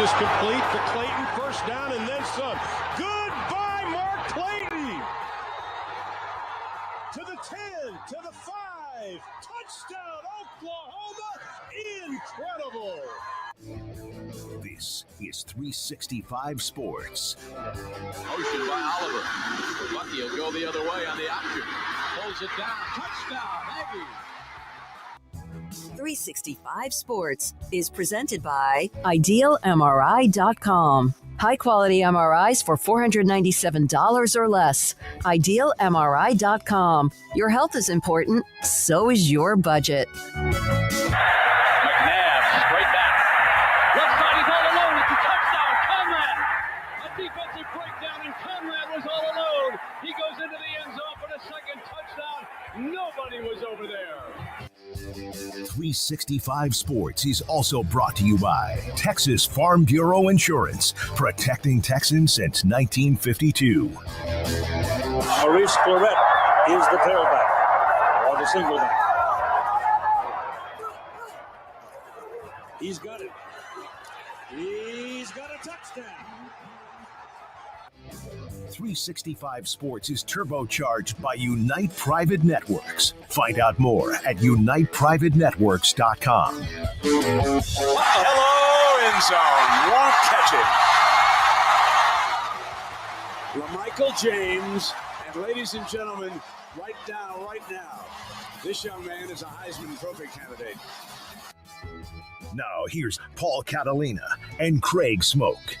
is complete for Clayton. First down and then some. Goodbye, Mark Clayton. To the 10, to the 5. Touchdown, Oklahoma. Incredible. This is 365 Sports. Motion by Oliver. Bucky will go the other way on the option. Pulls it down. Touchdown, Aggies. 365 Sports is presented by IdealMRI.com. High-quality MRIs for $497 or less. IdealMRI.com. Your health is important, so is your budget. McNabb, straight back. Left side, he's all alone. It's a touchdown. Conrad. A defensive breakdown, and Conrad was all alone. He goes into the end zone for the second touchdown. Nobody was over there. 365 Sports is also brought to you by Texas Farm Bureau Insurance, protecting Texans since 1952. Maurice Claret is the tailback, or the single back. He's got it. He's got a touchdown. 365 Sports is turbocharged by Unite Private Networks. Find out more at uniteprivatenetworks.com. Hello, end zone. Won't catch it. LaMichael James, and ladies and gentlemen, right now, this young man is a Heisman Trophy candidate. Now here's Paul Catalina and Craig Smoke.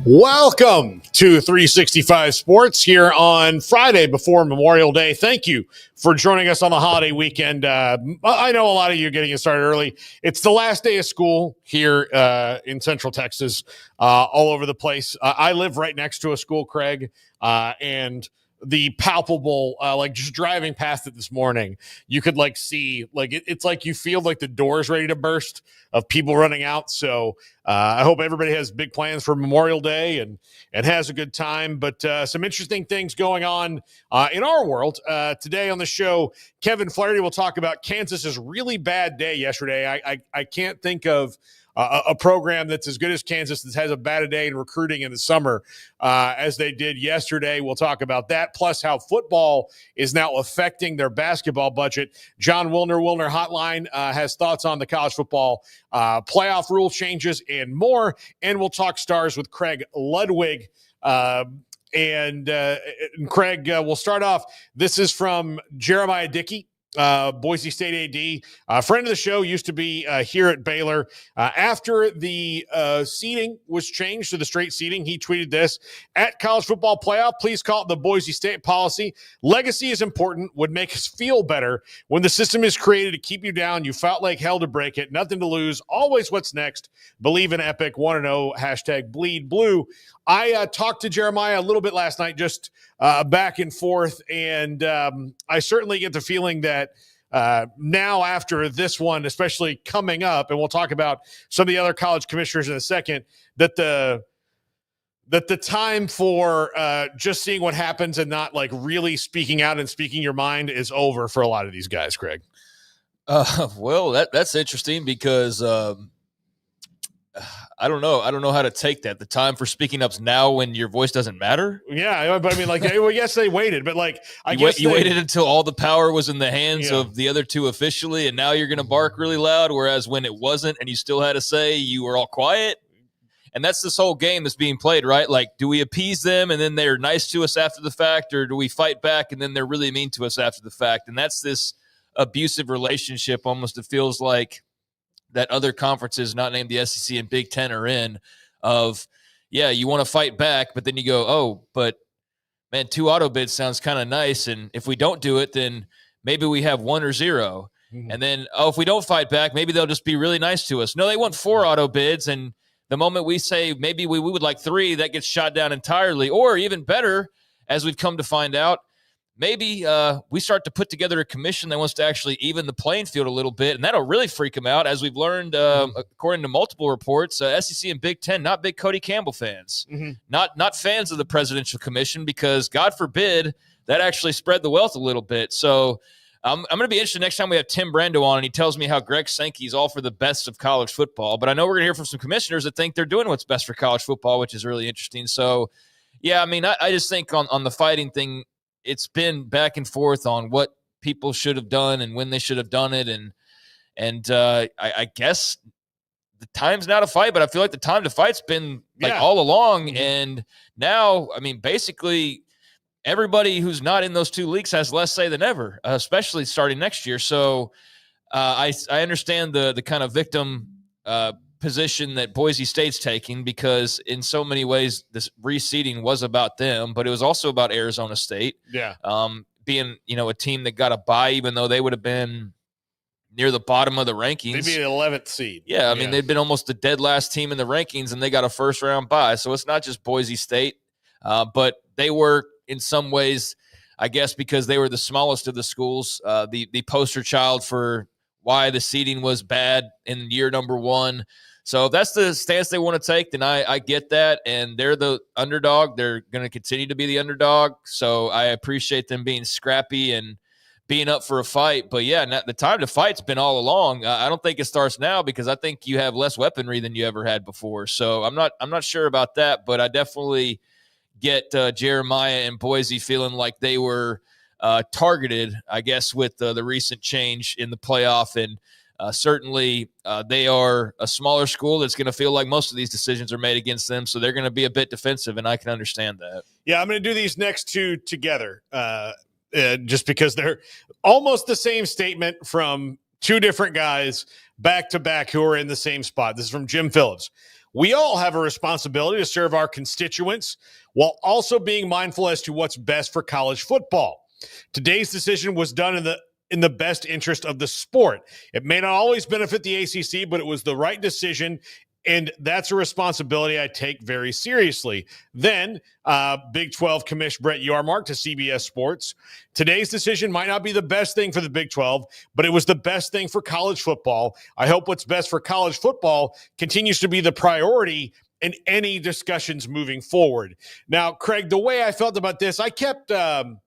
Welcome to 365 Sports here on Friday before Memorial Day. Thank you for joining us on the holiday weekend. I know a lot of you are getting it started early. It's the last day of school here in Central Texas, all over the place. I live right next to a school, Craig, and the palpable, like just driving past it this morning, you could like see, like it's like you feel like the door's ready to burst of people running out. So I hope everybody has big plans for Memorial Day and has a good time. But some interesting things going on in our world. Today on the show, Kevin Flaherty will talk about Kansas's really bad day yesterday. I can't think of a program that's as good as Kansas that has a bad day in recruiting in the summer as they did yesterday. We'll talk about that, plus how football is now affecting their basketball budget. John Wilner Hotline has thoughts on the college football playoff rule changes and more. And we'll talk stars with Craig Ludwig. And Craig, we'll start off. This is from Jeremiah Dickey, Boise State AD, a friend of the show, used to be here at Baylor. After the seating was changed to the straight seating, he tweeted this: "At college football playoff, please call it the Boise State policy. Legacy is important, would make us feel better. When the system is created to keep you down, you fought like hell to break it. Nothing to lose. Always what's next. Believe in Epic. 1-0. Hashtag bleed blue." I talked to Jeremiah a little bit last night, just back and forth, and I certainly get the feeling that now after this one, especially coming up, and we'll talk about some of the other college commissioners in a second, that the time for just seeing what happens and not like really speaking out and speaking your mind is over for a lot of these guys, Craig. Well, that's interesting because I don't know how to take that. The time for speaking up's now when your voice doesn't matter. Yeah, but I mean, like, well, yes, they waited, but like, I guess you waited until all the power was in the hands of the other two officially, and now you're going to bark really loud. Whereas when it wasn't, and you still had to say, you were all quiet. And that's this whole game that's being played, right? Like, do we appease them and then they're nice to us after the fact, or do we fight back and then they're really mean to us after the fact? And that's this abusive relationship. Almost, it feels like that other conferences, not named the SEC and Big Ten, are in, of, yeah, you want to fight back, but then you go, oh, but man, 2 auto bids sounds kind of nice. And if we don't do it, then maybe we have 1 or 0. Mm-hmm. And then, oh, if we don't fight back, maybe they'll just be really nice to us. No, they want 4 auto bids. And the moment we say maybe we would like 3, that gets shot down entirely. Or even better, as we've come to find out, maybe we start to put together a commission that wants to actually even the playing field a little bit, and that'll really freak them out. As we've learned, according to multiple reports, SEC and Big Ten, not big Cody Campbell fans, not fans of the presidential commission, because God forbid that actually spread the wealth a little bit. So I'm going to be interested next time we have Tim Brando on and he tells me how Greg Sankey is all for the best of college football. But I know we're going to hear from some commissioners that think they're doing what's best for college football, which is really interesting. So, yeah, I mean, I just think on the fighting thing, it's been back and forth on what people should have done and when they should have done it. And I guess the time's now to fight, but I feel like the time to fight's been all along. Mm-hmm. And now, I mean, basically everybody who's not in those two leagues has less say than ever, especially starting next year. So I understand the kind of victim position that Boise State's taking, because in so many ways this reseeding was about them, but it was also about Arizona State. Yeah. Being, a team that got a bye, even though they would have been near the bottom of the rankings. They'd be the 11th seed. Yeah, I mean, they'd been almost the dead last team in the rankings, and they got a first-round bye. So it's not just Boise State, but they were in some ways, I guess, because they were the smallest of the schools, the poster child for why the seeding was bad in year number one. So if that's the stance they want to take, then I get that. And they're the underdog. They're going to continue to be the underdog. So I appreciate them being scrappy and being up for a fight. But, yeah, the time to fight's been all along. I don't think it starts now, because I think you have less weaponry than you ever had before. So I'm not sure about that, but I definitely get Jeremiah and Boise feeling like they were targeted, I guess, with the recent change in the playoff. And certainly they are a smaller school that's going to feel like most of these decisions are made against them. So they're going to be a bit defensive, and I can understand that. Yeah, I'm going to do these next two together just because they're almost the same statement from two different guys back to back who are in the same spot. This is from Jim Phillips. We all have a responsibility to serve our constituents while also being mindful as to what's best for college football. Today's decision was done in the best interest of the sport. It may not always benefit the ACC, but it was the right decision, and that's a responsibility I take very seriously. Then, Big 12 Commish Brett Yormark to CBS Sports. Today's decision might not be the best thing for the Big 12, but it was the best thing for college football. I hope what's best for college football continues to be the priority in any discussions moving forward. Now, Craig, the way I felt about this, I kept, and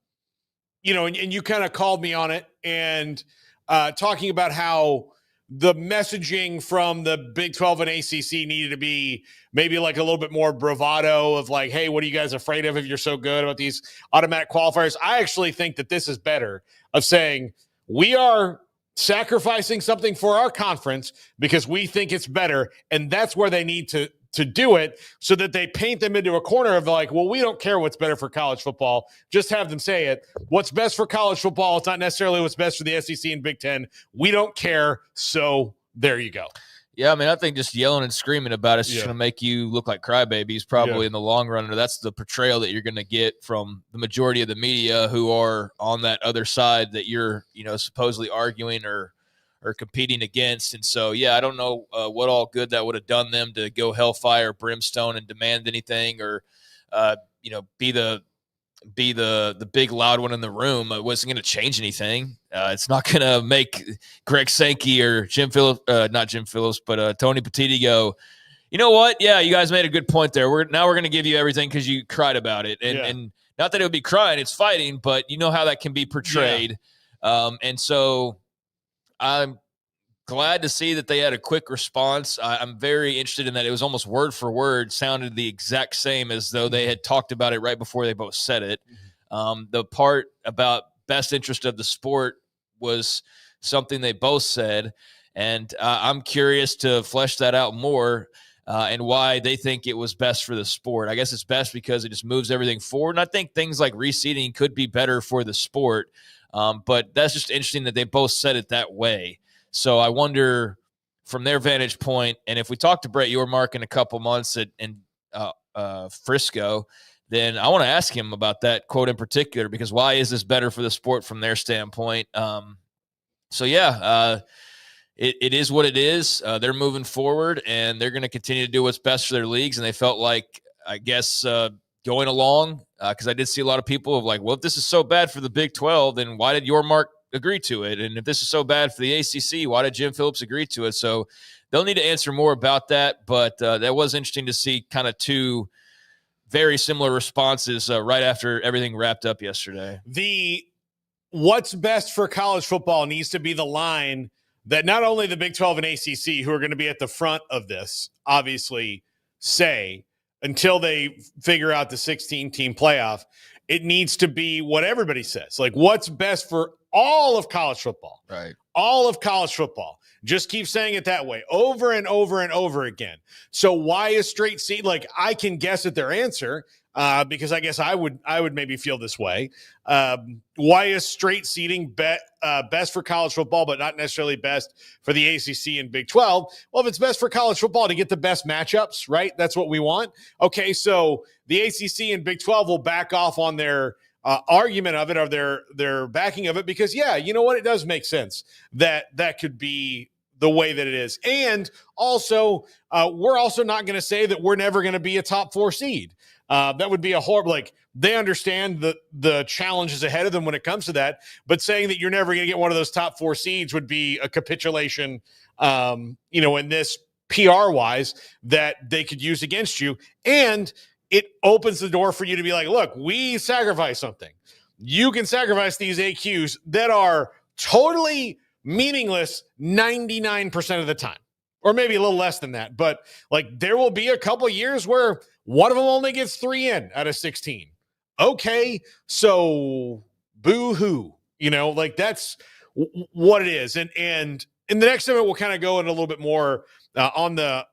you kind of called me on it, and talking about how the messaging from the Big 12 and ACC needed to be maybe like a little bit more bravado of like, hey, what are you guys afraid of if you're so good about these automatic qualifiers? I actually think that this is better, of saying we are sacrificing something for our conference because we think it's better, and that's where they need to do it, so that they paint them into a corner of like, well, we don't care what's better for college football. Just have them say it. What's best for college football, it's not necessarily what's best for the SEC and Big Ten. We don't care. So there you go. Yeah, I mean, I think just yelling and screaming about it's just going to make you look like crybabies probably in the long run. Or that's the portrayal that you're going to get from the majority of the media who are on that other side that you're, supposedly arguing or competing against. And so, yeah, I don't know what all good that would have done them to go hellfire, brimstone, and demand anything, or be the big loud one in the room. It wasn't going to change anything. It's not going to make Greg Sankey or not Jim Phillips, but Tony Petitti go, you know what? Yeah, you guys made a good point there. We're going to give you everything because you cried about it. And not that it would be crying, it's fighting, but you know how that can be portrayed. Yeah. And so I'm glad to see that they had a quick response. I'm very interested in that. It was almost word for word, sounded the exact same as though they had talked about it right before they both said it. The part about best interest of the sport was something they both said, and I'm curious to flesh that out more and why they think it was best for the sport. I guess it's best because it just moves everything forward, and I think things like reseeding could be better for the sport. But that's just interesting that they both said it that way. So I wonder from their vantage point, and if we talk to Brett Yormark in a couple months in Frisco, then I want to ask him about that quote in particular, because why is this better for the sport from their standpoint? It is what it is. They're moving forward, and they're going to continue to do what's best for their leagues. And they felt like, I guess, going along, because I did see a lot of people of like, well, if this is so bad for the Big 12, then why did Yormark agree to it? And if this is so bad for the ACC, why did Jim Phillips agree to it? So they'll need to answer more about that. But that was interesting to see kind of two very similar responses right after everything wrapped up yesterday. what's best for college football needs to be the line that not only the Big 12 and ACC, who are going to be at the front of this, obviously say until they figure out the 16-team playoff. It needs to be what everybody says. Like, what's best for all of college football? Right. All of college football. Just keep saying it that way over and over and over again. So why is straight seed? Like, I can guess at their answer because I guess I would maybe feel this way. Why is straight seeding best for college football, but not necessarily best for the ACC and Big 12? Well, if it's best for college football to get the best matchups, right? That's what we want. Okay, so the ACC and Big 12 will back off on their argument of it, or their backing of it, because you know what, it does make sense that could be the way that it is. And also, we're also not going to say that we're never going to be a top 4 seed. That would be a horrible, like, they understand the challenges ahead of them when it comes to that, but saying that you're never going to get one of those top 4 seeds would be a capitulation, in this PR wise that they could use against you. And it opens the door for you to be like, look, we sacrifice something. You can sacrifice these AQs that are totally meaningless 99% of the time, or maybe a little less than that. But like, there will be a couple years where one of them only gets 3 in out of 16. Okay, so boo-hoo, like, that's what it is. And in the next segment, we'll kind of go in a little bit more on the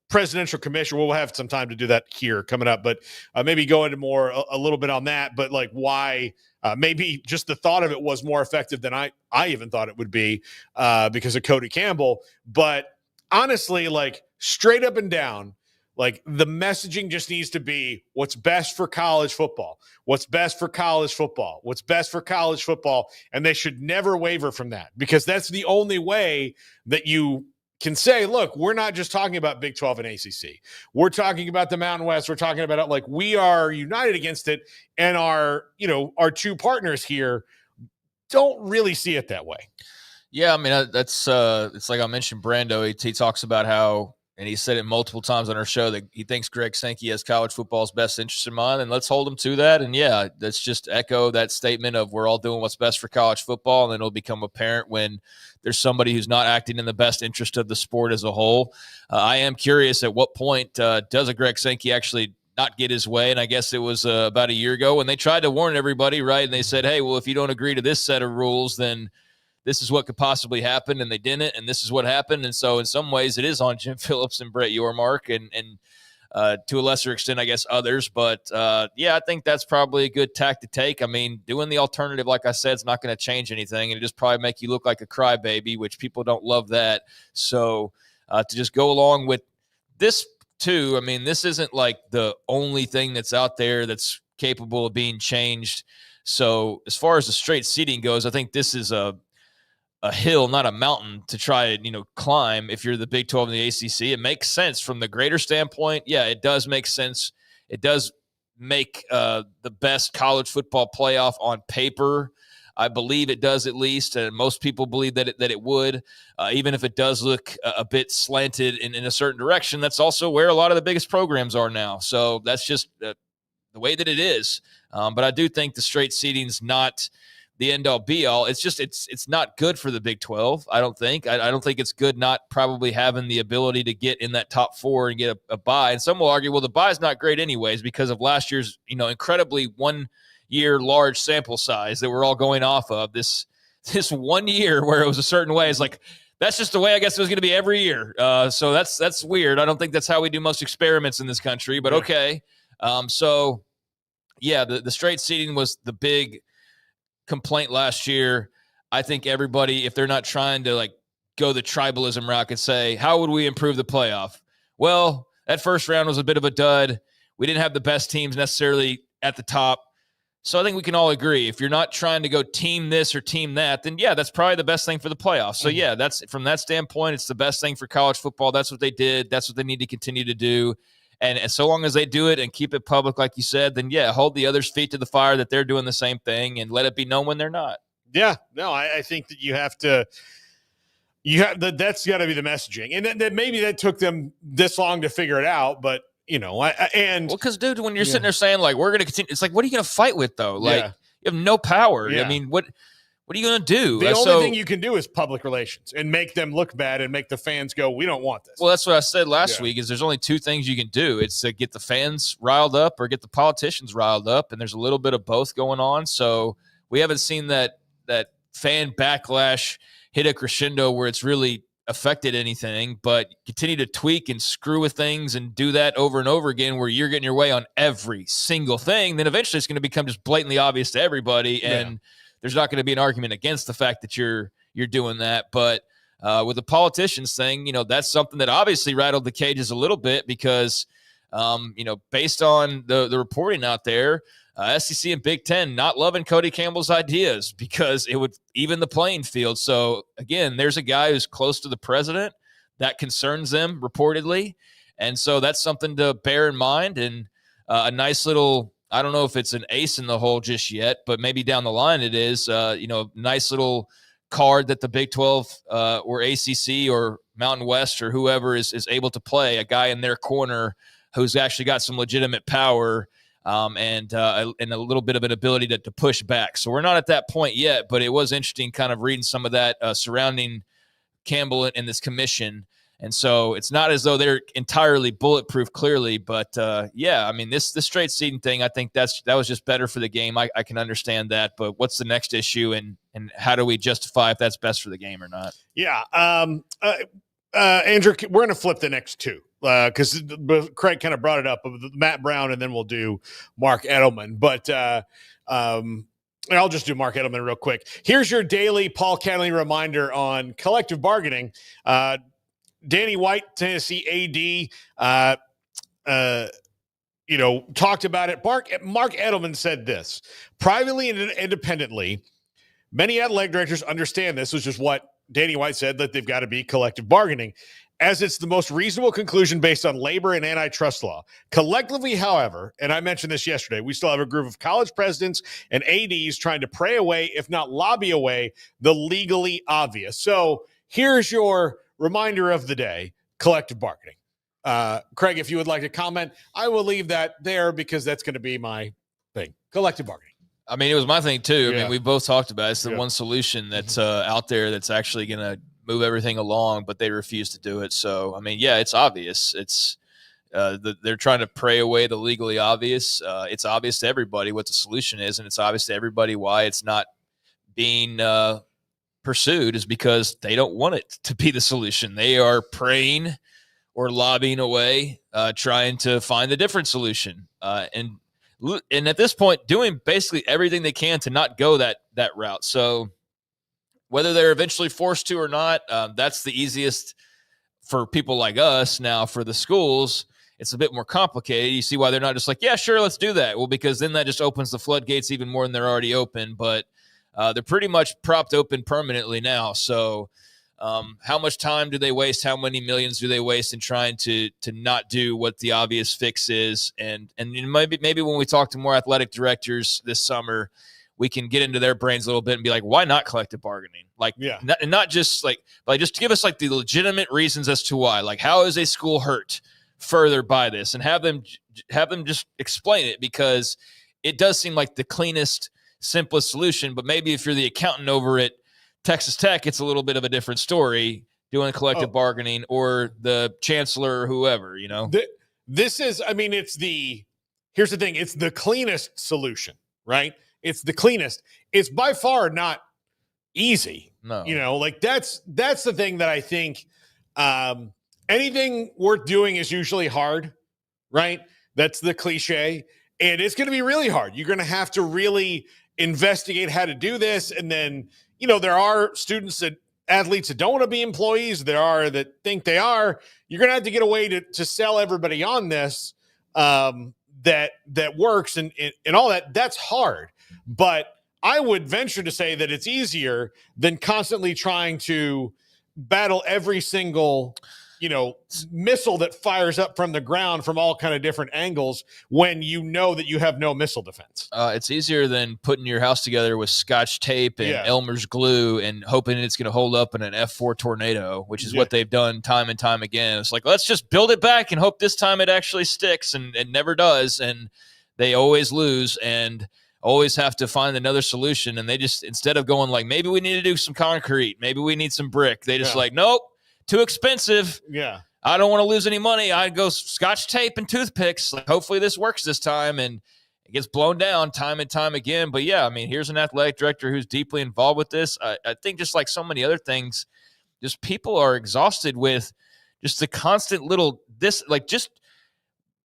presidential commission. We'll have some time to do that here coming up, but maybe go into more a little bit on that. But like, why maybe just the thought of it was more effective than I even thought it would be because of Cody Campbell. But honestly, like, straight up and down, like, the messaging just needs to be what's best for college football, what's best for college football, what's best for college football. And they should never waver from that, because that's the only way that you can say, look, we're not just talking about Big 12 and ACC. We're talking about the Mountain West. We're talking about it like we are united against it. And our two partners here don't really see it that way. Yeah, I mean, that's it's like I mentioned Brando. He talks about how, and he said it multiple times on our show, that he thinks Greg Sankey has college football's best interest in mind, and let's hold him to that. And yeah, let's just echo that statement of we're all doing what's best for college football, and then it'll become apparent when there's somebody who's not acting in the best interest of the sport as a whole. I am curious at what point does a Greg Sankey actually not get his way? And I guess it was about a year ago when they tried to warn everybody, right? And they said, hey, well, if you don't agree to this set of rules, then this is what could possibly happen, and they didn't, and this is what happened. And so in some ways it is on Jim Phillips and Brett Yormark and to a lesser extent, I guess, others. But, I think that's probably a good tack to take. I mean, doing the alternative, like I said, is not going to change anything, and it just probably make you look like a crybaby, which people don't love that. So to just go along with this too, I mean, this isn't like the only thing that's out there that's capable of being changed. So as far as the straight seating goes, I think this is a hill, not a mountain, to try and, climb. If you're the Big 12 and the ACC, it makes sense from the greater standpoint. Yeah, it does make sense. It does make the best college football playoff on paper. I believe it does, at least, and most people believe that it would. Even if it does look a bit slanted in a certain direction, that's also where a lot of the biggest programs are now. So that's just the way that it is. But I do think the straight seating's not the end-all be-all. It's just it's not good for the Big 12, I don't think. I don't think it's good not probably having the ability to get in that top 4 and get a bye. And some will argue, well, the bye's not great anyways because of last year's incredibly one-year large sample size that we're all going off of. This 1 year where it was a certain way is like, that's just the way I guess it was going to be every year. So that's weird. I don't think that's how we do most experiments in this country, but okay. The straight seating was the big complaint last year. I think everybody, if they're not trying to go the tribalism route, could say, how would we improve the playoff? Well, that first round was a bit of a dud. We didn't have the best teams necessarily at the top. So I think we can all agree, if you're not trying to go team this or team that, then yeah, that's probably the best thing for the playoffs. So yeah, that's from that standpoint, it's the best thing for college football. That's what they did. That's what they need to continue to do. And so long as they do it and keep it public, like you said, then yeah, hold the others' feet to the fire that they're doing the same thing and let it be known when they're not. Yeah, no, I think that that's got to be the messaging. And that maybe that took them this long to figure it out, but because dude, when you're sitting there saying we're going to continue, it's like, what are you going to fight with though? You have no power. Yeah. I mean, what what are you going to do? The only thing you can do is public relations and make them look bad and make the fans go, we don't want this. Well, that's what I said last week is there's only two things you can do. It's to get the fans riled up or get the politicians riled up, and there's a little bit of both going on. So we haven't seen that fan backlash hit a crescendo where it's really affected anything, but continue to tweak and screw with things and do that over and over again where you're getting your way on every single thing, then eventually it's going to become just blatantly obvious to everybody, and there's not going to be an argument against the fact that you're doing that. But with the politicians thing, that's something that obviously rattled the cages a little bit because, based on the reporting out there, SEC and Big Ten not loving Cody Campbell's ideas because it would even the playing field. So, again, there's a guy who's close to the president. That concerns them, reportedly. And so that's something to bear in mind. And a nice little, I don't know if it's an ace in the hole just yet, but maybe down the line it is, nice little card that the Big 12 or ACC or Mountain West or whoever is able to play, a guy in their corner who's actually got some legitimate power and a little bit of an ability to push back. So we're not at that point yet, but it was interesting kind of reading some of that surrounding Campbell and this commission. And so it's not as though they're entirely bulletproof, clearly. But, this straight seeding thing, I think that was just better for the game. I can understand that. But what's the next issue, and how do we justify if that's best for the game or not? Yeah. Andrew, we're going to flip the next two. Because Craig kind of brought it up, Matt Brown, and then we'll do Mark Edelman. But I'll just do Mark Edelman real quick. Here's your daily Paul Kennelly reminder on collective bargaining. Danny White, Tennessee AD, talked about it. Mark Edelman said this. Privately and independently, many athletic directors understand this, which is what Danny White said, that they've got to be collective bargaining, as it's the most reasonable conclusion based on labor and antitrust law. Collectively, however, and I mentioned this yesterday, we still have a group of college presidents and ADs trying to pray away, if not lobby away, the legally obvious. So here's your reminder of the day, collective bargaining. Craig, if you would like to comment, I will leave that there because that's going to be my thing, collective bargaining. I mean, it was my thing too. I mean, we both talked about it. It's the one solution that's out there that's actually going to move everything along, but they refuse to do it. So, I mean, it's obvious. It's they're trying to pray away the legally obvious. It's obvious to everybody what the solution is, and it's obvious to everybody why it's not being pursued is because they don't want it to be the solution. They are praying or lobbying away, trying to find a different solution. And at this point, doing basically everything they can to not go that route. So whether they're eventually forced to or not, that's the easiest for people like us. Now, for the schools, it's a bit more complicated. You see why they're not just like, yeah, sure, let's do that. Well, because then that just opens the floodgates even more than they're already open. But they're pretty much propped open permanently now. So how much time do they waste? How many millions do they waste in trying to not do what the obvious fix is? And maybe when we talk to more athletic directors this summer, we can get into their brains a little bit and be like, why not collective bargaining? Not just just give us like the legitimate reasons as to why. Like, how is a school hurt further by this? And have them just explain it, because it does seem like the cleanest, simplest solution. But maybe if you're the accountant over at Texas Tech, it's a little bit of a different story doing collective bargaining, or the chancellor or whoever, This is, here's the thing. It's the cleanest solution, right? It's the cleanest. It's by far not easy. No. That's the thing that I think anything worth doing is usually hard, right? That's the cliche. And it's going to be really hard. You're going to have to really investigate how to do this. And then, there are athletes that don't want to be employees. There are that think they are. You're going to have to get a way to sell everybody on this that works and all that. That's hard. But I would venture to say that it's easier than constantly trying to battle every single, missile that fires up from the ground from all kind of different angles when you know that you have no missile defense. It's easier than putting your house together with Scotch tape and Elmer's glue and hoping it's going to hold up in an F4 tornado, which is what they've done time and time again. It's like, let's just build it back and hope this time it actually sticks, and it never does. And they always lose. And always have to find another solution. And they just, instead of going like, maybe we need to do some concrete, maybe we need some brick, they just like, nope, too expensive. Yeah. I don't want to lose any money. I'd go Scotch tape and toothpicks. Like, hopefully this works this time. And it gets blown down time and time again. But yeah, I mean, here's an athletic director who's deeply involved with this. I think just like so many other things, just people are exhausted with just the constant little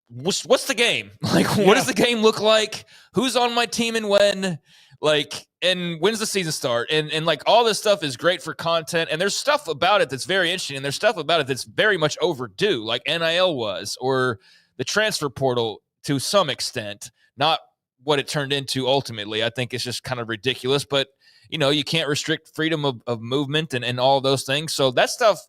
what's the game? Like, what does the game look like? Who's on my team and when? Like, and when's the season start? And like all this stuff is great for content. And there's stuff about it that's very interesting. And there's stuff about it that's very much overdue, like NIL was, or the transfer portal to some extent, not what it turned into ultimately. I think it's just kind of ridiculous, but you can't restrict freedom of movement and all of those things. So that stuff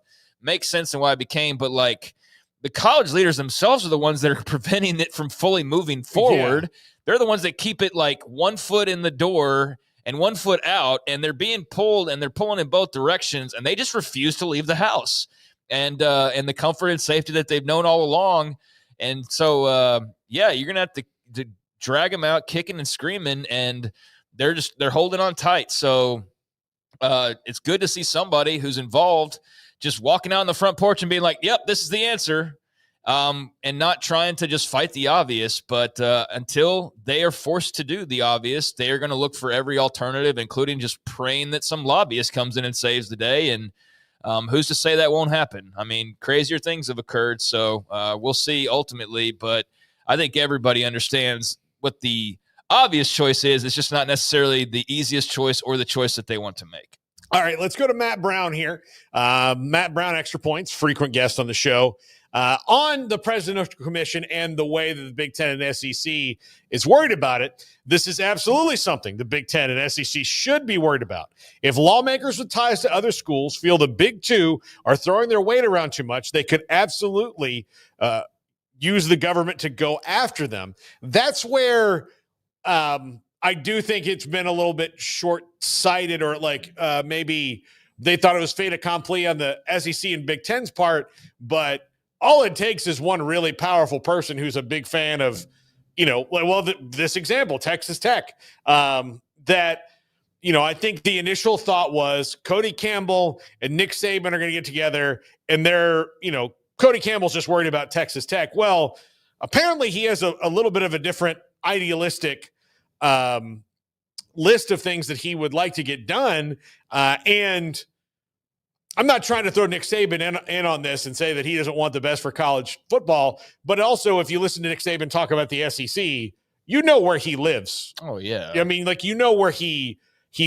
makes sense and why it became, but like the college leaders themselves are the ones that are preventing it from fully moving forward. Yeah. They're the ones that keep it like 1 foot in the door and 1 foot out, and they're being pulled and they're pulling in both directions, and they just refuse to leave the house and the comfort and safety that they've known all along. And so, you're going to have to drag them out kicking and screaming, and they're holding on tight. So it's good to see somebody who's involved just walking out on the front porch and being like, yep, this is the answer, and not trying to just fight the obvious. But until they are forced to do the obvious, they are going to look for every alternative, including just praying that some lobbyist comes in and saves the day. And who's to say that won't happen? I mean, crazier things have occurred, so we'll see ultimately. But I think everybody understands what the obvious choice is. It's just not necessarily the easiest choice or the choice that they want to make. All right, let's go to Matt Brown here. Matt Brown, Extra Points, frequent guest on the show, on the presidential commission and the way that the Big Ten and SEC is worried about it. This is absolutely something the Big Ten and SEC should be worried about. If lawmakers with ties to other schools feel the Big Two are throwing their weight around too much, they could absolutely use the government to go after them. That's where I do think it's been a little bit short-sighted, or like maybe they thought it was fait accompli on the SEC and Big Ten's part, but all it takes is one really powerful person who's a big fan of, this example, Texas Tech, that, I think the initial thought was Cody Campbell and Nick Saban are going to get together, and they're, Cody Campbell's just worried about Texas Tech. Well, apparently he has a little bit of a different idealistic list of things that he would like to get done. And I'm not trying to throw Nick Saban in on this and say that he doesn't want the best for college football, but also if you listen to Nick Saban talk about the SEC, where he lives. Oh yeah. I mean, like, where he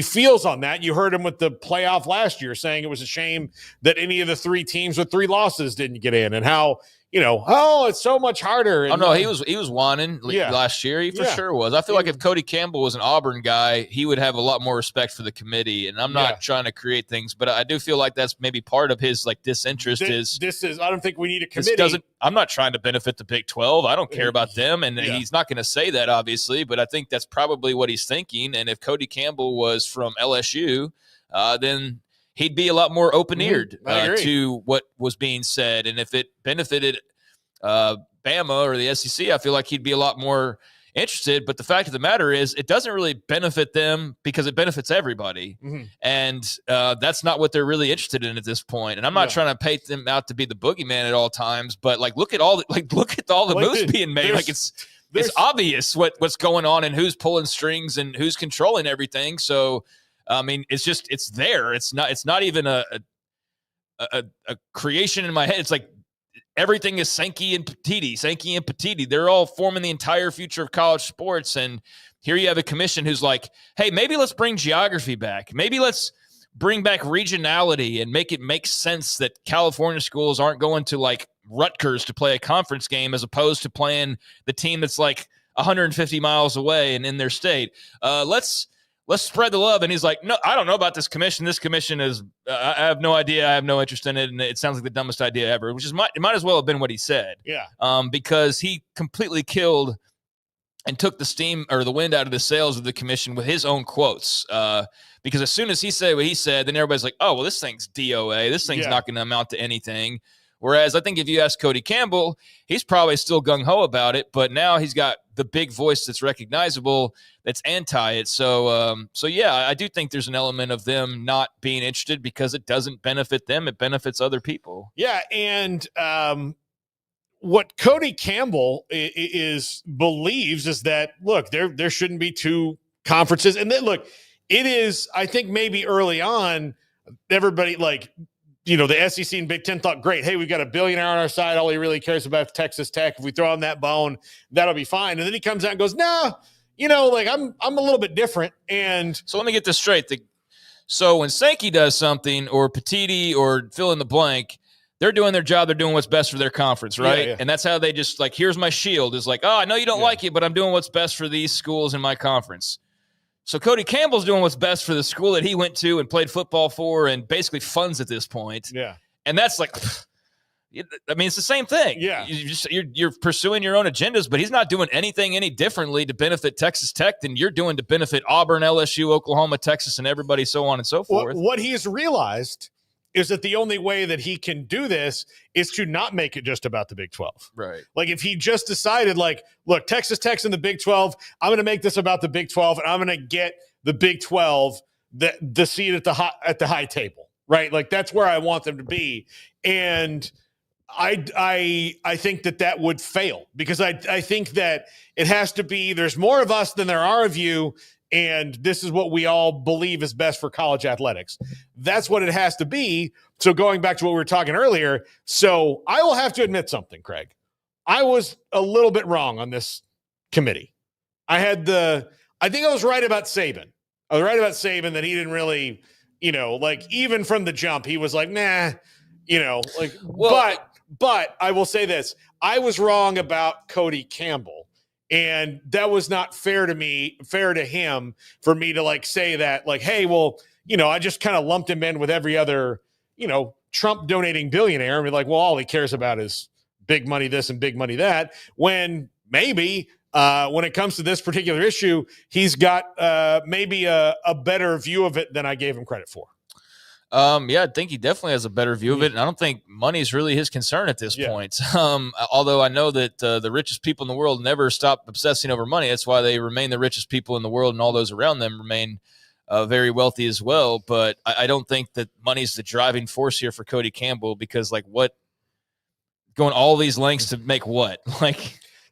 feels on that. You heard him with the playoff last year saying it was a shame that any of the three teams with 3 losses didn't get in, and how, it's so much harder. And, he was whining last year. He for sure was. I feel like if Cody Campbell was an Auburn guy, he would have a lot more respect for the committee. And I'm not trying to create things, but I do feel like that's maybe part of his like disinterest. I don't think we need a committee. I'm not trying to benefit the Big 12. I don't care about them. And he's not going to say that, obviously, but I think that's probably what he's thinking. And if Cody Campbell was from LSU, then he'd be a lot more open-eared to what was being said. And if it benefited Bama or the SEC, I feel like he'd be a lot more interested. But the fact of the matter is it doesn't really benefit them because it benefits everybody. Mm-hmm. And that's not what they're really interested in at this point. And I'm not trying to paint them out to be the boogeyman at all times, but look at all the moves being made. Like it's obvious what's going on and who's pulling strings and who's controlling everything. So I mean, it's there. It's not even a creation in my head. It's like everything is Sankey and Petiti. They're all forming the entire future of college sports. And here you have a commission who's like, hey, maybe let's bring geography back. Maybe let's bring back regionality and make it make sense that California schools aren't going to like Rutgers to play a conference game as opposed to playing the team that's like 150 miles away and in their state. Let's spread the love. And he's like, no, I don't know about this commission. This commission is, I have no idea. I have no interest in it. And it sounds like the dumbest idea ever, which is it might as well have been what he said. Yeah. Because he completely killed and took the steam or the wind out of the sails of the commission with his own quotes. Because as soon as he said what he said, then everybody's like, oh, well, this thing's DOA. This thing's not going to amount to anything. Whereas I think if you ask Cody Campbell, he's probably still gung-ho about it, but now he's got the big voice that's recognizable that's anti it. So yeah, I do think there's an element of them not being interested because it doesn't benefit them. It benefits other people. Yeah, and what Cody Campbell believes is that, look, there shouldn't be two conferences. And then, look, it is, I think maybe early on, everybody the SEC and Big Ten thought, great, hey, we've got a billionaire on our side. All he really cares about is Texas Tech. If we throw him that bone, that'll be fine. And then he comes out and goes, nah, I'm a little bit different. And so let me get this straight. So when Sankey does something, or Petiti, or fill in the blank, they're doing their job. They're doing what's best for their conference, right? Yeah. And that's how they just here's my shield. Is like, oh, I know you don't like it, but I'm doing what's best for these schools in my conference. So Cody Campbell's doing what's best for the school that he went to and played football for and basically funds at this point. Yeah. And that's it's the same thing. Yeah. You're pursuing your own agendas, but he's not doing anything any differently to benefit Texas Tech than you're doing to benefit Auburn, LSU, Oklahoma, Texas, and everybody, so on and so forth. What he's realized is that the only way that he can do this is to not make it just about the Big 12. Right. If he just decided, look, Texas Tech's in the Big 12, I'm going to make this about the Big 12, and I'm going to get the Big 12 the seat at the high table, right? That's where I want them to be. And I think that would fail, because I think that it has to be, there's more of us than there are of you, and this is what we all believe is best for college athletics. That's what it has to be. So going back to what we were talking earlier, so I will have to admit something, Craig. I was a little bit wrong on this committee. I think I was right about Saban. I was right about Saban that he didn't really, even from the jump, he was like, nah, but I will say this. I was wrong about Cody Campbell. And that was not fair to him, for me to say that, hey, well, I just kind of lumped him in with every other, Trump donating billionaire. And well, all he cares about is big money this and big money that, when maybe when it comes to this particular issue, he's got maybe a better view of it than I gave him credit for. Yeah, I think he definitely has a better view of it, and I don't think money is really his concern at this point. Although I know that the richest people in the world never stop obsessing over money. That's why they remain the richest people in the world, and all those around them remain very wealthy as well. But I don't think that money is the driving force here for Cody Campbell, because what going all these lengths to make what?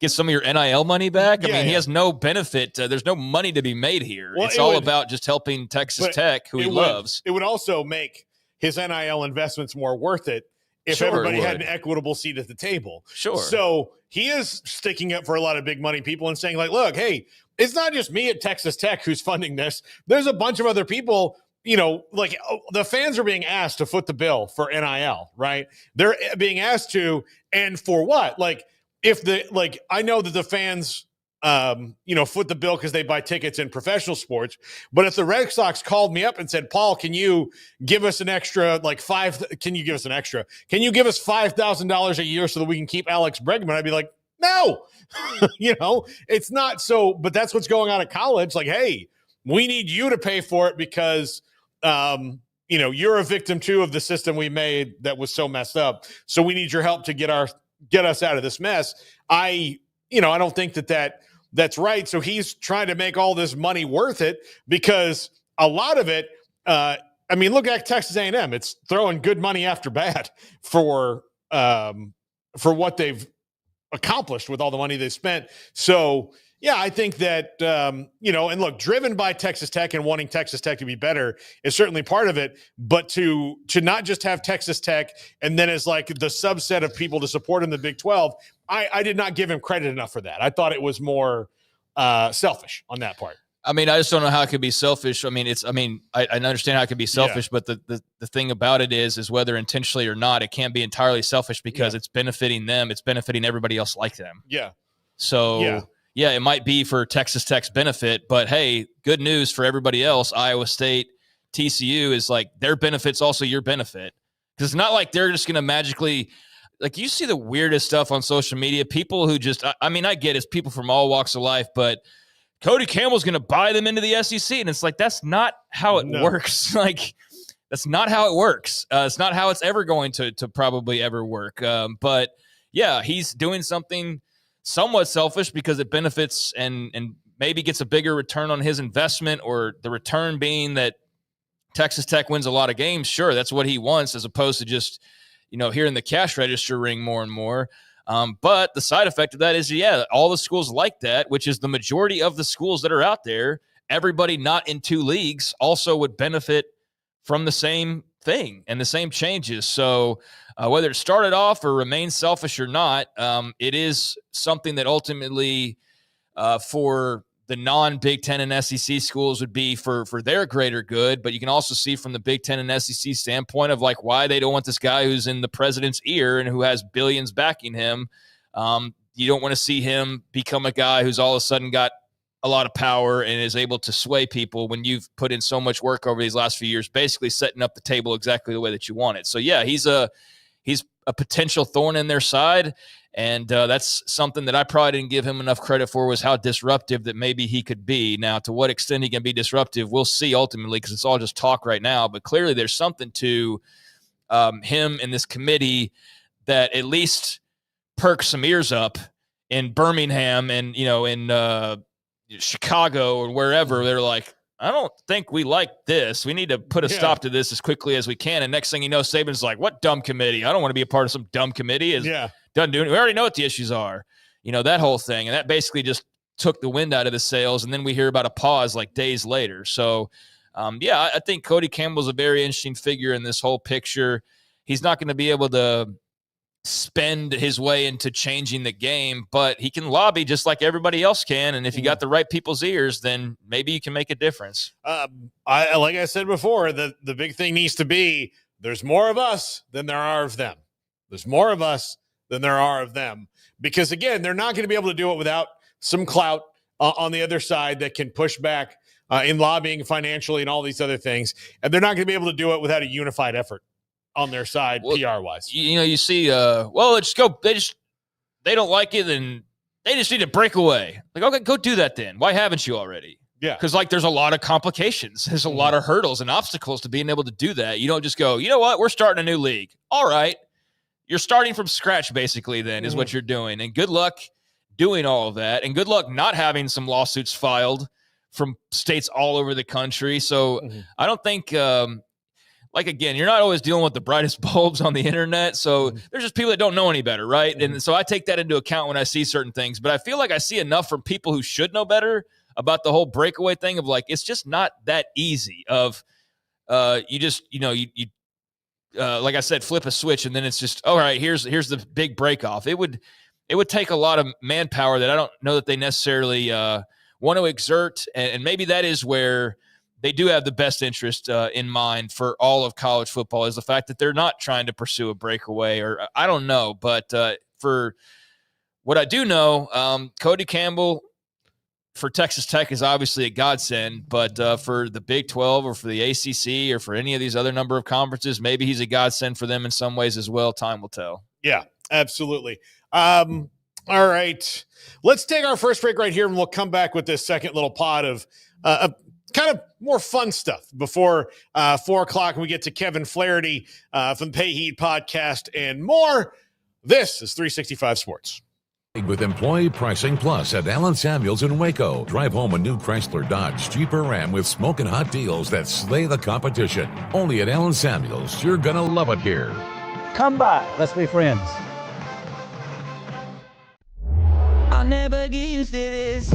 Get some of your NIL money back? I mean, he has no benefit. There's no money to be made here. Well, it's all about just helping Texas Tech, who he loves. It would also make his NIL investments more worth it if everybody had an equitable seat at the table. Sure. So he is sticking up for a lot of big money people and saying, look, hey, it's not just me at Texas Tech who's funding this. There's a bunch of other people. The fans are being asked to foot the bill for NIL, right? They're being asked to, and for what? I know that the fans, foot the bill because they buy tickets in professional sports. But if the Red Sox called me up and said, Paul, can you give us an extra, can you give us $5,000 a year so that we can keep Alex Bregman? I'd be like, no, it's not so, but that's what's going on at college. Hey, we need you to pay for it because, you're a victim too of the system we made that was so messed up. So we need your help to get us out of this mess. I don't think that's right. So he's trying to make all this money worth it, because a lot of it, look at Texas A&M. It's throwing good money after bad for what they've accomplished with all the money they've spent. So yeah, I think that, and look, driven by Texas Tech and wanting Texas Tech to be better is certainly part of it. But to not just have Texas Tech and then as the subset of people to support in the Big 12, I did not give him credit enough for that. I thought it was more selfish on that part. I just don't know how it could be selfish. I understand how it could be selfish, but the thing about it is whether intentionally or not, it can't be entirely selfish, because it's benefiting them. It's benefiting everybody else like them. Yeah. So yeah, it might be for Texas Tech's benefit, but hey, good news for everybody else. Iowa State, TCU is their benefit's also your benefit. Because it's not like they're just going to magically, you see the weirdest stuff on social media. People who just, I get it's people from all walks of life, but Cody Campbell's going to buy them into the SEC. And it's that's not how it works. That's not how it works. It's not how it's ever going to probably ever work. But yeah, he's doing something somewhat selfish because it benefits and maybe gets a bigger return on his investment, or the return being that Texas Tech wins a lot of games. Sure, that's what he wants, as opposed to just, hearing the cash register ring more and more. But the side effect of that is, all the schools like that, which is the majority of the schools that are out there, everybody not in two leagues also would benefit from the same thing and the same changes. So whether it started off or remains selfish or not, it is something that ultimately for the non-Big Ten and SEC schools would be for their greater good. But you can also see from the Big Ten and SEC standpoint of like why they don't want this guy who's in the president's ear and who has billions backing him. You don't want to see him become a guy who's all of a sudden got a lot of power and is able to sway people when you've put in so much work over these last few years, basically setting up the table exactly the way that you want it. So yeah, he's a potential thorn in their side. And that's something that I probably didn't give him enough credit for, was how disruptive that maybe he could be. Now, to what extent he can be disruptive, we'll see ultimately, because it's all just talk right now. But clearly there's something to him and this committee that at least perks some ears up in Birmingham and, in Chicago or wherever. They're like, I don't think we like this. We need to put a stop to this as quickly as we can. And next thing you know, Saban's like, what dumb committee? I don't want to be a part of some dumb committee. Doesn't do it. We already know what the issues are, that whole thing. And that basically just took the wind out of the sails. And then we hear about a pause like days later. So, I think Cody Campbell's a very interesting figure in this whole picture. He's not going to be able to spend his way into changing the game, but he can lobby just like everybody else can. And if you got the right people's ears, then maybe you can make a difference. Like I said before, the big thing needs to be there's more of us than there are of them. There's more of us than there are of them. Because, again, they're not going to be able to do it without some clout on the other side that can push back in lobbying financially and all these other things. And they're not going to be able to do it without a unified effort on their side, PR-wise. You see, let's go. They don't like it, and they just need to break away. Like, okay, go do that then. Why haven't you already? Yeah. Because, there's a lot of complications. There's a lot of hurdles and obstacles to being able to do that. You don't just go, you know what, we're starting a new league. All right. You're starting from scratch, basically, then, is what you're doing. And good luck doing all of that. And good luck not having some lawsuits filed from states all over the country. So I don't think, again, you're not always dealing with the brightest bulbs on the internet. So there's just people that don't know any better, right? And so I take that into account when I see certain things. But I feel like I see enough from people who should know better about the whole breakaway thing of it's just not that easy of you just, like I said, flip a switch and then it's just, all right, here's the big break off. It would take a lot of manpower that I don't know that they necessarily want to exert. And maybe that is where they do have the best interest in mind for all of college football, is the fact that they're not trying to pursue a breakaway, or I don't know. But for what I do know, Cody Campbell for Texas Tech is obviously a godsend, but for the Big 12 or for the ACC or for any of these other number of conferences, maybe he's a godsend for them in some ways as well. Time will tell. Yeah, absolutely. All right. Let's take our first break right here, and we'll come back with this second little pod of kind of more fun stuff before 4 o'clock, and we get to Kevin Flaherty from the Pay Heat podcast and more. This is 365 Sports. With Employee Pricing Plus at Allen Samuels in Waco. Drive home a new Chrysler Dodge Jeep or Ram with smoking hot deals that slay the competition. Only at Allen Samuels. You're going to love it here. Come by. Let's be friends. I'll never get used to this.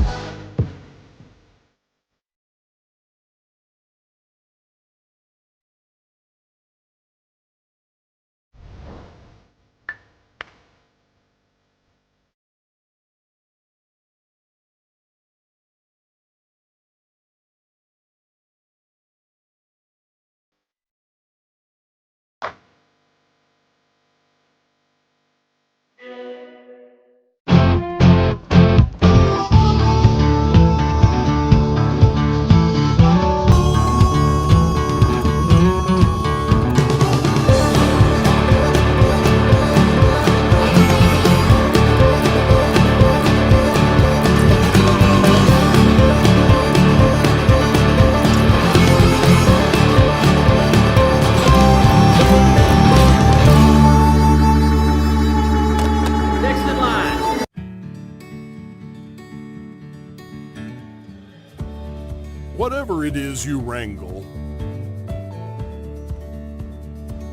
Whatever it is you wrangle,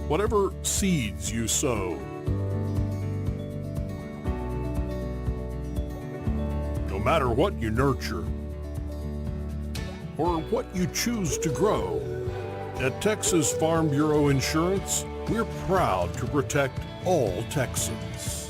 whatever seeds you sow, no matter what you nurture or what you choose to grow, at Texas Farm Bureau Insurance, we're proud to protect all Texans.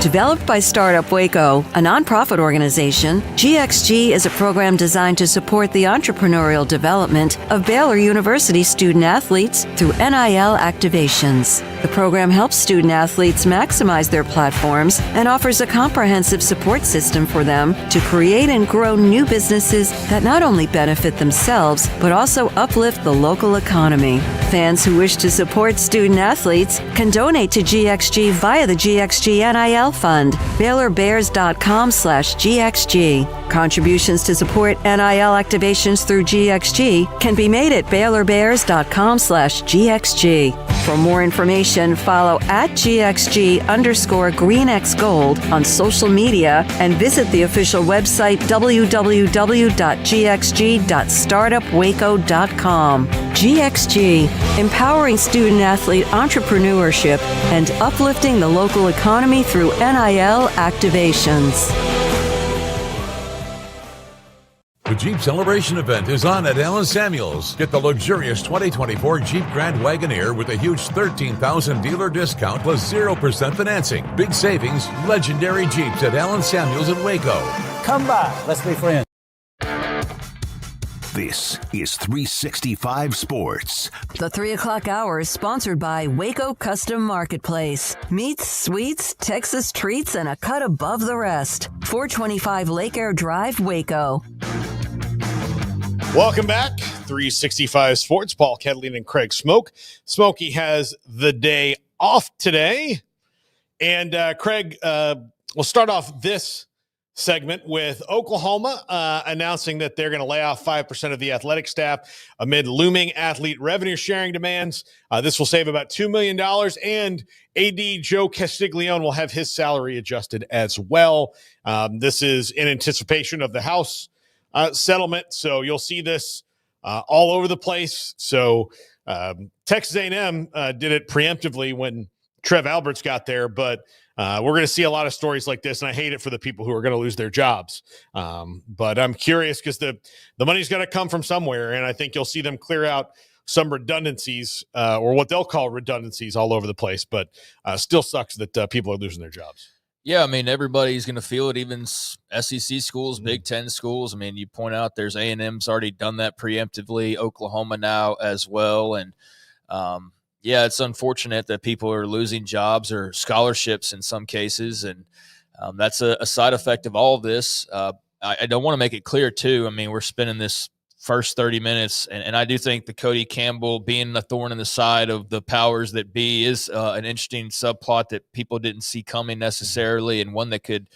Developed by Startup Waco, a nonprofit organization, GXG is a program designed to support the entrepreneurial development of Baylor University student athletes through NIL activations. The program helps student athletes maximize their platforms and offers a comprehensive support system for them to create and grow new businesses that not only benefit themselves, but also uplift the local economy. Fans who wish to support student athletes can donate to GXG via the GXG NIL Fund, BaylorBears.com/GXG. Contributions to support NIL activations through GXG can be made at BaylorBears.com/GXG. For more information, follow at GXG_GreenXGold on social media and visit the official website www.gxg.startupwaco.com. GXG, empowering student athlete entrepreneurship and uplifting the local economy through NIL activations. The Jeep Celebration event is on at Allen Samuels. Get the luxurious 2024 Jeep Grand Wagoneer with a huge $13,000 dealer discount plus 0% financing. Big savings, legendary Jeeps at Allen Samuels in Waco. Come by. Let's be friends. This is 365 Sports. The 3 o'clock hour is sponsored by Waco Custom Marketplace. Meats, sweets, Texas treats, and a cut above the rest. 425 Lake Air Drive, Waco. Welcome back. 365 Sports. Paul Kedley and Craig Smoke. Smokey has the day off today. And Craig, we'll start off this segment with Oklahoma announcing that they're going to lay off 5% of the athletic staff amid looming athlete revenue sharing demands. This will save about $2 million, and AD Joe Castiglione will have his salary adjusted as well. This is in anticipation of the House settlement, so you'll see this all over the place. So Texas A&M did it preemptively when Trev Alberts got there, but we're going to see a lot of stories like this, and I hate it for the people who are going to lose their jobs. But I'm curious because the money's got to come from somewhere, and I think you'll see them clear out some redundancies or what they'll call redundancies all over the place. But still sucks that people are losing their jobs. Yeah, I mean, everybody's going to feel it, even SEC schools, Big Ten schools. I mean, you point out there's A&M's already done that preemptively, Oklahoma now as well. And, yeah, it's unfortunate that people are losing jobs or scholarships in some cases, and that's a side effect of all of this. I don't want to make it clear, too. I mean, we're spending this first 30 minutes, and I do think the Cody Campbell being a thorn in the side of the powers that be is an interesting subplot that people didn't see coming necessarily, and one that could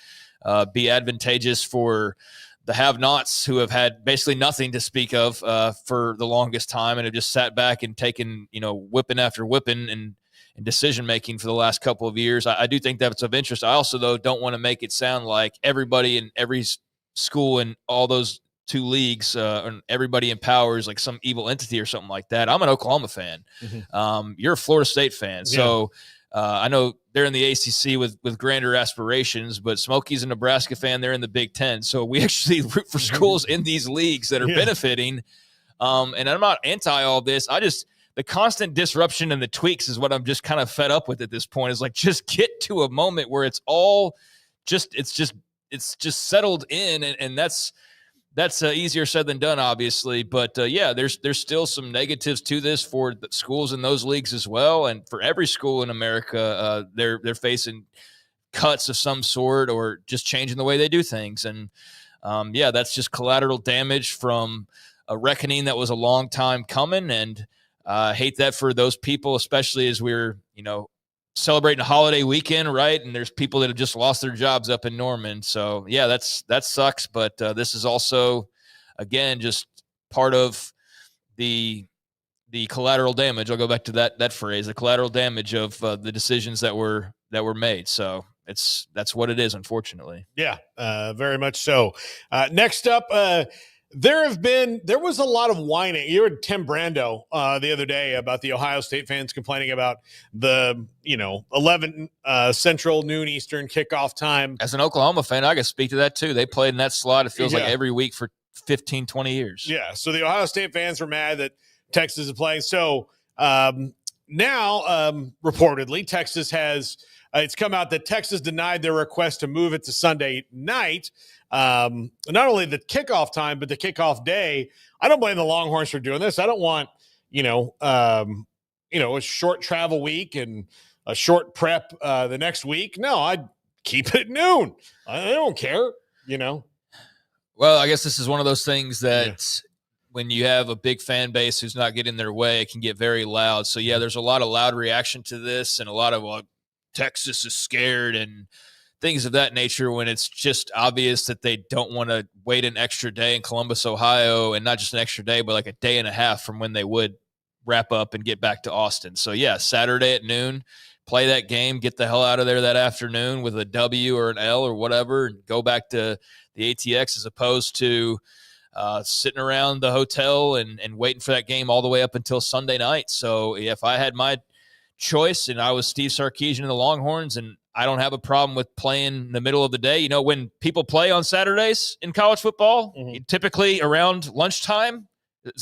be advantageous for the have-nots who have had basically nothing to speak of for the longest time and have just sat back and taken, whipping after whipping and decision-making for the last couple of years. I do think that's of interest. I also, though, don't want to make it sound like everybody in every school in all those two leagues and everybody in power is like some evil entity or something like that. I'm an Oklahoma fan. Mm-hmm. You're a Florida State fan. Yeah. So I know they're in the ACC with grander aspirations, but Smokey's a Nebraska fan. They're in the Big Ten. So we actually root for schools in these leagues that are benefiting. And I'm not anti all this. The constant disruption and the tweaks is what I'm just kind of fed up with at this point. Is like, just get to a moment where it's all it's just settled in. And that's easier said than done, obviously. But yeah, there's still some negatives to this for the schools in those leagues as well, and for every school in America, they're facing cuts of some sort or just changing the way they do things. And yeah, that's just collateral damage from a reckoning that was a long time coming. And I hate that for those people, especially as we're celebrating a holiday weekend, right? And there's people that have just lost their jobs up in Norman. So yeah, that sucks. But this is also, again, just part of the collateral damage. I'll go back to that phrase, the collateral damage of the decisions that were made. So that's what it is, unfortunately. Yeah, very much so. Next up, There was a lot of whining. You heard Tim Brando the other day about the Ohio State fans complaining about the 11 Central, noon Eastern kickoff time. As an Oklahoma fan, I can speak to that too. They played in that slot, it feels like every week for 15, 20 years. Yeah, so the Ohio State fans were mad that Texas is playing. So now, reportedly, Texas has it's come out that Texas denied their request to move it to Sunday night. Not only the kickoff time, but the kickoff day. I don't blame the Longhorns for doing this. I don't want, a short travel week and a short prep the next week. No, I'd keep it at noon. I don't care, Well, I guess this is one of those things that when you have a big fan base who's not getting their way, it can get very loud. So, yeah, there's a lot of loud reaction to this and a lot of Texas is scared and things of that nature when it's just obvious that they don't want to wait an extra day in Columbus, Ohio, and not just an extra day, but like a day and a half from when they would wrap up and get back to Austin. So, yeah, Saturday at noon, play that game, get the hell out of there that afternoon with a W or an L or whatever, and go back to the ATX as opposed to sitting around the hotel and waiting for that game all the way up until Sunday night. So, if I had my choice and I was Steve Sarkisian and the Longhorns, and I don't have a problem with playing in the middle of the day. When people play on Saturdays in college football, typically around lunchtime,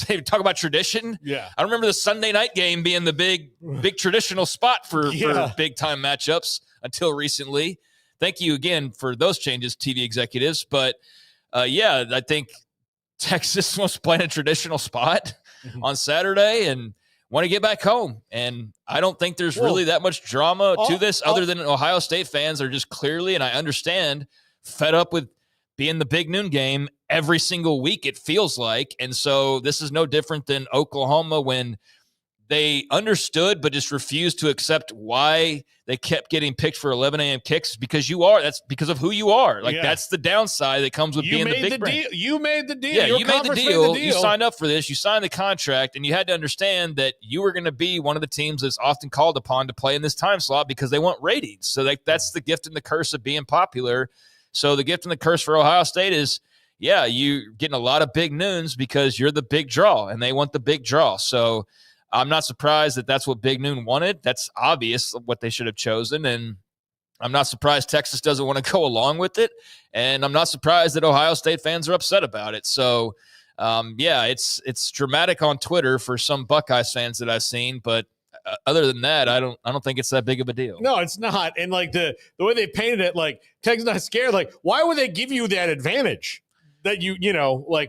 they talk about tradition. Yeah. I remember the Sunday night game being the big traditional spot for big time matchups until recently. Thank you again for those changes, TV executives. But I think Texas wants to play in a traditional spot on Saturday and want to get back home. And I don't think there's really that much drama to this other than Ohio State fans are just clearly, and I understand, fed up with being the big noon game every single week, it feels like. And so this is no different than Oklahoma when they understood but just refused to accept why they kept getting picked for 11 a.m. kicks because that's because of who you are. That's the downside that comes with being the big brand. You made the deal. Yeah, you made the deal. You signed up for this. You signed the contract, and you had to understand that you were going to be one of the teams that's often called upon to play in this time slot because they want ratings. So that's the gift and the curse of being popular. So the gift and the curse for Ohio State is, you're getting a lot of big noons because you're the big draw, and they want the big draw. So I'm not surprised that that's what Big Noon wanted. That's obvious what they should have chosen. And I'm not surprised Texas doesn't want to go along with it. And I'm not surprised that Ohio State fans are upset about it. So, it's dramatic on Twitter for some Buckeyes fans that I've seen. But other than that, I don't think it's that big of a deal. No, it's not. And the way they painted it, Texas not scared. Why would they give you that advantage? That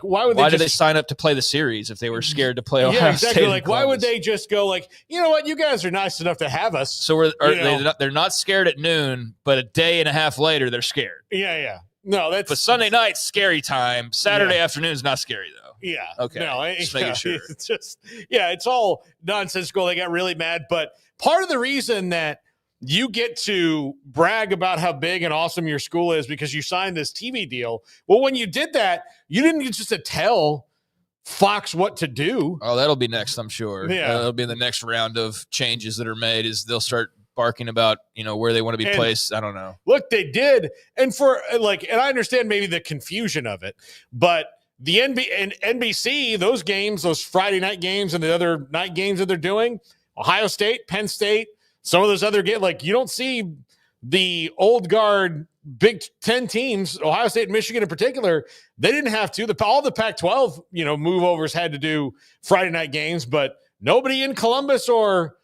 why did they sign up to play the series if they were scared to play Ohio exactly. State? Why would they just go you know what, you guys are nice enough to have us. So they're not scared at noon, but a day and a half later they're scared. Yeah. No, but Sunday night scary time. Saturday afternoon is not scary though. Yeah. Okay. No, just making sure. It's just it's all nonsensical. They got really mad, but part of the reason that you get to brag about how big and awesome your school is because you signed this TV deal. Well, when you did that, you didn't get just to tell Fox what to do. Oh, that'll be next, I'm sure. Yeah. That'll be the next round of changes that are made is they'll start barking about, where they want to be placed. I don't know. Look, they did. And and I understand maybe the confusion of it, but the NBC, those games, those Friday night games and the other night games that they're doing, Ohio State, Penn State, some of those other games, you don't see the old guard Big Ten teams, Ohio State and Michigan in particular, they didn't have to. All the Pac-12, move-overs had to do Friday night games, but nobody in Columbus or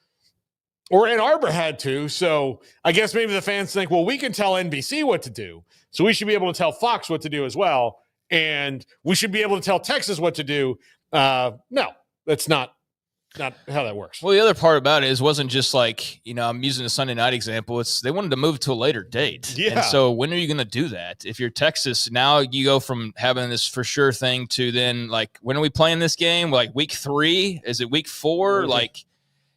Ann Arbor had to. So I guess maybe the fans think, well, we can tell NBC what to do, so we should be able to tell Fox what to do as well, and we should be able to tell Texas what to do. No, that's not how that works. Well, the other part about it wasn't just I'm using the Sunday night example. It's they wanted to move to a later date. Yeah. And so when are you going to do that? If you're Texas, now you go from having this for sure thing to then when are we playing this game? Week 3? Is it week 4? Mm-hmm.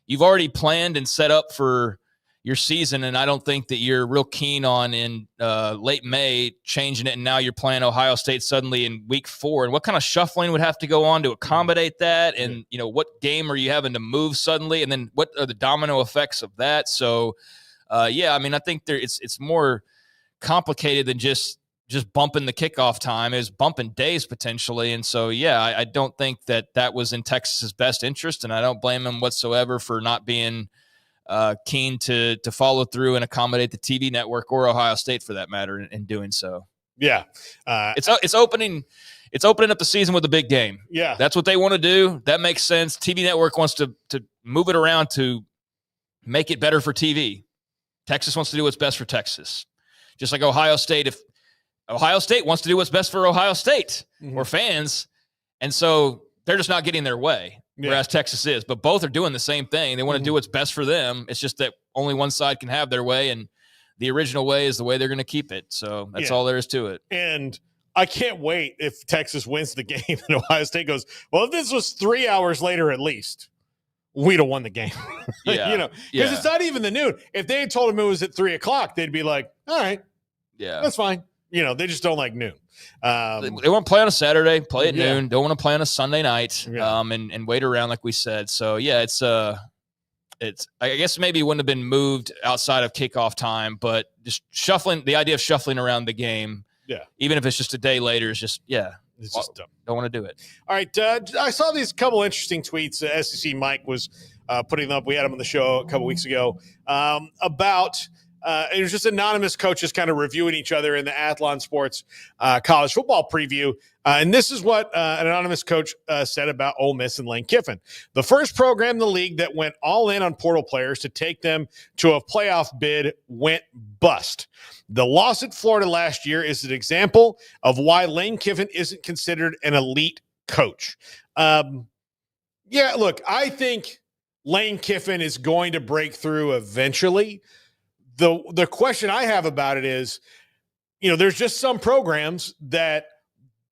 You've already planned and set up for your season, and I don't think that you're real keen on in late May changing it, and now you're playing Ohio State suddenly in week 4. And what kind of shuffling would have to go on to accommodate that? And, what game are you having to move suddenly? And then what are the domino effects of that? So, I think it's more complicated than just just bumping the kickoff time. It was bumping days potentially. And so, yeah, I don't think that was in Texas's best interest, and I don't blame him whatsoever for not being keen to follow through and accommodate the TV network or Ohio State for that matter in doing so. Yeah. It's opening up the season with a big game. Yeah. That's what they want to do. That makes sense. TV network wants to move it around to make it better for TV. Texas wants to do what's best for Texas. Just like Ohio State, if Ohio State wants to do what's best for Ohio State or fans, and so they're just not getting their way, whereas Texas is. But both are doing the same thing. They want to do what's best for them. It's just that only one side can have their way, and the original way is the way they're going to keep it. So that's all there is to it. And I can't wait if Texas wins the game and Ohio State goes, well, if this was 3 hours later at least, we'd have won the game. Because it's not even the noon. If they had told them it was at 3 o'clock, they'd be like, all right, that's fine. They just don't like noon. They want to play on a Saturday, play at noon. Don't want to play on a Sunday night and wait around like we said. So, yeah, it's I guess maybe it wouldn't have been moved outside of kickoff time, but just the idea of shuffling around the game, even if it's just a day later, is just, it's just dumb. Don't want to do it. All right. I saw these couple interesting tweets. SEC Mike was putting them up. We had him on the show a couple weeks ago about it was just anonymous coaches kind of reviewing each other in the Athlon Sports college football preview. And this is what an anonymous coach said about Ole Miss and Lane Kiffin. The first program in the league that went all in on portal players to take them to a playoff bid went bust. The loss at Florida last year is an example of why Lane Kiffin isn't considered an elite coach. Look, I think Lane Kiffin is going to break through eventually. The question I have about it is, there's just some programs that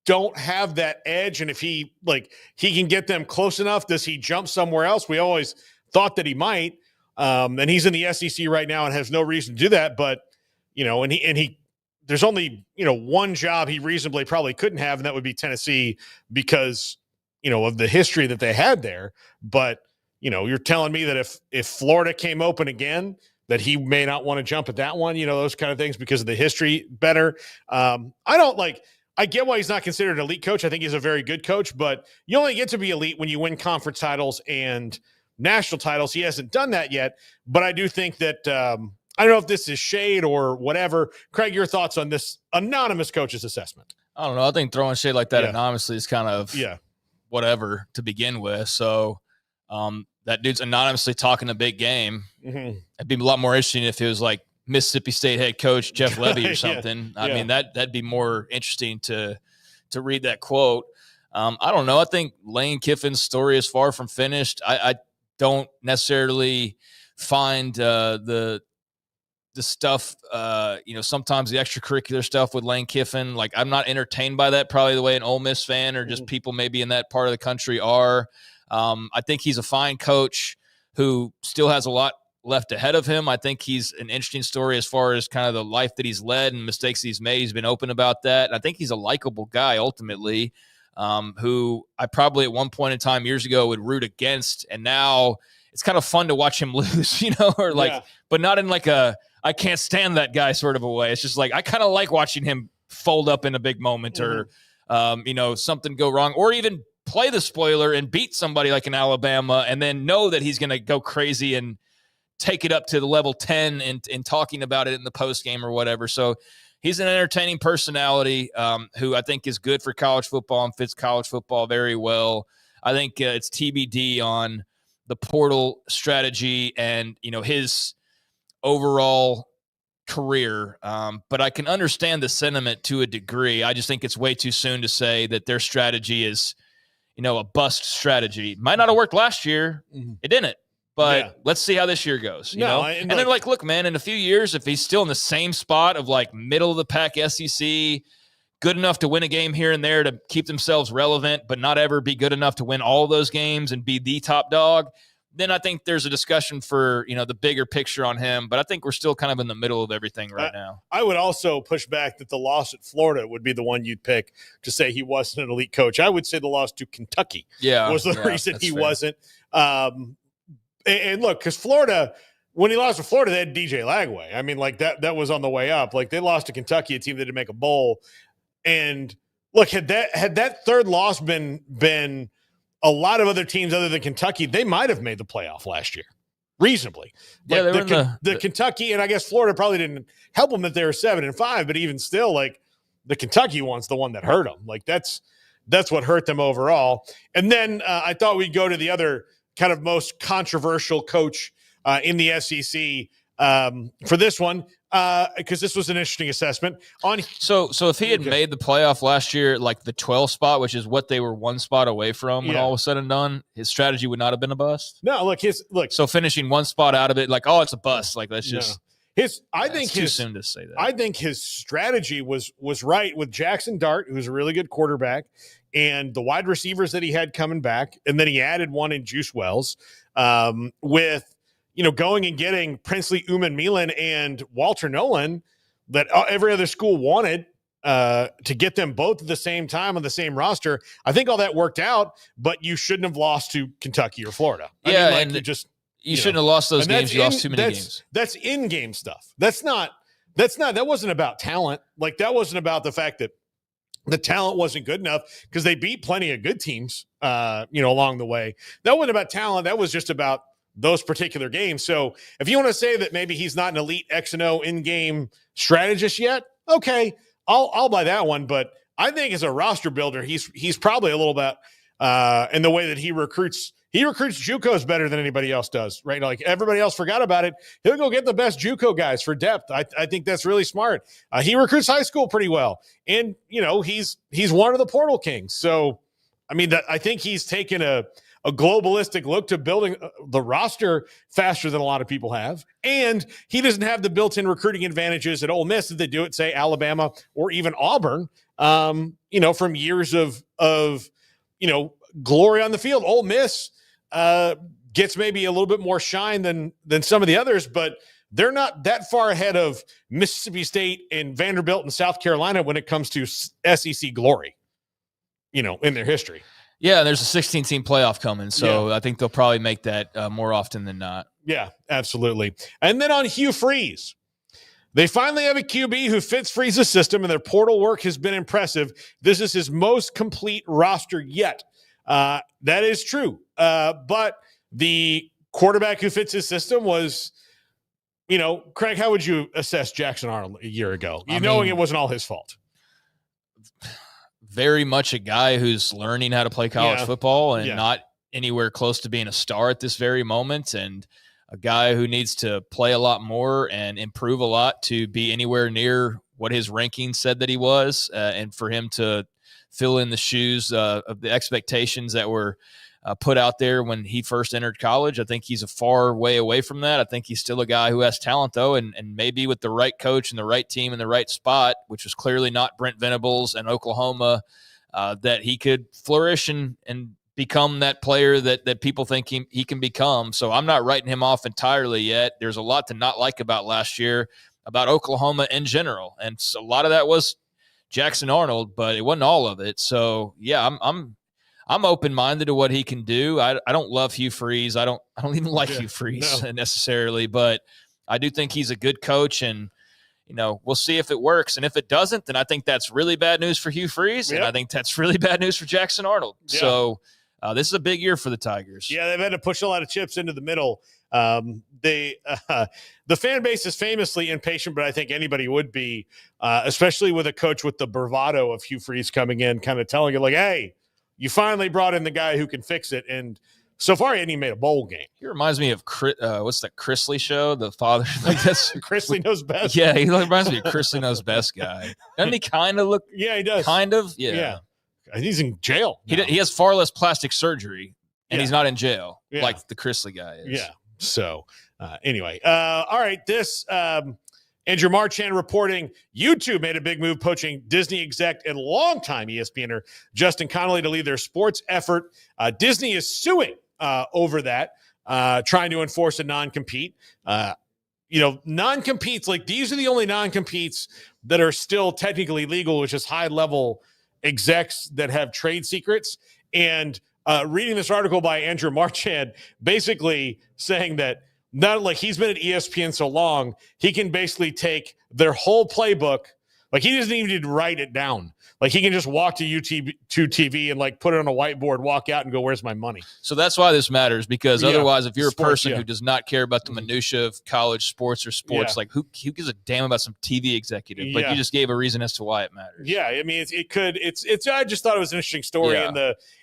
don't have that edge. And if he can get them close enough, does he jump somewhere else? We always thought that he might. And he's in the SEC right now and has no reason to do that. But, there's only, one job he reasonably probably couldn't have, and that would be Tennessee because, of the history that they had there. But, you're telling me that if Florida came open again, that he may not want to jump at that one, those kind of things because of the history better. I get why he's not considered an elite coach. I think he's a very good coach, but you only get to be elite when you win conference titles and national titles. He hasn't done that yet, but I do think that I don't know if this is shade or whatever. Craig, your thoughts on this anonymous coach's assessment? I don't know. I think throwing shade like that anonymously is kind of whatever to begin with. So that dude's anonymously talking a big game. Mm-hmm. It'd be a lot more interesting if it was like Mississippi State head coach Jeff Levy or something. I mean, that'd be more interesting to read that quote. I don't know. I think Lane Kiffin's story is far from finished. I don't necessarily find the stuff, sometimes the extracurricular stuff with Lane Kiffin. Like, I'm not entertained by that, probably the way an Ole Miss fan or just people maybe in that part of the country are. I think he's a fine coach who still has a lot left ahead of him. I think he's an interesting story as far as kind of the life that he's led and mistakes he's made. He's been open about that. And I think he's a likable guy ultimately, who I probably at one point in time years ago would root against. And now it's kind of fun to watch him lose, but not in like I can't stand that guy sort of a way. It's just like, I kind of like watching him fold up in a big moment or, something go wrong, or even play the spoiler and beat somebody like in Alabama and then know that he's going to go crazy and take it up to the level 10 and talking about it in the post game or whatever. So he's an entertaining personality who I think is good for college football and fits college football very well. I think it's TBD on the portal strategy and, his overall career. But I can understand the sentiment to a degree. I just think it's way too soon to say that their strategy is, a bust strategy. Might not have worked last year. Mm-hmm. It didn't. But let's see how this year goes, And then look, man, in a few years, if he's still in the same spot of like middle of the pack SEC, good enough to win a game here and there to keep themselves relevant, but not ever be good enough to win all those games and be the top dog, then I think there's a discussion for, the bigger picture on him. But I think we're still kind of in the middle of everything right now. I would also push back that the loss at Florida would be the one you'd pick to say he wasn't an elite coach. I would say the loss to Kentucky was the reason he wasn't. And look, because Florida when he lost to Florida, they had DJ Lagway. I mean, like that was on the way up. Like they lost to Kentucky, a team that didn't make a bowl. And look, had that third loss been a lot of other teams other than Kentucky, they might have made the playoff last year. Reasonably. Yeah, like they were the Kentucky, and I guess Florida probably didn't help them that they were 7-5, but even still, like the Kentucky one's the one that hurt them. Like that's what hurt them overall. And then I thought we'd go to the other kind of most controversial coach in the SEC for this one, because this was an interesting assessment. So if he had made the playoff last year, like the 12th spot, which is what they were one spot away from when all was said and done, his strategy would not have been a bust? No, look. So finishing one spot out of it, like, oh, it's a bust. Like, that's just too soon to say that. I think his strategy was right with Jackson Dart, who's a really good quarterback, and the wide receivers that he had coming back, and then he added one in Juice Wells with going and getting Princely Uman-Milan and Walter Nolan that every other school wanted to get them both at the same time on the same roster. I think all that worked out, but you shouldn't have lost to Kentucky or Florida. You shouldn't have lost those games. You lost too many games. That's in-game stuff. That wasn't about talent. Like that wasn't about the fact that the talent wasn't good enough, because they beat plenty of good teams, along the way. That wasn't about talent. That was just about those particular games. So if you want to say that maybe he's not an elite X and O in-game strategist yet, okay, I'll buy that one. But I think as a roster builder, he's probably a little bit in the way that he recruits. He recruits JUCOs better than anybody else does, right? Like everybody else forgot about it. He'll go get the best JUCO guys for depth. I think that's really smart. He recruits high school pretty well, and he's one of the portal kings. So, I mean, I think he's taken a globalistic look to building the roster faster than a lot of people have, and he doesn't have the built-in recruiting advantages at Ole Miss that they do at, say, Alabama or even Auburn. From years of glory on the field. Ole Miss gets maybe a little bit more shine than some of the others, but they're not that far ahead of Mississippi State and Vanderbilt and South Carolina when it comes to SEC glory, in their history. Yeah, there's a 16-team playoff coming, so I think they'll probably make that more often than not. Yeah, absolutely. And then on Hugh Freeze, they finally have a QB who fits Freeze's system, and their portal work has been impressive. This is his most complete roster yet. That is true. But the quarterback who fits his system was, Craig, how would you assess Jackson Arnold a year ago? Knowing it wasn't all his fault. Very much a guy who's learning how to play college football and not anywhere close to being a star at this very moment, and a guy who needs to play a lot more and improve a lot to be anywhere near what his ranking said that he was, and for him to fill in the shoes of the expectations that were put out there when he first entered college. I think he's a far way away from that. I think he's still a guy who has talent, though, and maybe with the right coach and the right team in the right spot, which was clearly not Brent Venables and Oklahoma, that he could flourish and become that player that people think he can become. So I'm not writing him off entirely yet. There's a lot to not like about last year, about Oklahoma in general, and so a lot of that was Jackson Arnold, but it wasn't all of it. So yeah, I'm open-minded to what he can do. I don't love Hugh Freeze. I don't even like Hugh Freeze necessarily, but I do think he's a good coach, and we'll see if it works. And if it doesn't, then I think that's really bad news for Hugh Freeze, and I think that's really bad news for Jackson Arnold. Yeah. So this is a big year for the Tigers. Yeah, they've had to push a lot of chips into the middle. The fan base is famously impatient, but I think anybody would be, especially with a coach with the bravado of Hugh Freeze coming in, kind of telling you like, hey, you finally brought in the guy who can fix it. And so far, he ain't made a bowl game. He reminds me of what's that Chrisley show? The father, like that's Chrisley Knows Best. Yeah, he reminds me of Chrisley Knows Best guy. Doesn't he kind of look? Yeah, he does. Kind of. Yeah. He's in jail. He has far less plastic surgery, and he's not in jail like the Chrisley guy is. Yeah. So anyway, all right. This Andrew Marchand reporting YouTube made a big move poaching Disney exec and longtime ESPNer Justin Connolly to lead their sports effort. Disney is suing over that, trying to enforce a non-compete. Non-competes, like these are the only non-competes that are still technically legal, which is high-level execs that have trade secrets. And reading this article by Andrew Marchand, basically saying that not like he's been at ESPN so long, he can basically take their whole playbook. Like he doesn't even need to write it down. Like he can just walk to TV and like put it on a whiteboard, walk out and go, where's my money? So that's why this matters, because otherwise if you're sports, a person who does not care about the minutia of college sports or sports, like who gives a damn about some TV executive? But you just gave a reason as to why it matters. Yeah. I mean, it's I just thought it was an interesting story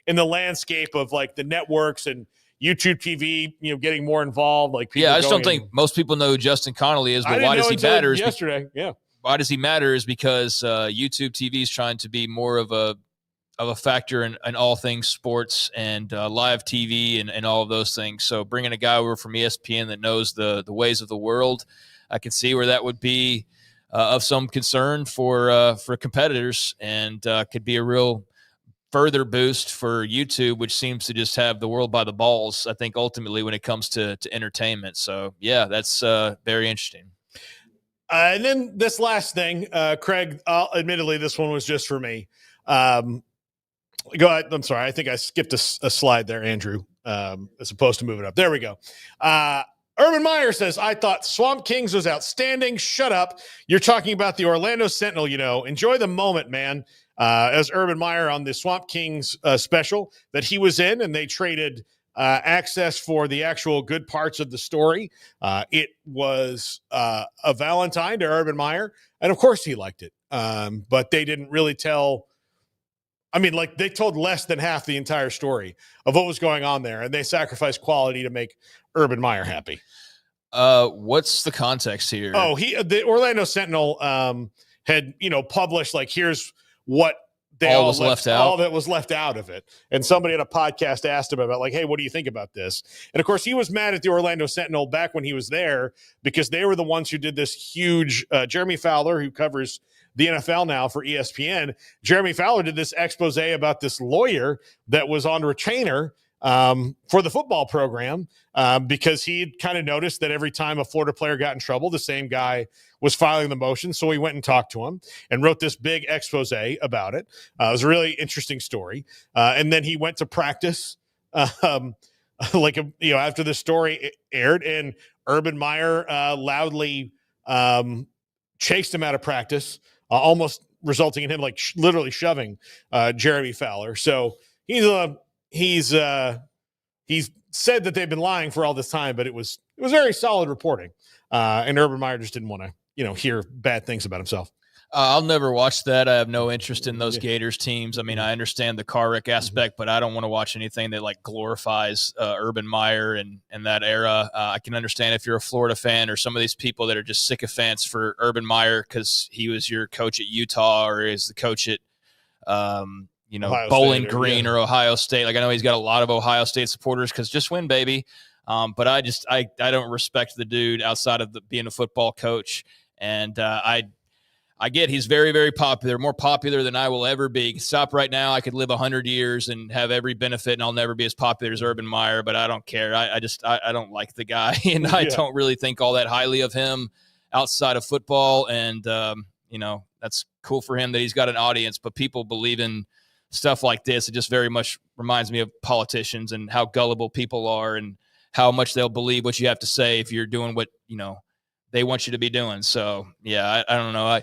in the landscape of like the networks and YouTube TV, getting more involved. Like, people I just don't think most people know who Justin Connolly is, but why does he matter? Yesterday. Yeah. Why does he matter is because YouTube TV is trying to be more of a factor in all things sports and live TV and all of those things. So bringing a guy over from ESPN that knows the ways of the world, I can see where that would be of some concern for competitors, and could be a real further boost for YouTube, which seems to just have the world by the balls, I think, ultimately when it comes to entertainment. So, yeah, that's very interesting. And then this last thing, Craig, admittedly, this one was just for me. Go ahead. I'm sorry. I think I skipped a slide there, Andrew, as opposed to moving up. There we go. Urban Meyer says, I thought Swamp Kings was outstanding. Shut up. You're talking about the Orlando Sentinel, enjoy the moment, man. As Urban Meyer on the Swamp Kings special that he was in, and they traded access for the actual good parts of the story. It was a Valentine to Urban Meyer, and of course he liked it. But they didn't really tell. I mean, like, they told less than half the entire story of what was going on there, and they sacrificed quality to make Urban Meyer happy. What's the context here? Oh, the Orlando Sentinel had published, like, here's what all that was left out of it. And somebody at a podcast asked him about, like, hey, what do you think about this? And of course he was mad at the Orlando Sentinel back when he was there, because they were the ones who did this huge Jeremy Fowler, who covers the NFL now for ESPN. Jeremy Fowler did this expose about this lawyer that was on retainer for the football program, because he kind of noticed that every time a Florida player got in trouble, the same guy was filing the motion. So he went and talked to him and wrote this big expose about it. It was a really interesting story. And then he went to practice, after the story aired, and Urban Meyer loudly chased him out of practice, almost resulting in him literally shoving Jeremy Fowler. So he's said that they've been lying for all this time, but it was very solid reporting. And Urban Meyer just didn't want to, hear bad things about himself. I'll never watch that. I have no interest in those Gators teams. I mean, I understand the car wreck aspect, but I don't want to watch anything that glorifies Urban Meyer and that era. I can understand if you're a Florida fan or some of these people that are just sycophants for Urban Meyer because he was your coach at Utah or is the coach at Bowling Green or Ohio State. Like, I know he's got a lot of Ohio State supporters because just win, baby. But I don't respect the dude outside of being a football coach. And I get he's very, very popular, more popular than I will ever be. Stop right now. I could live 100 years and have every benefit, and I'll never be as popular as Urban Meyer, but I don't care. I don't like the guy, and I don't really think all that highly of him outside of football. And, that's cool for him that he's got an audience, but people believe in stuff like this. It just very much reminds me of politicians and how gullible people are and how much they'll believe what you have to say if you're doing what, they want you to be doing. So, yeah, I don't know.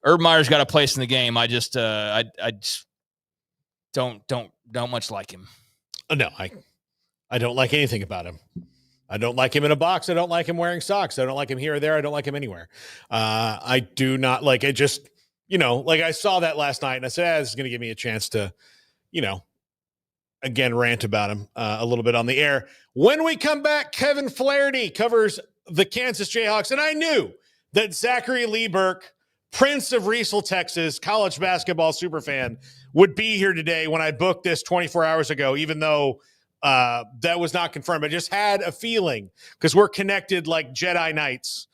Urban Meyer's got a place in the game. I just don't much like him. No, I don't like anything about him. I don't like him in a box. I don't like him wearing socks. I don't like him here or there. I don't like him anywhere. I do not like it. Just, I saw that last night and I said, this is going to give me a chance to, again, rant about him a little bit on the air. When we come back, Kevin Flaherty covers the Kansas Jayhawks. And I knew that Zachary Lee Burke, Prince of Riesel, Texas, college basketball superfan, would be here today when I booked this 24 hours ago, even though that was not confirmed. I just had a feeling because we're connected like Jedi Knights.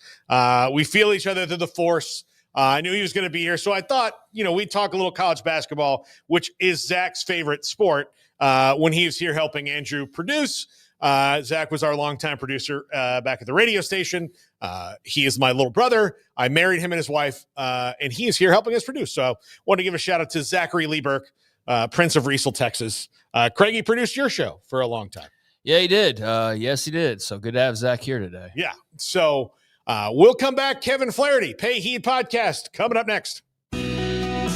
We feel each other through the Force. I knew he was going to be here. So I thought, we'd talk a little college basketball, which is Zach's favorite sport, when he was here helping Andrew produce. Zach was our longtime producer back at the radio station. He is my little brother. I married him and his wife, and he is here helping us produce. So I want to give a shout out to Zachary Lee Burke, Prince of Riesel, Texas. Craigie produced your show for a long time. Yeah, he did. Yes, he did. So good to have Zach here today. Yeah. So we'll come back. Kevin Flaherty, Pay Heed Podcast, coming up next.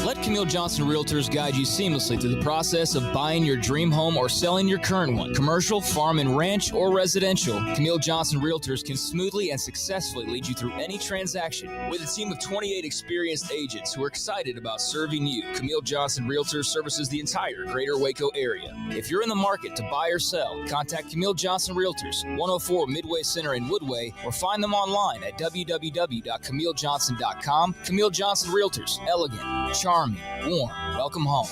Let Camille Johnson Realtors guide you seamlessly through the process of buying your dream home or selling your current one. Commercial, farm and ranch, or residential, Camille Johnson Realtors can smoothly and successfully lead you through any transaction. With a team of 28 experienced agents who are excited about serving you, Camille Johnson Realtors services the entire greater Waco area. If you're in the market to buy or sell, contact Camille Johnson Realtors, 104 Midway Center in Woodway, or find them online at www.camillejohnson.com. Camille Johnson Realtors, elegant, charming, warm. Welcome home.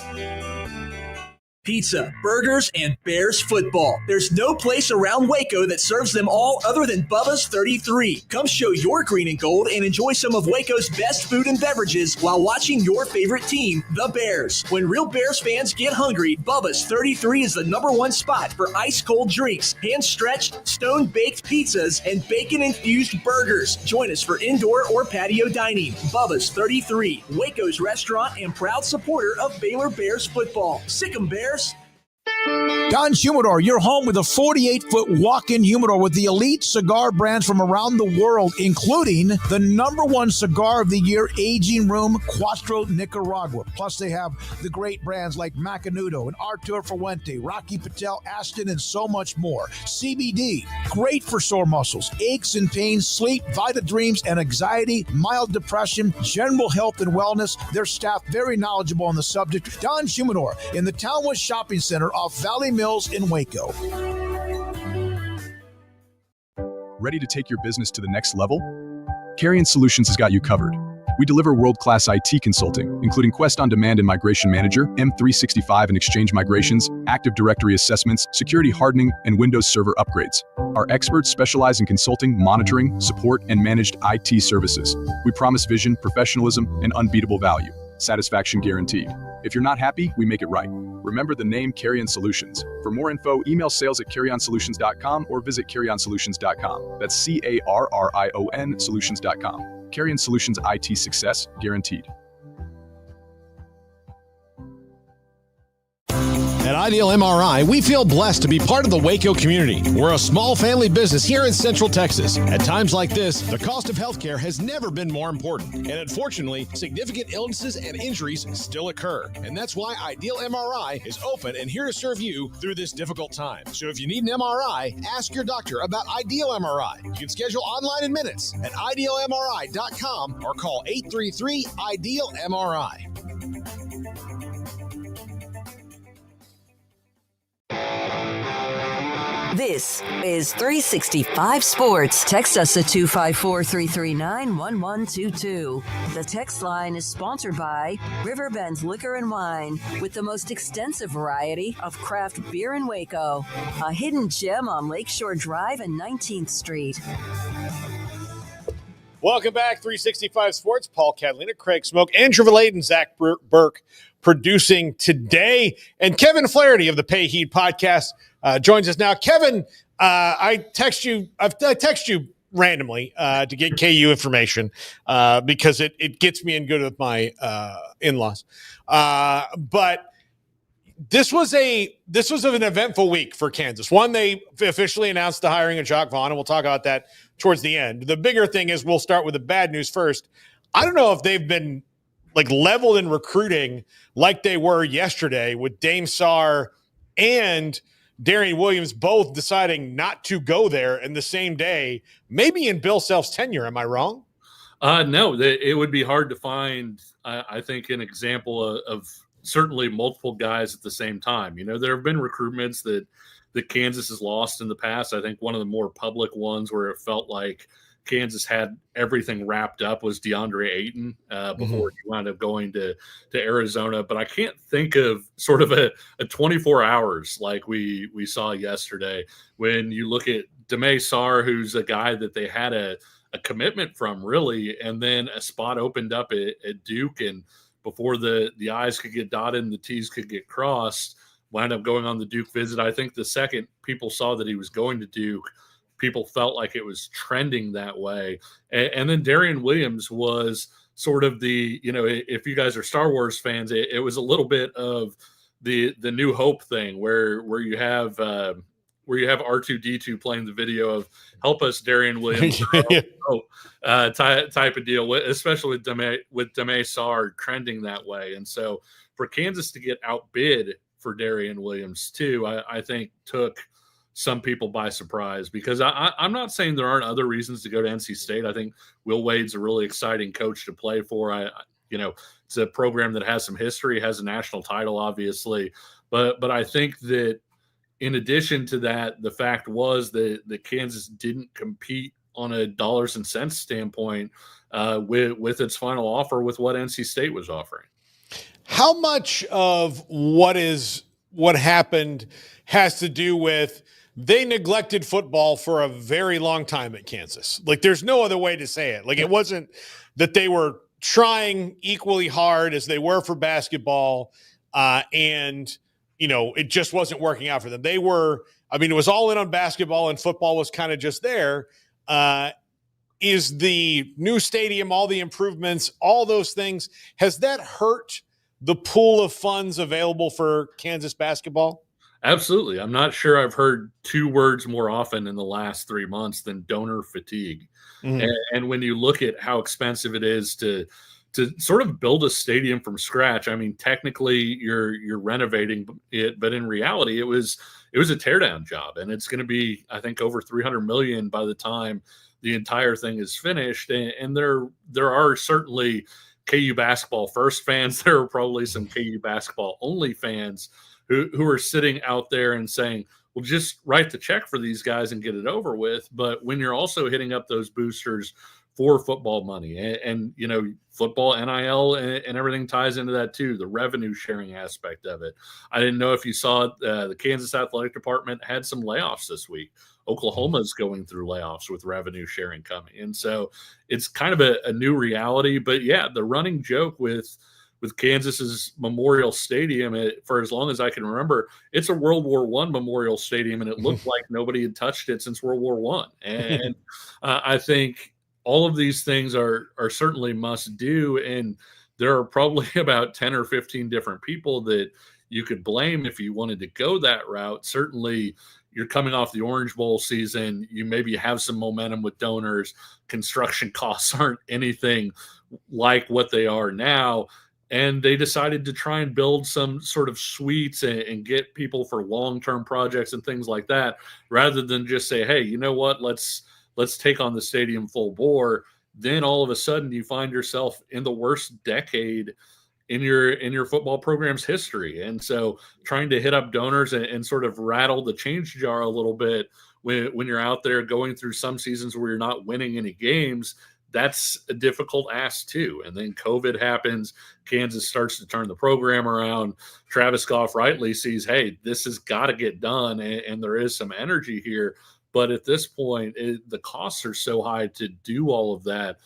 Pizza, burgers, and Bears football. There's no place around Waco that serves them all other than Bubba's 33. Come show your green and gold and enjoy some of Waco's best food and beverages while watching your favorite team, the Bears. When real Bears fans get hungry, Bubba's 33 is the #1 spot for ice-cold drinks, hand-stretched, stone-baked pizzas, and bacon-infused burgers. Join us for indoor or patio dining. Bubba's 33, Waco's restaurant and proud supporter of Baylor Bears football. Sick 'em, Bears. Don's Humidor, your home with a 48-foot walk-in humidor with the elite cigar brands from around the world, including the #1 cigar of the year, Aging Room Cuatro Nicaragua. Plus, they have the great brands like Macanudo and Artur Fuente, Rocky Patel, Aston, and so much more. CBD, great for sore muscles, aches and pains, sleep, Vita Dreams, and anxiety, mild depression, general health and wellness. Their staff very knowledgeable on the subject. Don's Humidor in the Townwood Shopping Center off Valley Mills in Waco. Ready to take your business to the next level? Carrion Solutions has got you covered. We deliver world-class IT consulting, including Quest On Demand and Migration Manager, M365 and Exchange migrations, Active Directory assessments, security hardening, and Windows Server upgrades. Our experts specialize in consulting, monitoring, support, and managed IT services. We promise vision, professionalism, and unbeatable value. Satisfaction guaranteed. If you're not happy, we make it right. Remember the name Carrion Solutions. For more info, email sales@carrionsolutions.com or visit carrionsolutions.com. That's CARRION solutions.com. Carrion Solutions, IT success guaranteed. At Ideal MRI, we feel blessed to be part of the Waco community. We're a small family business here in Central Texas. At times like this, the cost of healthcare has never been more important. And unfortunately, significant illnesses and injuries still occur. And that's why Ideal MRI is open and here to serve you through this difficult time. So if you need an MRI, ask your doctor about Ideal MRI. You can schedule online in minutes at idealmri.com or call 833-IDEAL-MRI. This is 365 Sports. Text us at 254-339-1122. The text line is sponsored by Riverbend Liquor and Wine, with the most extensive variety of craft beer in Waco. A hidden gem on Lakeshore Drive and 19th Street. Welcome back, 365 Sports. Paul Catalina, Craig Smoke, Andrew Verladen, Zach Burke producing today. And Kevin Flaherty of the Pay Heed Podcast joins us now. Kevin, I text you randomly to get KU information because it gets me in good with my in-laws. But this was an eventful week for Kansas. One, they officially announced the hiring of Jacques Vaughn, and we'll talk about that towards the end. The bigger thing is we'll start with the bad news first. I don't know if they've been leveled in recruiting like they were yesterday with Dame Sarr and Darian Williams both deciding not to go there in the same day, maybe in Bill Self's tenure. Am I wrong? No, it would be hard to find, I think, an example of certainly multiple guys at the same time. You know, there have been recruitments that Kansas has lost in the past. I think one of the more public ones where it felt like Kansas had everything wrapped up was DeAndre Ayton before he wound up going to Arizona. But I can't think of sort of a 24 hours like we saw yesterday when you look at Dame Sarr, who's a guy that they had a commitment from, really, and then a spot opened up at Duke, and before the I's could get dotted and the T's could get crossed, wound up going on the Duke visit. I think the second people saw that he was going to Duke, people felt like it was trending that way. And then Darian Williams was sort of the, you know, if you guys are Star Wars fans, it was a little bit of the New Hope thing where you have where you have R2D2 playing the video of "Help us, Darian Williams" type of deal, especially with Deme Sarr trending that way. And so for Kansas to get outbid for Darian Williams too, I think took some people by surprise, because I'm not saying there aren't other reasons to go to NC State. I think Will Wade's a really exciting coach to play for. It's a program that has some history, has a national title, obviously, but I think that in addition to that, the fact was that Kansas didn't compete on a dollars and cents standpoint with its final offer with what NC State was offering. How much of what happened has to do with they neglected football for a very long time at Kansas? Like, there's no other way to say it. Like, it wasn't that they were trying equally hard as they were for basketball, and it just wasn't working out for them. They were, it was all in on basketball, and football was kind of just there. Is the new stadium, all the improvements, all those things, has that hurt the pool of funds available for Kansas basketball? Absolutely. I'm not sure I've heard two words more often in the last 3 months than donor fatigue. Mm-hmm. And when you look at how expensive it is to sort of build a stadium from scratch, technically you're renovating it, but in reality it was a teardown job, and it's going to be, I think, over $300 million by the time the entire thing is finished. And there are certainly KU basketball first fans. There are probably some KU basketball only fans who are sitting out there and saying, well, just write the check for these guys and get it over with. But when you're also hitting up those boosters for football money and football NIL and everything ties into that too, the revenue sharing aspect of it. I didn't know if you saw the Kansas Athletic Department had some layoffs this week. Oklahoma's going through layoffs with revenue sharing coming. And so it's kind of a new reality. But yeah, the running joke with Kansas's Memorial Stadium, for as long as I can remember, it's a World War I Memorial Stadium, and it looked like nobody had touched it since World War I. And I think all of these things are certainly must do, and there are probably about 10 or 15 different people that you could blame if you wanted to go that route. Certainly, you're coming off the Orange Bowl season. You maybe have some momentum with donors. Construction costs aren't anything like what they are now. And they decided to try and build some sort of suites and get people for long-term projects and things like that, rather than just say, hey, you know what, let's take on the stadium full bore. Then all of a sudden you find yourself in the worst decade in your football program's history. And so trying to hit up donors and sort of rattle the change jar a little bit when you're out there going through some seasons where you're not winning any games, that's a difficult ask too. And then COVID happens. Kansas starts to turn the program around. Travis Goff rightly sees, hey, this has got to get done. And there is some energy here. But at this point, the costs are so high to do all of that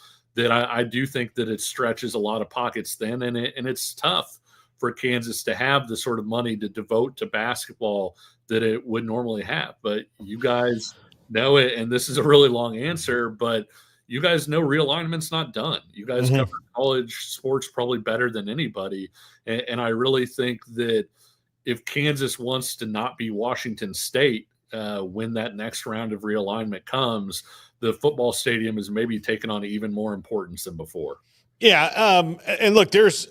I do think that it stretches a lot of pockets then. And it's tough for Kansas to have the sort of money to devote to basketball that it would normally have. But you guys know it. And this is a really long answer, but you guys know realignment's not done. You guys cover college sports probably better than anybody. And I really think that if Kansas wants to not be Washington State when that next round of realignment comes, the football stadium is maybe taking on even more importance than before. Yeah. And look, there's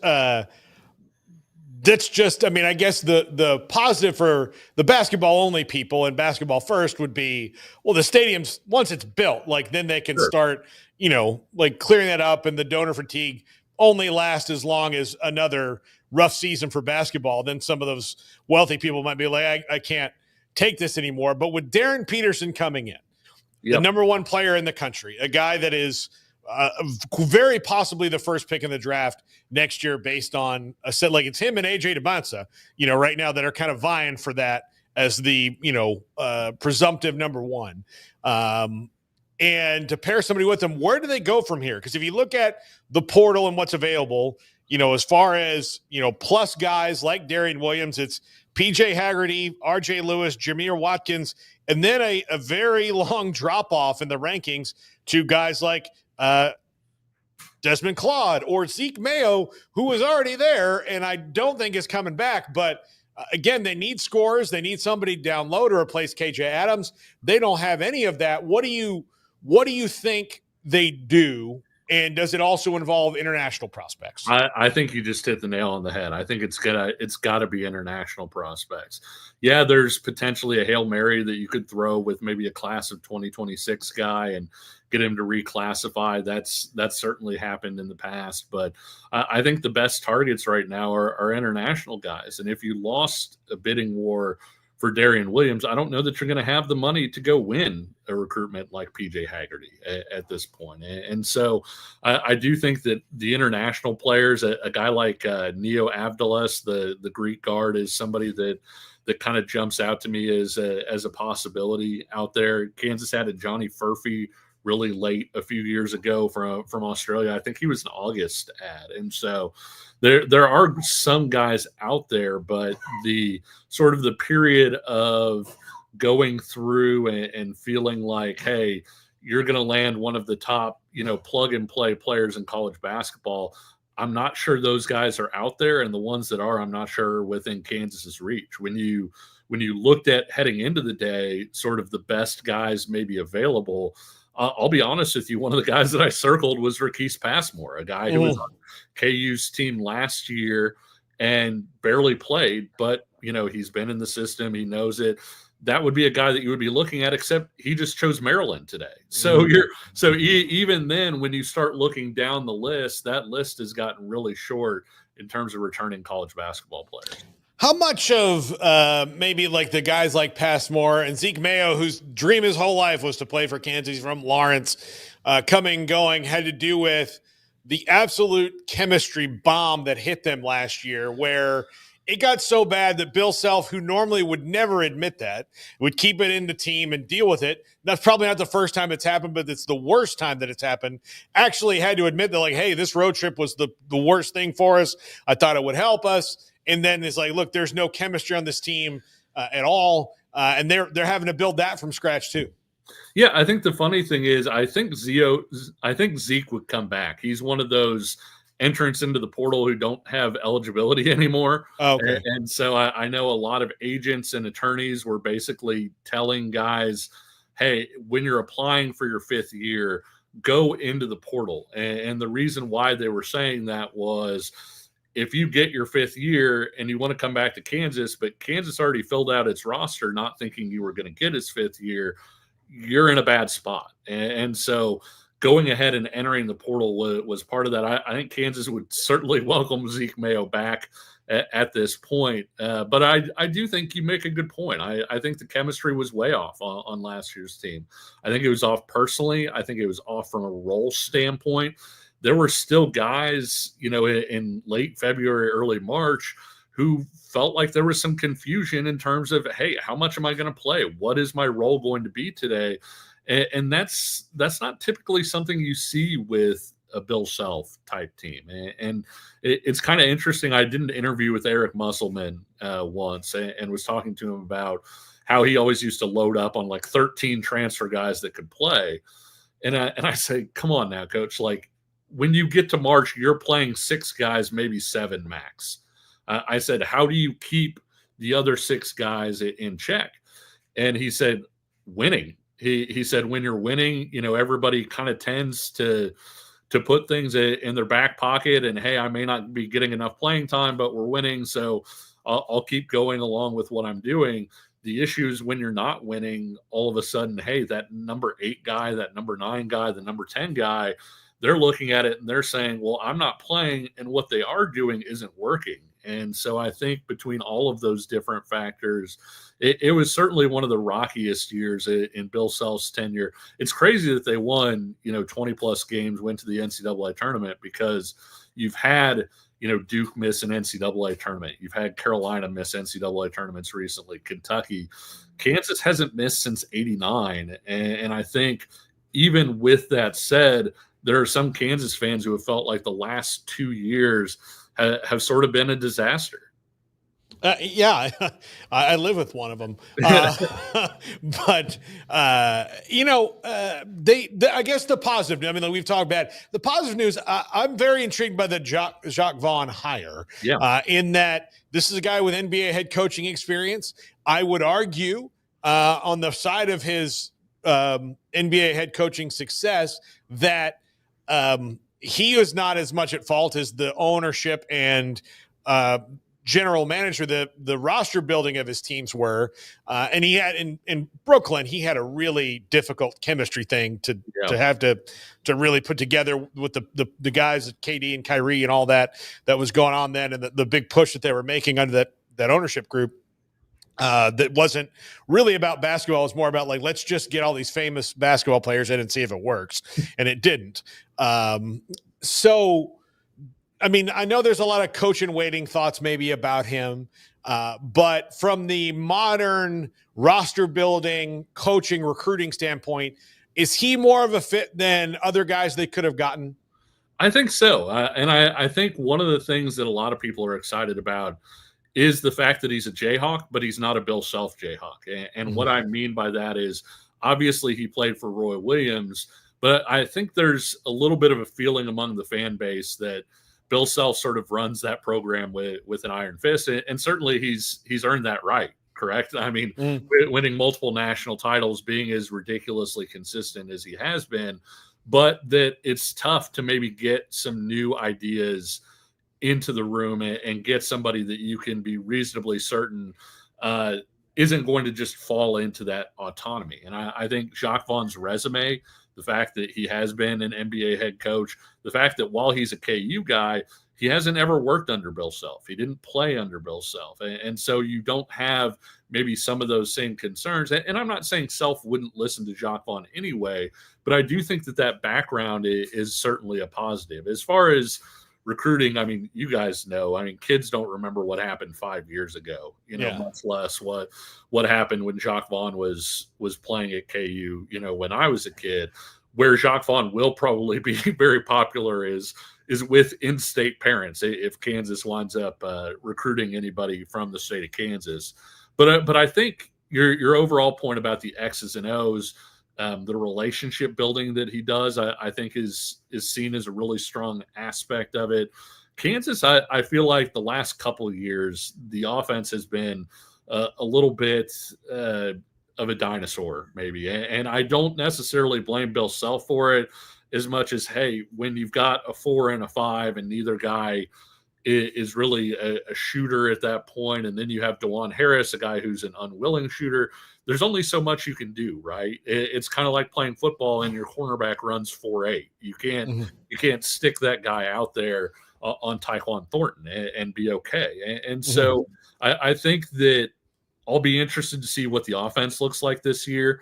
that's just, I guess the positive for the basketball only people and basketball first would be, well, the stadium's, once it's built, like then they can start, like clearing that up, and the donor fatigue only lasts as long as another rough season for basketball. Then some of those wealthy people might be like, I can't take this anymore. But with Darren Peterson coming in, the number one player in the country, a guy that is very possibly the first pick in the draft next year, based on a set, like it's him and AJ DeBanza, right now, that are kind of vying for that as the, presumptive number one. And to pair somebody with them, where do they go from here? Because if you look at the portal and what's available, as far as, plus guys like Darian Williams, it's PJ Haggerty, RJ Lewis, Jameer Watkins, and then a very long drop-off in the rankings to guys like Desmond Claude or Zeke Mayo, who was already there, and I don't think is coming back. But Again, they need scores. They need somebody down low to replace KJ Adams. They don't have any of that. What do you think they do? And does it also involve international prospects? I think you just hit the nail on the head. I think it's got to be international prospects. Yeah, there's potentially a Hail Mary that you could throw with maybe a class of 2026 guy and get him to reclassify. That's certainly happened in the past. But I think the best targets right now are international guys. And if you lost a bidding war for Darian Williams, I don't know that you're going to have the money to go win a recruitment like PJ Haggerty at this point. And so I do think that the international players, a guy like Neo Avdilas, the Greek guard, is somebody that kind of jumps out to me as a possibility out there. Kansas had a Johnny Furphy really late a few years ago from Australia. I think he was an August ad. And so there are some guys out there, but the sort of the period of going through and feeling like, hey, you're going to land one of the top, plug and play players in college basketball, I'm not sure those guys are out there. And the ones that are, I'm not sure within Kansas's reach. When you looked at heading into the day, sort of the best guys maybe available, I'll be honest with you. One of the guys that I circled was Rakeese Passmore, a guy who was on KU's team last year and barely played, but he's been in the system. He knows it. That would be a guy that you would be looking at, except he just chose Maryland today. So even then, when you start looking down the list, that list has gotten really short in terms of returning college basketball players. How much of maybe like the guys like Passmore and Zeke Mayo, whose dream his whole life was to play for Kansas, he's from Lawrence, going, had to do with the absolute chemistry bomb that hit them last year, where it got so bad that Bill Self, who normally would never admit that, would keep it in the team and deal with it. That's probably not the first time it's happened, but it's the worst time that it's happened. Actually had to admit that, like, hey, this road trip was the worst thing for us. I thought it would help us. And then it's like, look, there's no chemistry on this team at all. And they're having to build that from scratch too. Yeah, I think the funny thing is I think Zeke would come back. He's one of those entrants into the portal who don't have eligibility anymore. Okay. And so I know a lot of agents and attorneys were basically telling guys, hey, when you're applying for your fifth year, go into the portal. And the reason why they were saying that was, if you get your fifth year and you want to come back to Kansas, but Kansas already filled out its roster not thinking you were going to get his fifth year, you're in a bad spot. And so going ahead and entering the portal was part of that. I think Kansas would certainly welcome Zeke Mayo back at this point. But I do think you make a good point. I think the chemistry was way off on last year's team. I think it was off personally. I think it was off from a role standpoint. There were still guys, in late February, early March, who felt like there was some confusion in terms of, hey, how much am I going to play? What is my role going to be today? And that's not typically something you see with a Bill Self type team. And it's kind of interesting. I did an interview with Eric Musselman once and was talking to him about how he always used to load up on like 13 transfer guys that could play. And I say, come on now, coach, like, when you get to March, you're playing 6 guys, maybe 7 max. I said, how do you keep the other 6 guys in check? And he said, winning. He said, when you're winning, everybody kind of tends to put things in their back pocket and, hey, I may not be getting enough playing time, but we're winning, so I'll keep going along with what I'm doing. The issue is when you're not winning, all of a sudden, hey, that number 8 guy, that number 9 guy, the number 10 guy, they're looking at it and they're saying, well, I'm not playing, and what they are doing isn't working. And so I think between all of those different factors, it was certainly one of the rockiest years in Bill Self's tenure. It's crazy that they won, 20-plus games, went to the NCAA tournament, because you've had, Duke miss an NCAA tournament. You've had Carolina miss NCAA tournaments recently, Kentucky. Kansas hasn't missed since '89. And I think even with that said, there are some Kansas fans who have felt like the last 2 years have sort of been a disaster. Yeah, I live with one of them. But I guess the positive. I mean, like we've talked about the positive news. I'm very intrigued by the Jacques Vaughn hire. Yeah. In that this is a guy with NBA head coaching experience. I would argue on the side of his NBA head coaching success that he is not as much at fault as the ownership and general manager, the roster building of his teams were. And he had in Brooklyn, he had a really difficult chemistry thing to have to really put together with the guys, KD and Kyrie and all that was going on then, and the big push that they were making under that ownership group. That wasn't really about basketball. It was more about like, let's just get all these famous basketball players in and see if it works. And it didn't. So, I mean, I know there's a lot of coach in waiting thoughts maybe about him, but from the modern roster building, coaching, recruiting standpoint, is he more of a fit than other guys they could have gotten? I think so. And I think one of the things that a lot of people are excited about is the fact that he's a Jayhawk, but he's not a Bill Self Jayhawk. And what I mean by that is obviously he played for Roy Williams, but I think there's a little bit of a feeling among the fan base that Bill Self sort of runs that program with an iron fist, and certainly he's earned that right, correct? I mean, winning multiple national titles, being as ridiculously consistent as he has been, but that it's tough to maybe get some new ideas into the room and get somebody that you can be reasonably certain isn't going to just fall into that autonomy. And I think Jacques Vaughn's resume, the fact that he has been an NBA head coach, the fact that while he's a KU guy, he hasn't ever worked under Bill Self. He didn't play under Bill Self. And so you don't have maybe some of those same concerns. And I'm not saying Self wouldn't listen to Jacques Vaughn anyway, but I do think that background is certainly a positive. As far as recruiting, I mean, you guys know, I mean, kids don't remember what happened 5 years ago, much less what happened when Jacques Vaughn was playing at KU, when I was a kid. Where Jacques Vaughn will probably be very popular is with in-state parents if Kansas winds up recruiting anybody from the state of Kansas. But I think your overall point about the X's and O's, the relationship building that he does, I think is seen as a really strong aspect of it. Kansas, I feel like the last couple of years, the offense has been a little bit of a dinosaur, maybe. And I don't necessarily blame Bill Self for it as much as, hey, when you've got a 4 and a 5 and neither guy is really a shooter at that point, and then you have DeJuan Harris, a guy who's an unwilling shooter, there's only so much you can do, right? It's kind of like playing football and your cornerback runs 4.8. You can't stick that guy out there on Tyquan Thornton and be okay. And so I think that I'll be interested to see what the offense looks like this year.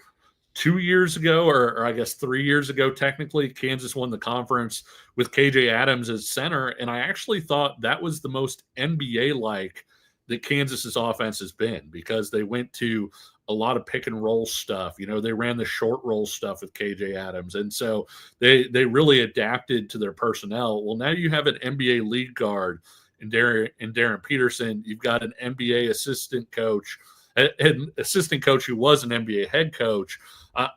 2 years ago, or I guess 3 years ago, technically, Kansas won the conference with KJ Adams as center, and I actually thought that was the most NBA-like that Kansas's offense has been, because they went to a lot of pick and roll stuff. They ran the short roll stuff with KJ Adams, and so they really adapted to their personnel. Well, now you have an NBA lead guard in Darren Peterson. You've got an NBA assistant coach who was an NBA head coach.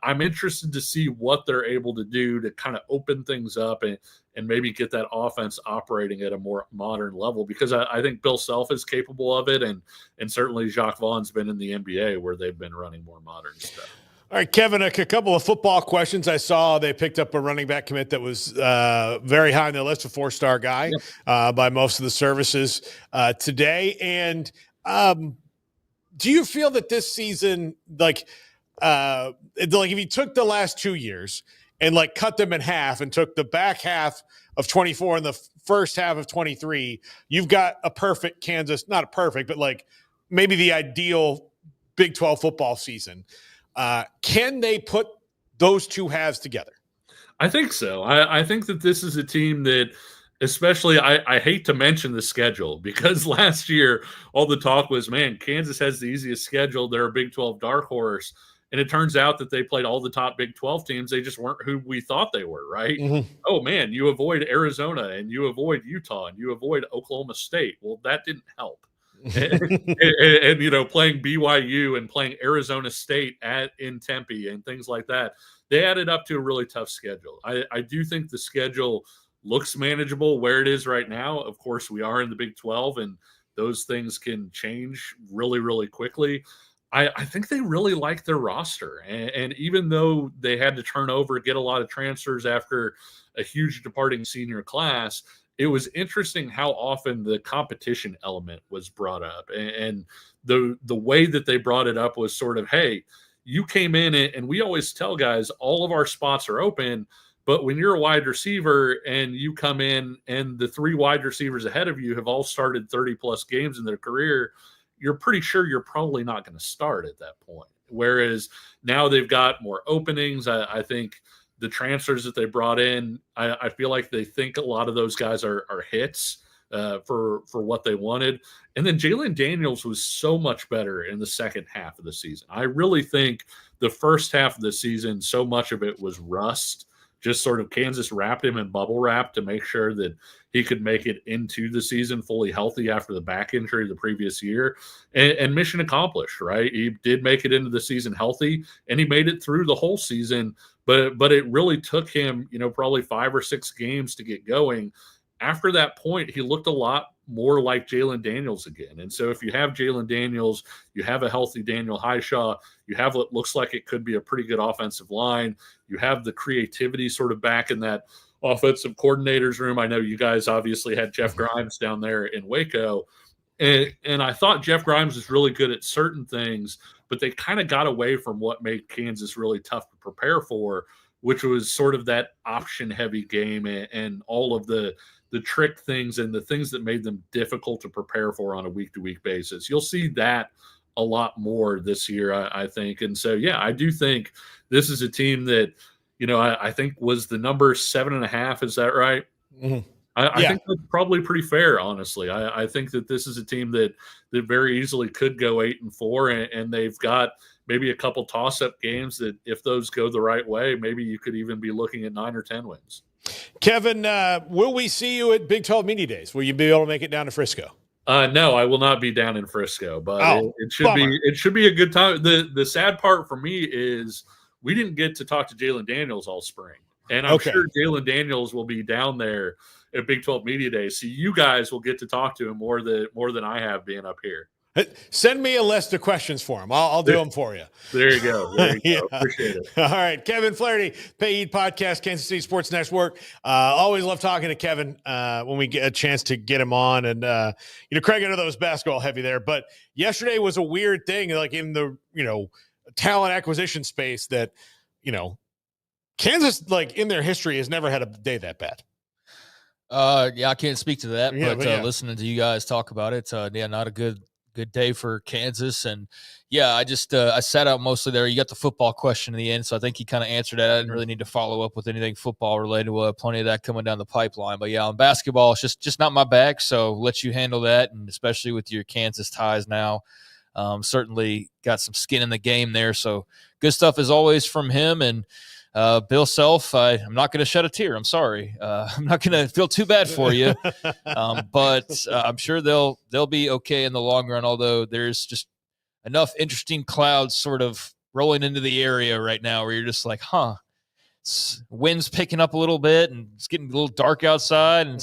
I'm interested to see what they're able to do to kind of open things up and maybe get that offense operating at a more modern level, because I think Bill Self is capable of it, and certainly Jacques Vaughn's been in the NBA where they've been running more modern stuff. All right, Kevin, a couple of football questions. I saw they picked up a running back commit that was very high on the list, a 4-star guy by most of the services today. And do you feel that this season, like if you took the last 2 years and cut them in half and took the back half of 24 and the first half of 23, you've got a perfect Kansas, not a perfect, but maybe the ideal Big 12 football season. Can they put those two halves together? I think so. I think that this is a team that, especially, I hate to mention the schedule, because last year all the talk was, man, Kansas has the easiest schedule. They're a Big 12 dark horse. And it turns out that they played all the top Big 12 teams. They just weren't who we thought they were, right? Oh, man, you avoid Arizona and you avoid Utah and you avoid Oklahoma State. Well, that didn't help. and you know, playing BYU and playing Arizona State in Tempe and things like that, they added up to a really tough schedule. I do think the schedule looks manageable where it is right now. Of course, we are in the Big 12, and those things can change really, really quickly. I think they really like their roster. And even though they had to turn over, get a lot of transfers after a huge departing senior class, it was interesting how often the competition element was brought up. And the way that they brought it up was sort of, hey, you came in, and we always tell guys all of our spots are open. But when you're a wide receiver and you come in and the 3 wide receivers ahead of you have all started 30-plus games in their career, you're pretty sure you're probably not going to start at that point. Whereas now they've got more openings. I think the transfers that they brought in, I feel like they think a lot of those guys are hits for what they wanted. And then Jalen Daniels was so much better in the second half of the season. I really think the first half of the season, so much of it was rust. Just sort of Kansas wrapped him in bubble wrap to make sure that he could make it into the season fully healthy after the back injury the previous year. And mission accomplished, right? He did make it into the season healthy, and he made it through the whole season. But it really took him, you know, probably 5 or 6 games to get going. After that point, he looked a lot more like Jalen Daniels again. And so if you have Jalen Daniels, you have a healthy Daniel Highshaw, you have what looks like it could be a pretty good offensive line, you have the creativity sort of back in that offensive coordinator's room. I know you guys obviously had Jeff Grimes down there in Waco, and I thought Jeff Grimes was really good at certain things, but they kind of got away from what made Kansas really tough to prepare for, which was sort of that option-heavy game and all of the trick things and the things that made them difficult to prepare for on a week-to-week basis. You'll see that a lot more this year, I think. And so, yeah, I do think this is a team that, you know, I think was the number 7.5. Is that right? Mm-hmm. I think that's probably pretty fair, honestly. I think that this is a team that very easily could go 8-4, and they've got maybe a couple toss-up games that if those go the right way, maybe you could even be looking at 9 or 10 wins. Kevin, will we see you at Big 12 Media Days? Will you be able to make it down to Frisco? No, I will not be down in Frisco, but it should be a good time. The sad part for me is we didn't get to talk to Jalen Daniels all spring, and I'm sure Jalen Daniels will be down there at Big 12 Media Days, so you guys will get to talk to him more than I have being up here. Send me a list of questions for him. I'll do them for you. There you go. Appreciate it. All right. Kevin Flaherty, Pay Eat Podcast, Kansas City Sports Network. Always love talking to Kevin when we get a chance to get him on. And, you know, Craig, I know that was basketball heavy there, but yesterday was a weird thing, like in the, you know, talent acquisition space that, you know, Kansas, like in their history, has never had a day that bad. Yeah, I can't speak to that, but listening to you guys talk about it, not a good day for Kansas. And yeah, I just I sat out mostly there. You got the football question in the end, so I think he kind of answered that. I didn't really need to follow up with anything football related. We'll have plenty of that coming down the pipeline. But yeah, on basketball, it's just not my bag, so let you handle that, and especially with your Kansas ties now. Certainly got some skin in the game there, so good stuff as always from him. And Bill Self, I'm not going to shed a tear. I'm sorry. I'm not going to feel too bad for you, but I'm sure they'll be okay in the long run, although there's just enough interesting clouds sort of rolling into the area right now where you're just like, wind's picking up a little bit and it's getting a little dark outside. And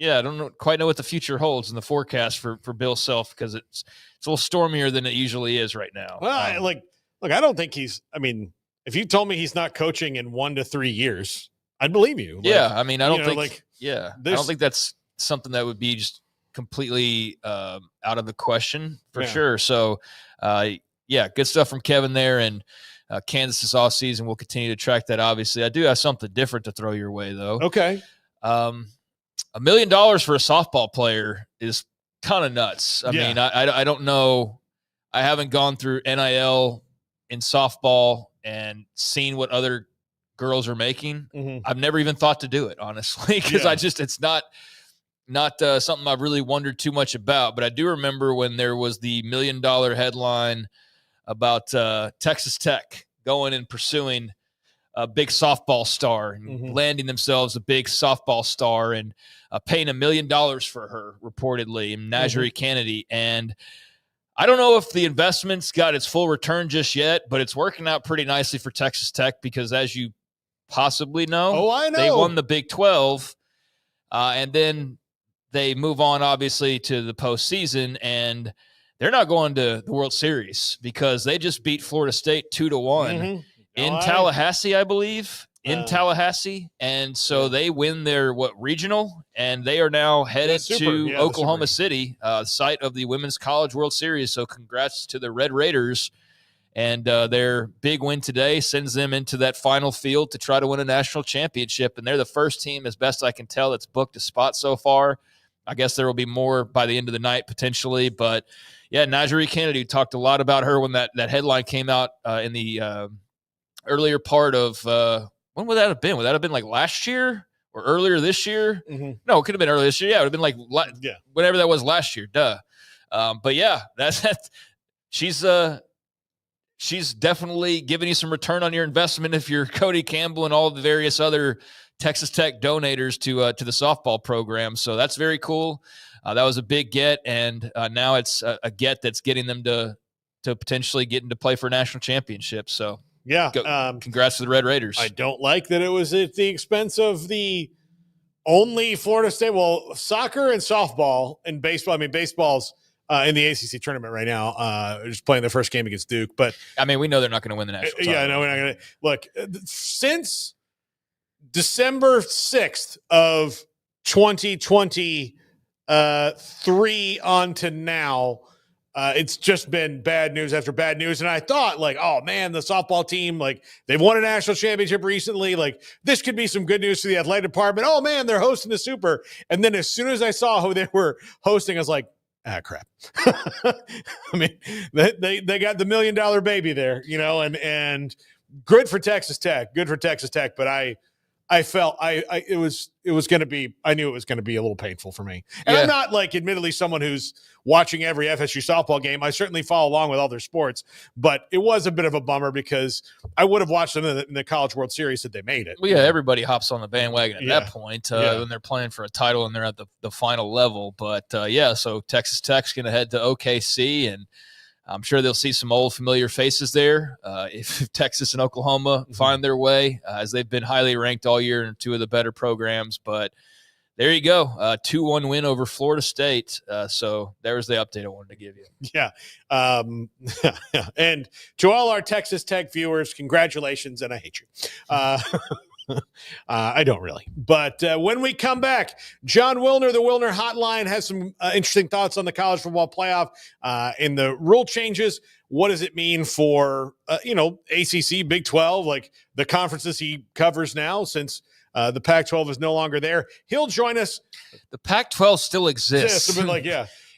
I don't quite know what the future holds in the forecast for Bill Self, because it's a little stormier than it usually is right now. Well, I don't think if you told me he's not coaching in 1 to 3 years, I'd believe you. I mean, I don't think that's something that would be just completely out of the question for sure. So, good stuff from Kevin there. And Kansas this offseason, we'll continue to track that, obviously. I do have something different to throw your way, though. Okay. $1 million for a softball player is kind of nuts. I mean, I don't know. I haven't gone through NIL in softball and seen what other girls are making. Mm-hmm. I've never even thought to do it, honestly, because it's not something I've really wondered too much about. But I do remember when there was the $1 million headline about Texas Tech going and pursuing a big softball star and landing themselves a big softball star and paying $1 million for her, reportedly, and Najee Kennedy. And I don't know if the investment's got its full return just yet, but it's working out pretty nicely for Texas Tech because, as you possibly know, I know. They won the Big 12, and then they move on, obviously, to the postseason, and they're not going to the World Series because they just beat Florida State 2-1 in Tallahassee, I believe, Tallahassee. And so they win their regional, and they are now headed to Oklahoma City, site of the Women's College World Series. So congrats to the Red Raiders. And their big win today sends them into that final field to try to win a national championship. And they're the first team, as best I can tell, that's booked a spot so far. I guess there will be more by the end of the night potentially. But, yeah, Najee Kennedy, talked a lot about her when that headline came out in the earlier part of when would that have been? Would that have been like last year or earlier this year? No, it could have been earlier this year. Yeah, it would have been like whatever that was last year. Duh. But, yeah, she's definitely giving you some return on your investment if you're Cody Campbell and all the various other Texas Tech donators to the softball program. So that's very cool. That was a big get, and now it's a get that's getting them to potentially getting to play for a national championship. So yeah, congrats to the Red Raiders. I don't like that it was at the expense of the only Florida State. Well, soccer and softball and baseball. I mean, baseball's in the ACC tournament right now, just playing their first game against Duke. But I mean, we know they're not going to win the national title. Yeah, no, we're not going to. Look, since December 6th of 2023 on to now, it's just been bad news after bad news. And I thought, like, oh, man, the softball team, like, they've won a national championship recently. Like, this could be some good news for the athletic department. Oh, man, they're hosting the Super. And then as soon as I saw who they were hosting, I was like, crap. I mean, they got the $1 million baby there, and good for Texas Tech. But I felt it was going to be, I knew it was going to be a little painful for me. And I'm not, like, admittedly someone who's watching every FSU softball game. I certainly follow along with all their sports, but it was a bit of a bummer because I would have watched them in the College World Series had they made it. Well, yeah, everybody hops on the bandwagon at that point when they're playing for a title and they're at the final level. But, so Texas Tech's going to head to OKC, and I'm sure they'll see some old familiar faces there if Texas and Oklahoma find their way, as they've been highly ranked all year and two of the better programs. But there you go, 2-1 win over Florida State. So there's the update I wanted to give you. Yeah. And to all our Texas Tech viewers, congratulations, and I hate you. I don't really. But when we come back, John Wilner, the Wilner Hotline, has some interesting thoughts on the college football playoff and the rule changes. What does it mean for, ACC, Big 12, like the conferences he covers now since the Pac-12 is no longer there? He'll join us. The Pac-12 still exists. I've been like,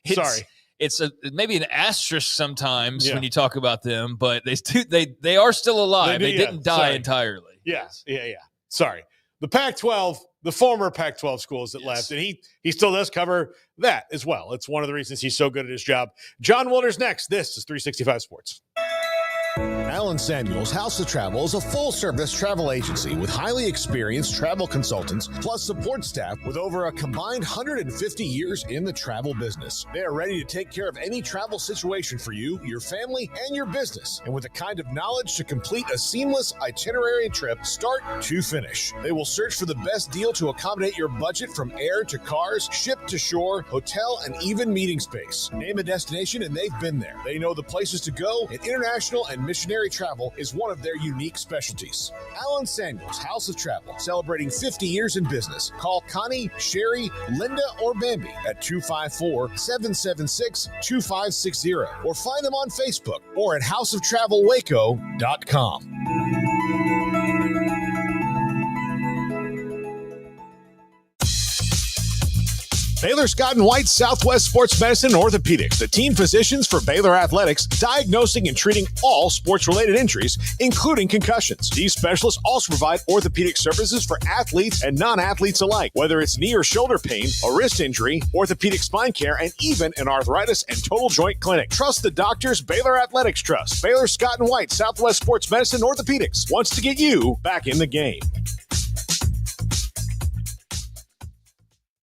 sorry. It's maybe an asterisk sometimes when you talk about them, but they are still alive. They didn't die entirely. Yeah. Sorry. The Pac-12, the former Pac-12 schools that left, and he still does cover that as well. It's one of the reasons he's so good at his job. John Wilner's next. This is 365 Sports. Alan Samuels House of Travel is a full-service travel agency with highly experienced travel consultants plus support staff with over a combined 150 years in the travel business. They are ready to take care of any travel situation for you, your family, and your business, and with the kind of knowledge to complete a seamless itinerary trip start to finish. They will search for the best deal to accommodate your budget from air to cars, ship to shore, hotel, and even meeting space. Name a destination and they've been there. They know the places to go, and international and missionary travel is one of their unique specialties. Alan Samuels House of Travel, celebrating 50 years in business. Call Connie, Sherry, Linda, or Bambi at 254-776-2560 or find them on Facebook or at houseoftravelwaco.com. Baylor Scott and White Southwest Sports Medicine and Orthopedics, the team physicians for Baylor Athletics, diagnosing and treating all sports-related injuries, including concussions. These specialists also provide orthopedic services for athletes and non-athletes alike, whether it's knee or shoulder pain, a wrist injury, orthopedic spine care, and even an arthritis and total joint clinic. Trust the doctors Baylor Athletics trust. Baylor Scott and White Southwest Sports Medicine and Orthopedics wants to get you back in the game.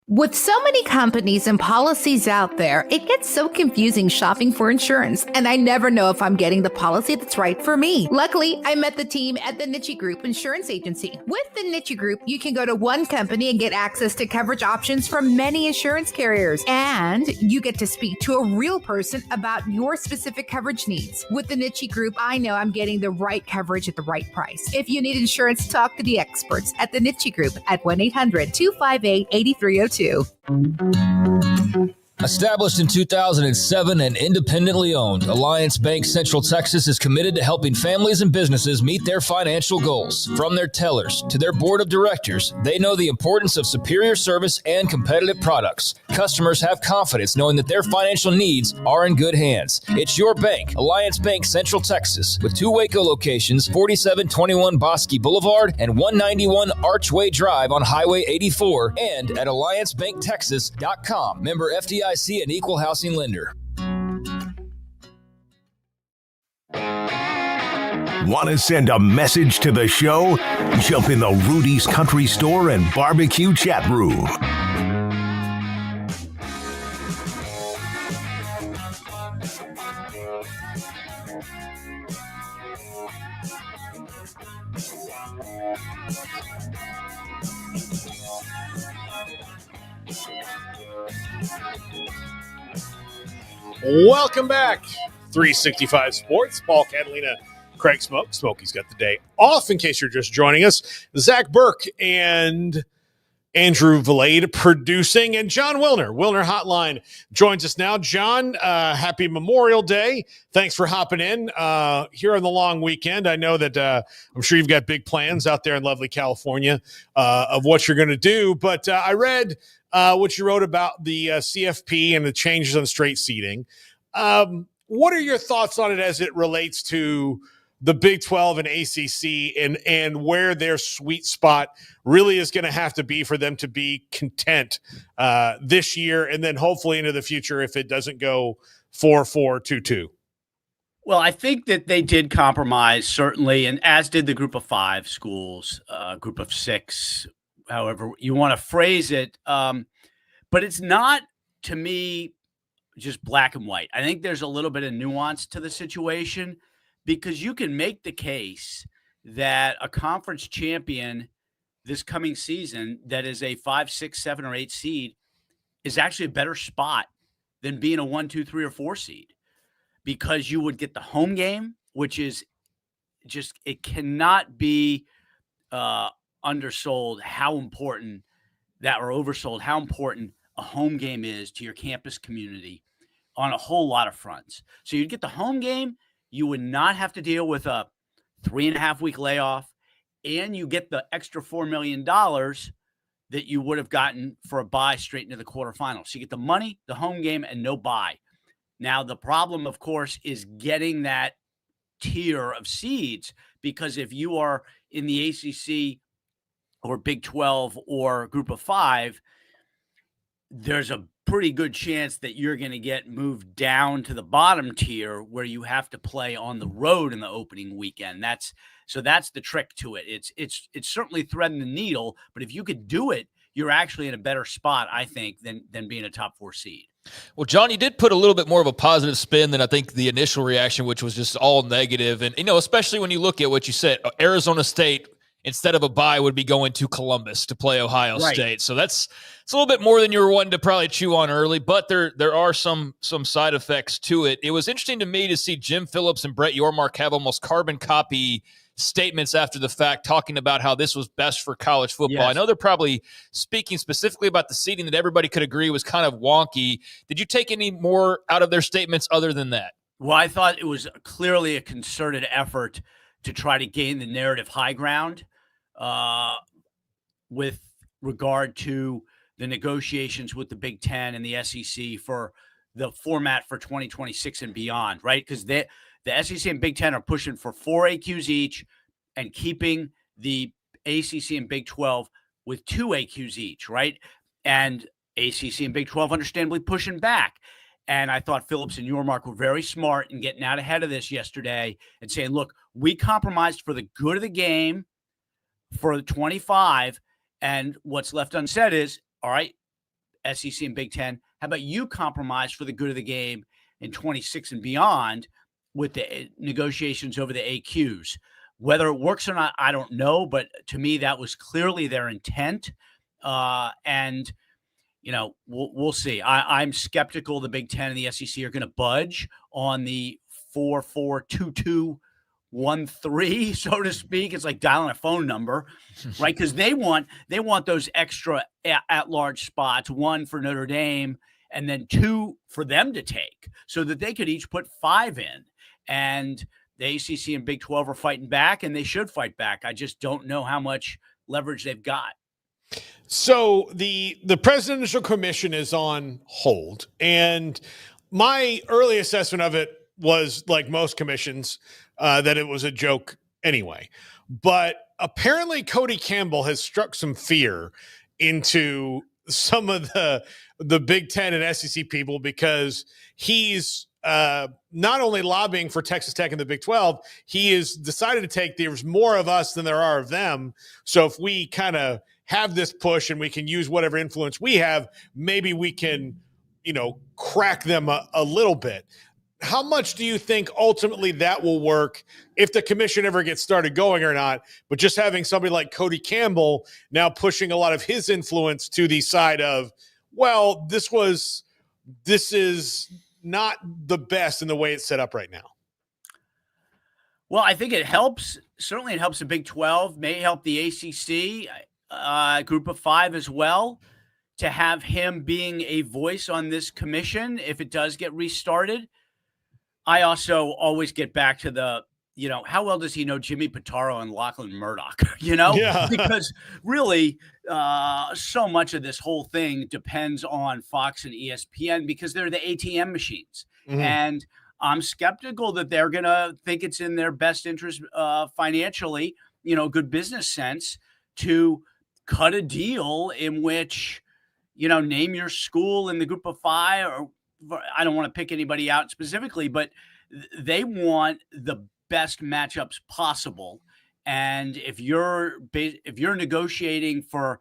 With so many companies and policies out there, it gets so confusing shopping for insurance, and I never know if I'm getting the policy that's right for me. Luckily, I met the team at the Niche Group Insurance Agency. With the Niche Group, you can go to one company and get access to coverage options from many insurance carriers, and you get to speak to a real person about your specific coverage needs. With the Niche Group, I know I'm getting the right coverage at the right price. If you need insurance, talk to the experts at the Niche Group at 1-800-258-8302. Established in 2007 and independently owned, Alliance Bank Central Texas is committed to helping families and businesses meet their financial goals. From their tellers to their board of directors, they know the importance of superior service and competitive products. Customers have confidence knowing that their financial needs are in good hands. It's your bank, Alliance Bank Central Texas, with 2 Waco locations, 4721 Bosque Boulevard and 191 Archway Drive on Highway 84, and at alliancebanktexas.com. Member FDIC and equal housing lender. Want to send a message to the show? Jump in the Rudy's Country Store and Barbecue chat room. Welcome back. 365 Sports. Paul Catalina, Craig Smoke. Smokey's got the day off in case you're just joining us. Zach Burke and Andrew Valade producing, and John Wilner. Wilner Hotline joins us now. John, happy Memorial Day. Thanks for hopping in here on the long weekend. I know that I'm sure you've got big plans out there in lovely California of what you're going to do, but I read what you wrote about the CFP and the changes on straight seating. What are your thoughts on it as it relates to the Big 12 and ACC and where their sweet spot really is going to have to be for them to be content this year and then hopefully into the future if it doesn't go 4-4-2-2? Well, I think that they did compromise, certainly, and as did the group of 5 schools, group of 6, however you want to phrase it. But it's not, to me, just black and white. I think there's a little bit of nuance to the situation because you can make the case that a conference champion this coming season that is a 5, 6, 7, or 8 seed is actually a better spot than being a 1, 2, 3, or 4 seed because you would get the home game, which is just, it cannot be undersold how important that, or oversold how important a home game is to your campus community on a whole lot of fronts. So you'd get the home game, you would not have to deal with a 3.5-week layoff, and you get the extra $4 million that you would have gotten for a bye straight into the quarterfinals. So you get the money, the home game, and no bye. Now, the problem, of course, is getting that tier of seeds, because if you are in the ACC or Big 12 or Group of 5, there's a pretty good chance that you're going to get moved down to the bottom tier where you have to play on the road in the opening weekend. That's the trick to it. It's certainly threading the needle, but if you could do it, you're actually in a better spot, I think, than being a top 4 seed. Well, John, you did put a little bit more of a positive spin than I think the initial reaction, which was just all negative. And, especially when you look at what you said, Arizona State, instead of a bye, would be going to Columbus to play Ohio State. So it's a little bit more than you were wanting to probably chew on early, but there are some side effects to it. It was interesting to me to see Jim Phillips and Brett Yormark have almost carbon copy statements after the fact, talking about how this was best for college football. Yes. I know they're probably speaking specifically about the seating that everybody could agree was kind of wonky. Did you take any more out of their statements other than that? Well, I thought it was clearly a concerted effort to try to gain the narrative high ground with regard to the negotiations with the Big Ten and the SEC for the format for 2026 and beyond, right? Because the SEC and Big Ten are pushing for 4 AQs each and keeping the ACC and Big 12 with 2 AQs each, right? And ACC and Big 12 understandably pushing back. And I thought Phillips and Yormark were very smart in getting out ahead of this yesterday and saying, look, we compromised for the good of the game for the 25. And what's left unsaid is, all right, SEC and Big Ten, how about you compromise for the good of the game in 26 and beyond with the negotiations over the AQs? Whether it works or not, I don't know. But to me, that was clearly their intent. And, you know, we'll see. I'm skeptical the Big Ten and the SEC are going to budge on the 4-4-2-2-1-3, so to speak. It's like dialing a phone number, right? Because they want those extra at-large spots, 1 for Notre Dame and then 2 for them to take so that they could each put 5 in. And the ACC and Big 12 are fighting back, and they should fight back. I just don't know how much leverage they've got. So the presidential commission is on hold, and my early assessment of it was, like most commissions, that it was a joke anyway. But apparently Cody Campbell has struck some fear into some of the Big Ten and SEC people, because he's not only lobbying for Texas Tech and the Big 12, he has decided to take, there's more of us than there are of them. So if we kind of have this push and we can use whatever influence we have, maybe we can, crack them a little bit. How much do you think ultimately that will work, if the commission ever gets started going or not? But just having somebody like Cody Campbell now pushing a lot of his influence to the side of, well, this is not the best in the way it's set up right now. Well, I think it helps. Certainly it helps the Big 12, may help the ACC, group of 5 as well, to have him being a voice on this commission if it does get restarted. I also always get back to the, how well does he know Jimmy Pitaro and Lachlan Murdoch, Yeah. Because really so much of this whole thing depends on Fox and ESPN because they're the ATM machines. Mm-hmm. And I'm skeptical that they're going to think it's in their best interest financially, good business sense, to cut a deal in which, name your school in the group of 5, or I don't want to pick anybody out specifically, but they want the best matchups possible. And if you're negotiating for,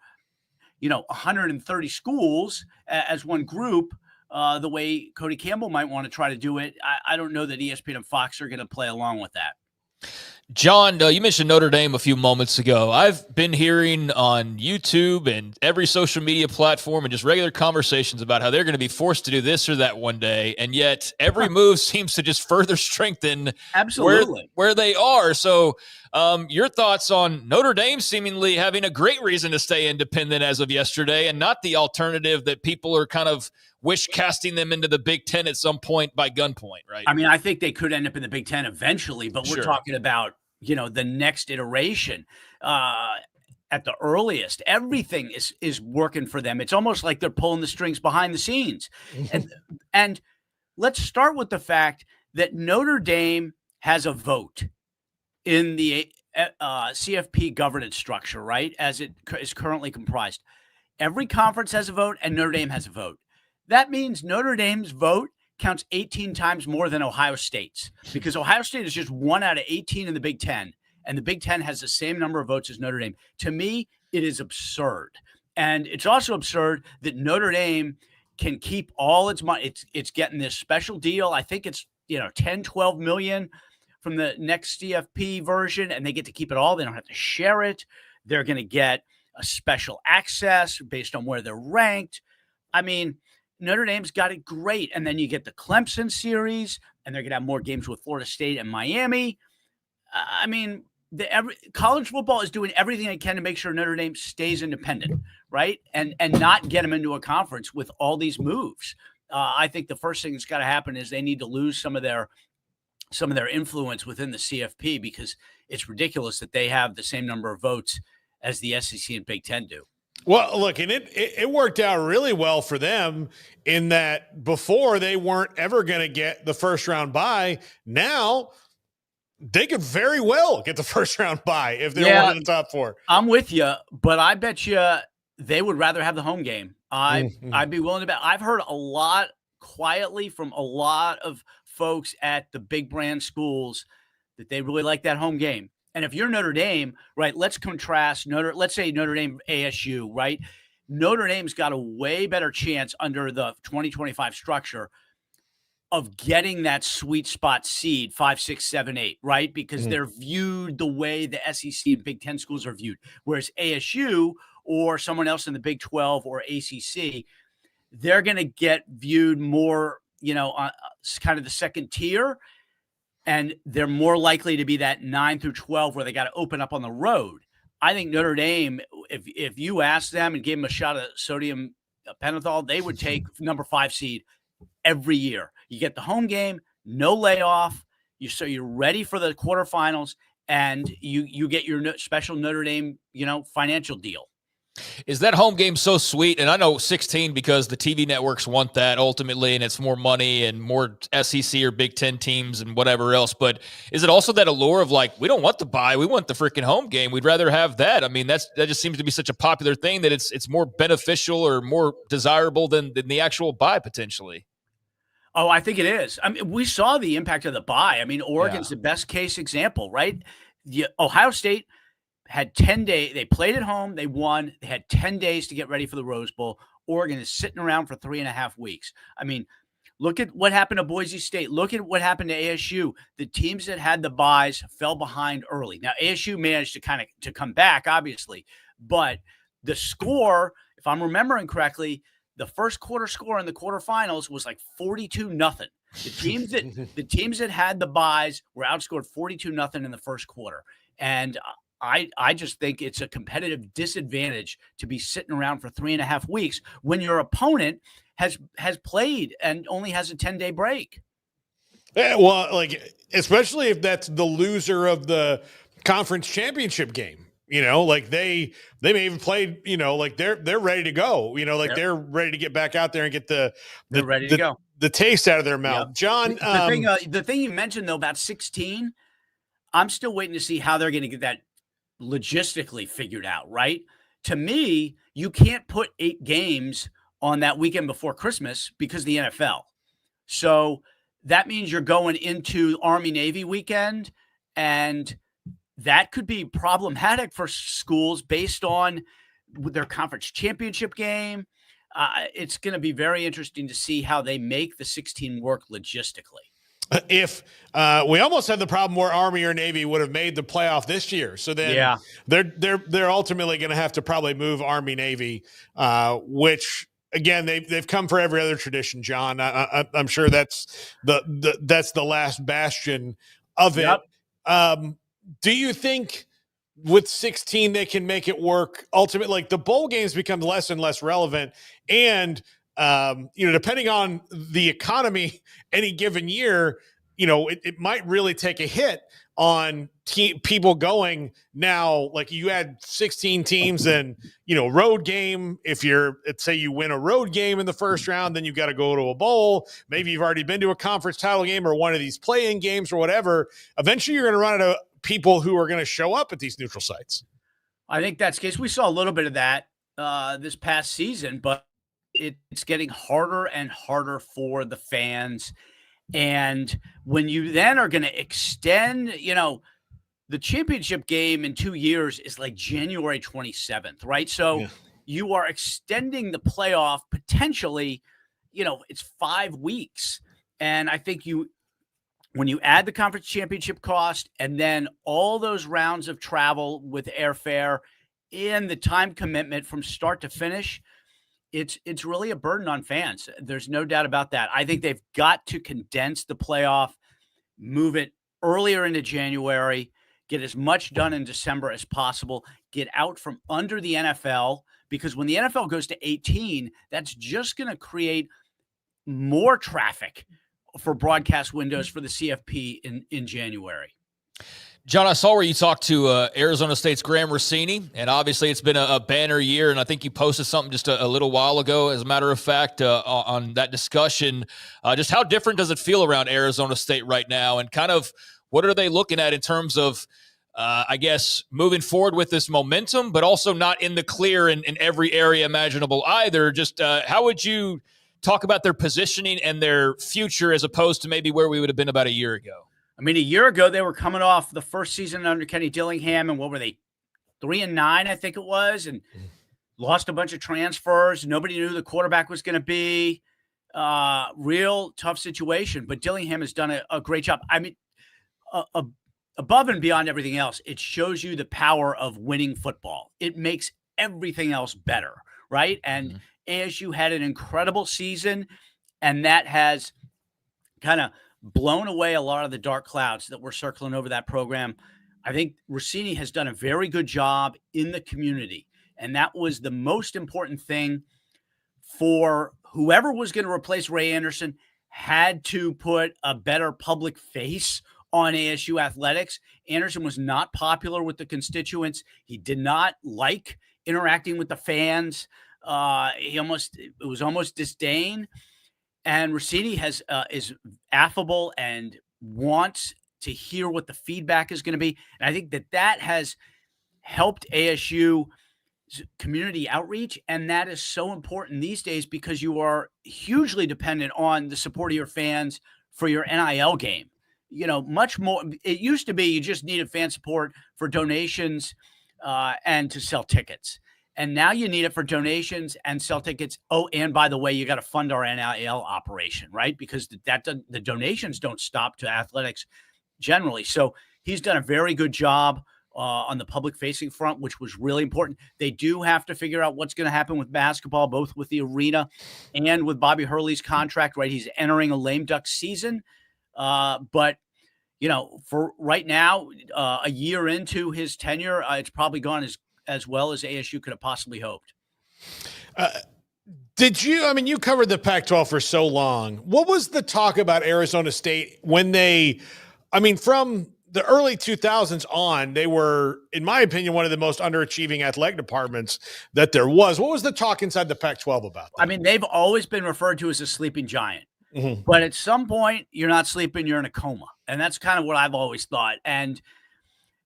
130 schools as one group, the way Cody Campbell might want to try to do it, I don't know that ESPN and Fox are going to play along with that. John, you mentioned Notre Dame a few moments ago. I've been hearing on YouTube and every social media platform and just regular conversations about how they're going to be forced to do this or that one day. And yet every move seems to just further strengthen absolutely where they are. So your thoughts on Notre Dame seemingly having a great reason to stay independent as of yesterday, and not the alternative that people are kind of wish casting them into the Big Ten at some point by gunpoint, right? I mean, I think they could end up in the Big Ten eventually, but we're talking about, the next iteration at the earliest. Everything is working for them. It's almost like they're pulling the strings behind the scenes. And let's start with the fact that Notre Dame has a vote in the CFP governance structure, right, as it is currently comprised. Every conference has a vote, and Notre Dame has a vote. That means Notre Dame's vote counts 18 times more than Ohio State's, because Ohio State is just 1 out of 18 in the Big Ten, and the Big Ten has the same number of votes as Notre Dame. To me, it is absurd. And it's also absurd that Notre Dame can keep all its money. It's getting this special deal. I think it's, 10, 12 million from the next CFP version, and they get to keep it all. They don't have to share it. They're going to get a special access based on where they're ranked. I mean, Notre Dame's got it great. And then you get the Clemson series, and they're going to have more games with Florida State and Miami. I mean, college football is doing everything it can to make sure Notre Dame stays independent, right? And not get them into a conference with all these moves. I think the first thing that's got to happen is they need to lose some of their influence within the CFP, because it's ridiculous that they have the same number of votes as the SEC and Big Ten do. Well, look, and it worked out really well for them in that before they weren't ever going to get the first round bye. Now they could very well get the first round bye if they're one of the top four. I'm with you, but I bet you they would rather have the home game. I'd be willing to bet. I've heard a lot quietly from a lot of folks at the big brand schools that they really like that home game. And if you're Notre Dame, right, let's contrast let's say Notre Dame ASU, right? Notre Dame's got a way better chance under the 2025 structure of getting that sweet spot seed 5, 6, 7, 8, right? Because they're viewed the way the SEC and Big Ten schools are viewed. Whereas ASU or someone else in the Big 12 or ACC, they're going to get viewed more, kind of the second tier. And they're more likely to be that 9 through 12 where they got to open up on the road. I think Notre Dame, if you ask them and gave them a shot of sodium pentothal, they would take number 5 seed every year. You get the home game, no layoff. So you're ready for the quarterfinals, and you get your special Notre Dame, financial deal. Is that home game so sweet? And I know 16 because the TV networks want that ultimately, and it's more money and more SEC or Big Ten teams and whatever else. But is it also that allure of like, we don't want the bye, we want the freaking home game. We'd rather have that. I mean, that just seems to be such a popular thing that it's more beneficial or more desirable than the actual bye potentially. Oh, I think it is. I mean, we saw the impact of the bye. I mean, Oregon's the best case example, right? Ohio State had 10 days. They played at home. They won. They had 10 days to get ready for the Rose Bowl. Oregon is sitting around for 3.5 weeks. I mean, look at what happened to Boise State. Look at what happened to ASU. The teams that had the byes fell behind early. Now, ASU managed to come back, obviously. But the score, if I'm remembering correctly, the first quarter score in the quarterfinals was like 42-0. The teams that had the byes were outscored 42-0 in the first quarter. And I just think it's a competitive disadvantage to be sitting around for 3.5 weeks when your opponent has played and only has a 10-day break. Yeah, well, like especially if that's the loser of the conference championship game. Like they may even played. Like they're ready to go. They're ready to get back out there and get the taste out of their mouth. Yep. John, the thing you mentioned though about 16, I'm still waiting to see how they're going to get that logistically figured out, right? To me, you can't put 8 games on that weekend before Christmas because of the NFL. So that means you're going into Army-Navy weekend, and that could be problematic for schools based on their conference championship game. It's going to be very interesting to see how they make the 16 work logistically. If we almost had the problem where Army or Navy would have made the playoff this year, so then they're ultimately going to have to probably move Army Navy, which again they've come for every other tradition. John, I'm sure that's the last bastion of it. Yep. Do you think with 16 they can make it work? Ultimately, like the bowl games become less and less relevant, and depending on the economy any given year, it might really take a hit on people going now. Like you had 16 teams and, road game. If say you win a road game in the first round, then you've got to go to a bowl. Maybe you've already been to a conference title game or one of these play-in games or whatever. Eventually you're going to run out of people who are going to show up at these neutral sites. I think that's the case. We saw a little bit of that this past season, but it's getting harder and harder for the fans. And when you then are going to extend, the championship game in 2 years is like January 27th, right? So you are extending the playoff potentially, it's 5 weeks. And I think when you add the conference championship cost and then all those rounds of travel with airfare and the time commitment from start to finish, it's really a burden on fans. There's no doubt about that. I think they've got to condense the playoff, move it earlier into January, get as much done in December as possible, get out from under the NFL, because when the NFL goes to 18, that's just going to create more traffic for broadcast windows for the CFP in January. John, I saw where you talked to Arizona State's Graham Rossini, and obviously it's been a banner year, and I think you posted something just a little while ago, as a matter of fact, on that discussion. Just how different does it feel around Arizona State right now, and kind of what are they looking at in terms of, I guess, moving forward with this momentum, but also not in the clear in every area imaginable either? Just how would you talk about their positioning and their future as opposed to maybe where we would have been about a year ago? I mean, a year ago, they were coming off the first season under Kenny Dillingham, and what were they, 3-9, I think it was, and lost a bunch of transfers. Nobody knew who the quarterback was going to be. Real tough situation, but Dillingham has done a great job. I mean, above and beyond everything else, it shows you the power of winning football. It makes everything else better, right? And ASU had an incredible season, and that has kind of blown away a lot of the dark clouds that were circling over that program. I think Rossini has done a very good job in the community, and that was the most important thing for whoever was going to replace Ray Anderson. Had to put a better public face on ASU athletics. Anderson was not popular with the constituents. He did not like interacting with the fans. It was almost disdain. And Rossini is affable and wants to hear what the feedback is going to be. And I think that has helped ASU community outreach. And that is so important these days because you are hugely dependent on the support of your fans for your NIL game. You know, much more. It used to be you just needed fan support for donations and to sell tickets. And now you need it for donations and sell tickets. Oh, and by the way, you got to fund our NIL operation, right? Because the donations don't stop to athletics generally. So he's done a very good job on the public-facing front, which was really important. They do have to figure out what's going to happen with basketball, both with the arena and with Bobby Hurley's contract, right? He's entering a lame duck season. But, you know, for right now, a year into his tenure, it's probably gone as well as ASU could have possibly hoped. You covered the Pac-12 for so long. What was the talk about Arizona State when from the early 2000s on, they were, in my opinion, one of the most underachieving athletic departments that there was. What was the talk inside the Pac-12 about that? I mean, they've always been referred to as a sleeping giant. Mm-hmm. But at some point, you're not sleeping, you're in a coma. And that's kind of what I've always thought. And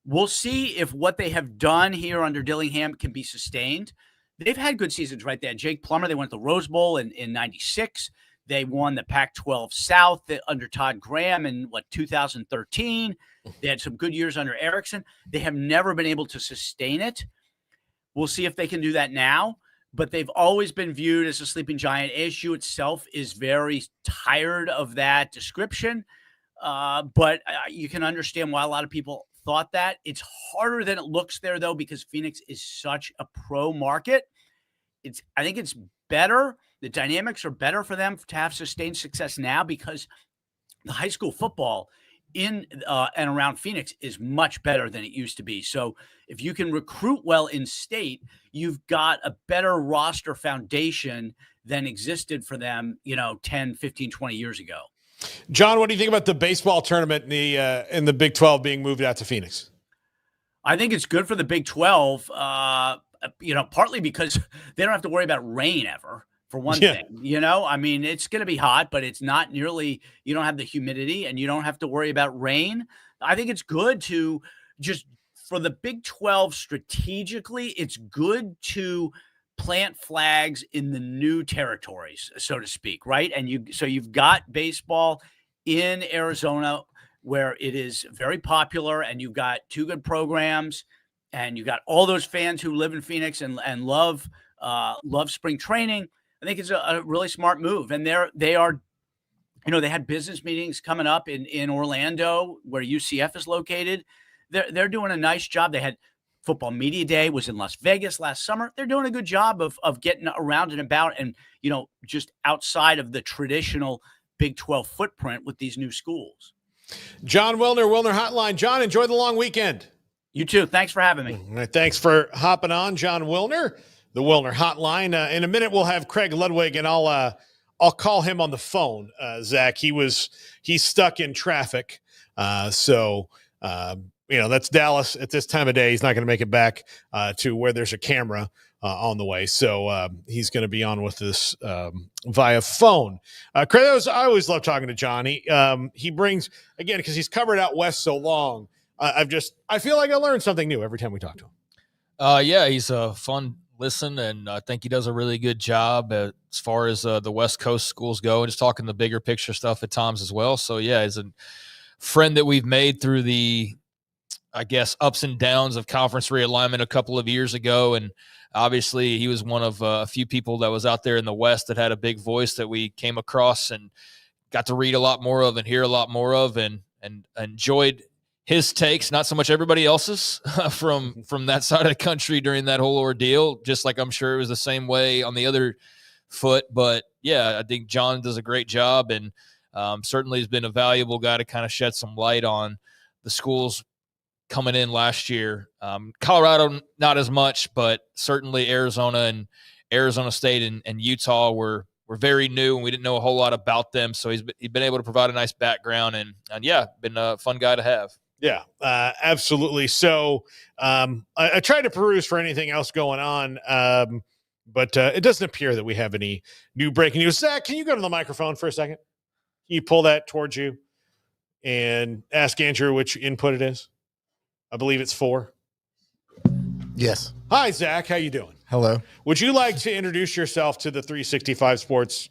we'll see if what they have done here under Dillingham can be sustained. They've had good seasons right there. Jake Plummer, they went to the Rose Bowl in 96. They won the Pac-12 South under Todd Graham in 2013. They had some good years under Erickson. They have never been able to sustain it. We'll see if they can do that now. But they've always been viewed as a sleeping giant. ASU itself is very tired of that description. But you can understand why a lot of people thought that. It's harder than it looks there, though, because Phoenix is such a pro market. I think it's better. The dynamics are better for them to have sustained success now because the high school football in and around Phoenix is much better than it used to be. So if you can recruit well in state, you've got a better roster foundation than existed for them, 10, 15, 20 years ago. John, what do you think about the baseball tournament in the Big 12 being moved out to Phoenix? I think it's good for the Big 12, partly because they don't have to worry about rain ever, for one thing. I mean, it's going to be hot, but it's not nearly – you don't have the humidity and you don't have to worry about rain. I think it's good to just – for the Big 12 strategically, it's good to – plant flags in the new territories, so to speak, right? And you've got baseball in Arizona where it is very popular and you've got two good programs and you've got all those fans who live in Phoenix and love spring training. I think it's a really smart move. And they are, they had business meetings coming up in Orlando where UCF is located. They're doing a nice job. They had Football Media Day was in Las Vegas last summer. They're doing a good job of getting around and about and, just outside of the traditional Big 12 footprint with these new schools. John Wilner, Wilner Hotline. John, enjoy the long weekend. You too. Thanks for having me. All right, thanks for hopping on, John Wilner, the Wilner Hotline. In a minute, we'll have Craig Ludwig, and I'll call him on the phone, Zach. He's stuck in traffic, so that's Dallas at this time of day. He's not going to make it back to where there's a camera on the way. So he's going to be on with us via phone. Kratos, I always love talking to John. He brings, again, because he's covered out west so long, I feel like I learn something new every time we talk to him. Yeah, he's a fun listen, and I think he does a really good job as far as the West Coast schools go, and just talking the bigger picture stuff at times as well. So, yeah, he's a friend that we've made through the, I guess, ups and downs of conference realignment a couple of years ago, and obviously he was one of a few people that was out there in the West that had a big voice that we came across and got to read a lot more of and hear a lot more of, and enjoyed his takes, not so much everybody else's from that side of the country during that whole ordeal, just like I'm sure it was the same way on the other foot. But yeah, I think John does a great job, and certainly has been a valuable guy to kind of shed some light on the schools coming in last year. Colorado, not as much, but certainly Arizona and Arizona State and Utah were very new, and we didn't know a whole lot about them. So he's been able to provide a nice background, and yeah, been a fun guy to have. Yeah, absolutely. So I tried to peruse for anything else going on, but it doesn't appear that we have any new breaking news. Zach, can you go to the microphone for a second? Can you pull that towards you and ask Andrew which input it is? I believe it's 4. Yes. Hi, Zach. How you doing? Hello. Would you like to introduce yourself to the 365 Sports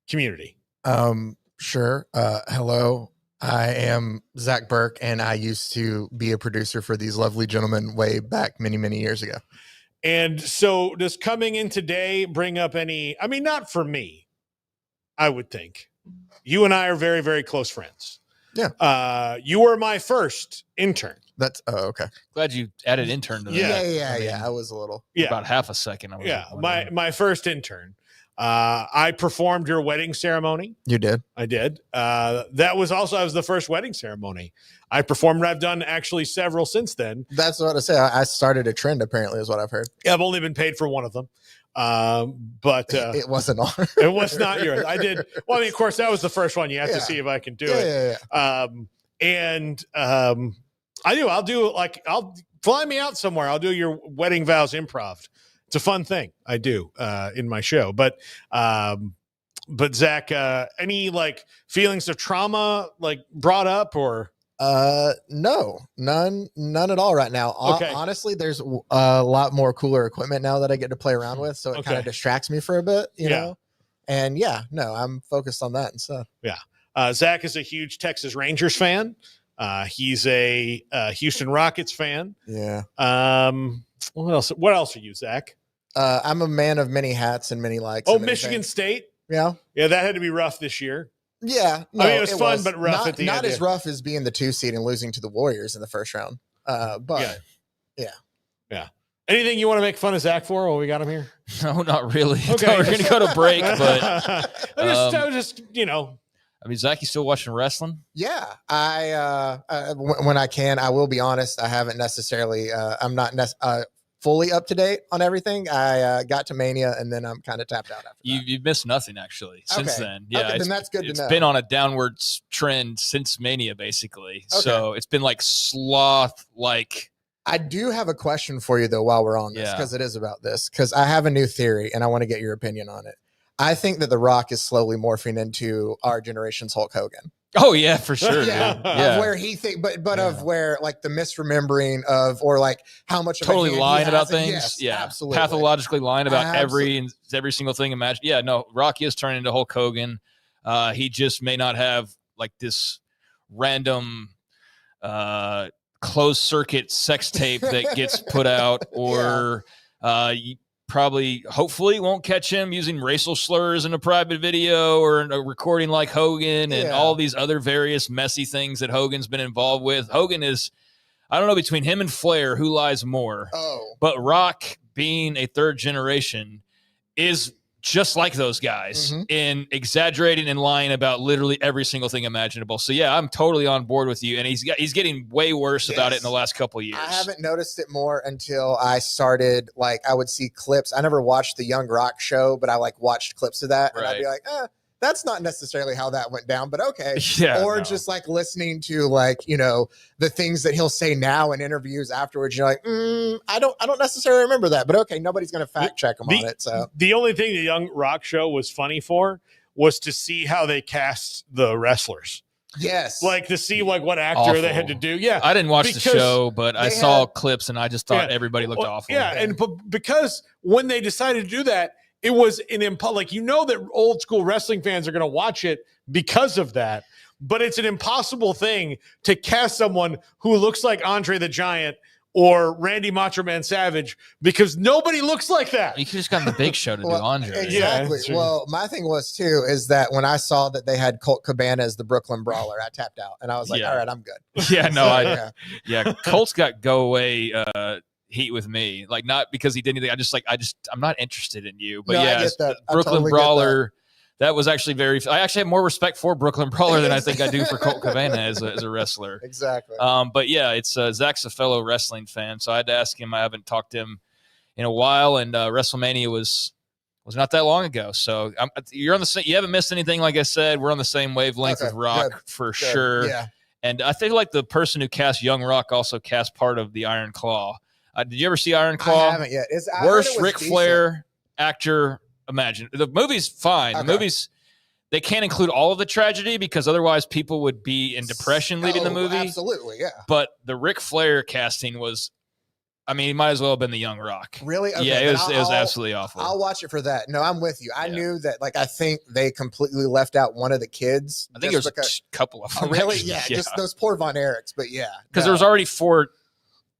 community? Sure. Hello. I am Zach Burke, and I used to be a producer for these lovely gentlemen way back many, many years ago. And so does coming in today bring up any, I mean, not for me, I would think. You and I are very, very close friends. Yeah. You were my first intern. That's okay. Glad you added intern to that. Yeah. I was a little. Yeah. About half a second. My first intern. I performed your wedding ceremony. You did? I did. I was the first wedding ceremony I performed. I've done actually several since then. That's what I say. I started a trend, apparently, is what I've heard. Yeah, I've only been paid for one of them. But it wasn't on. It was not yours. I did. Well, I mean, of course, that was the first one. You have to see if I can do it. I'll fly me out somewhere. I'll do your wedding vows improv. It's a fun thing I do in my show. But Zach, any like feelings of trauma like brought up or? No, none at all right now. Okay. Honestly, there's a lot more cooler equipment now that I get to play around with. So it kind of distracts me for a bit, you know? And I'm focused on that and stuff. Yeah. Zach is a huge Texas Rangers fan. He's a Houston Rockets fan. Yeah. What else are you, Zach? I'm a man of many hats and many likes. Oh, Michigan State. Yeah. Yeah. That had to be rough this year. Yeah. No, I mean, it was fun, but rough at the end. Not as rough as being the 2 seed and losing to the Warriors in the first round. But yeah. Anything you want to make fun of Zach for while we got him here? No, not really. Okay. We're going to go to break, but I was just, I mean, Zach, you still watching wrestling? Yeah, I when I can, I will be honest. I haven't necessarily. I'm not fully up to date on everything. I got to Mania, and then I'm kind of tapped out after that. You've missed nothing actually since then. Yeah, okay, then that's good to know. It's been on a downward trend since Mania, basically. Okay. So it's been like sloth. Like, I do have a question for you though, while we're on this, because it is about this. Because I have a new theory, and I want to get your opinion on it. I think that The Rock is slowly morphing into our generation's Hulk Hogan. Oh yeah, for sure. Of where he of where like the misremembering of, or like how much totally lying about things. Yes, yeah, absolutely. Pathologically lying about every single thing. Imagine. Yeah, no, Rocky is turning into Hulk Hogan. He just may not have like this random closed circuit sex tape that gets put out, or probably, hopefully, won't catch him using racial slurs in a private video or a recording like Hogan and all these other various messy things that Hogan's been involved with. Hogan is, I don't know, between him and Flair, who lies more. But Rock, being a third generation, is just like those guys in exaggerating and lying about literally every single thing imaginable. So yeah, I'm totally on board with you. And he's getting way worse about it in the last couple of years. I haven't noticed it more until I started, like, I would see clips. I never watched the Young Rock show, but I like watched clips of that, and I'd be like, that's not necessarily how that went down, but okay. Yeah, or just like listening to like, the things that he'll say now in interviews afterwards. You're like, I don't necessarily remember that, but okay. Nobody's going to fact check him on it. So the only thing the Young Rock show was funny for was to see how they cast the wrestlers. Yes. Like to see like what actor Awful. they had to do. Yeah. I didn't watch the show, but I saw clips and I just thought everybody looked awful. Yeah. And because when they decided to do that, it was an like, that old school wrestling fans are going to watch it because of that, but it's an impossible thing to cast someone who looks like Andre the Giant or Randy Macho Man Savage because nobody looks like that. You could just got the Big Show to do Andre. Exactly. Yeah, well, my thing was too, is that when I saw that they had Colt Cabana as the Brooklyn Brawler, I tapped out and I was like, all right, I'm good. Yeah, no, Colt's got go away heat with me. Like not because he did anything. I'm not interested in you. But I get that. Brooklyn totally Brawler. That was actually I actually have more respect for Brooklyn Brawler than I think I do for Colt Cabana as a wrestler. Exactly. But yeah, it's Zach's a fellow wrestling fan, so I had to ask him. I haven't talked to him in a while, and WrestleMania was not that long ago. So you're on the same. You haven't missed anything. Like I said, we're on the same wavelength with Rock for sure. Yeah. And I feel like the person who cast Young Rock also cast part of the Iron Claw. Did you ever see Iron Claw? I haven't yet. Worst Ric Flair actor. Imagine the movie's fine. Okay. The movies, they can't include all of the tragedy because otherwise people would be in depression leading the movie. Absolutely, yeah. But the Ric Flair casting was, he might as well have been the Young Rock. Really? Okay, yeah, it was absolutely awful. I'll watch it for that. No, I'm with you. I knew that. Like, I think they completely left out one of the kids. I think there's a couple of them. Oh, really? Actually. Yeah, just those poor Von Erichs. But yeah, because there was already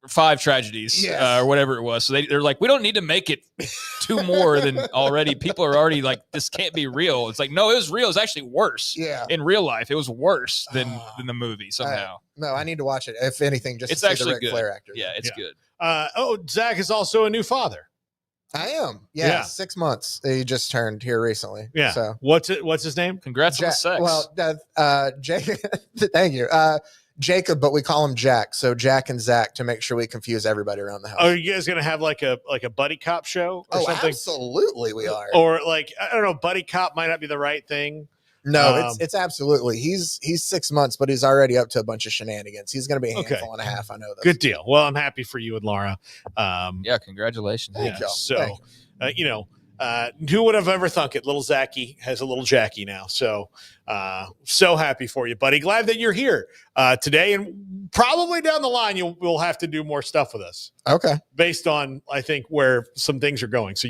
5 tragedies Yes. or whatever it was. So they're like, we don't need to make it 2 more than already. People are already like, this can't be real. It's like, no, it was real. It's actually worse. Yeah. In real life, it was worse than the movie somehow. No, I need to watch it. If anything, just It's to see actually the Ric good. Flair actor. Yeah, it's good. Zach is also a new father. I am. Yeah, 6 months. He just turned here recently. Yeah. So what's his name? Congrats on the sex. Well, Jake. Thank you. Jacob, but we call him Jack. So Jack and Zach to make sure we confuse everybody around the house. Are you guys gonna have like a buddy cop show or something? Absolutely, we are. Or like I don't know, buddy cop might not be the right thing. No, it's absolutely. He's 6 months, but he's already up to a bunch of shenanigans. He's going to be a handful and a half. I know that. Good deal. Well, I'm happy for you and Laura. Congratulations. Thank y'all. So, who would have ever thunk it? Little Zachy has a little Jackie now. So, so happy for you, buddy. Glad that you're here today, and probably down the line we'll have to do more stuff with us. Okay. Based on I think where some things are going. So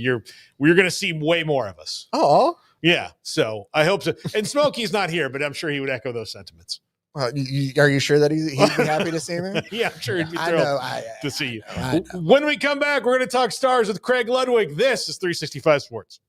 we're going to see way more of us. Oh. Yeah, so I hope so. And Smokey's not here, but I'm sure he would echo those sentiments. Are you sure that he'd be happy to see me? Yeah, I'm sure he'd be I thrilled know, to see you. I know. When we come back, we're going to talk stars with Craig Ludwig. This is 365 Sports.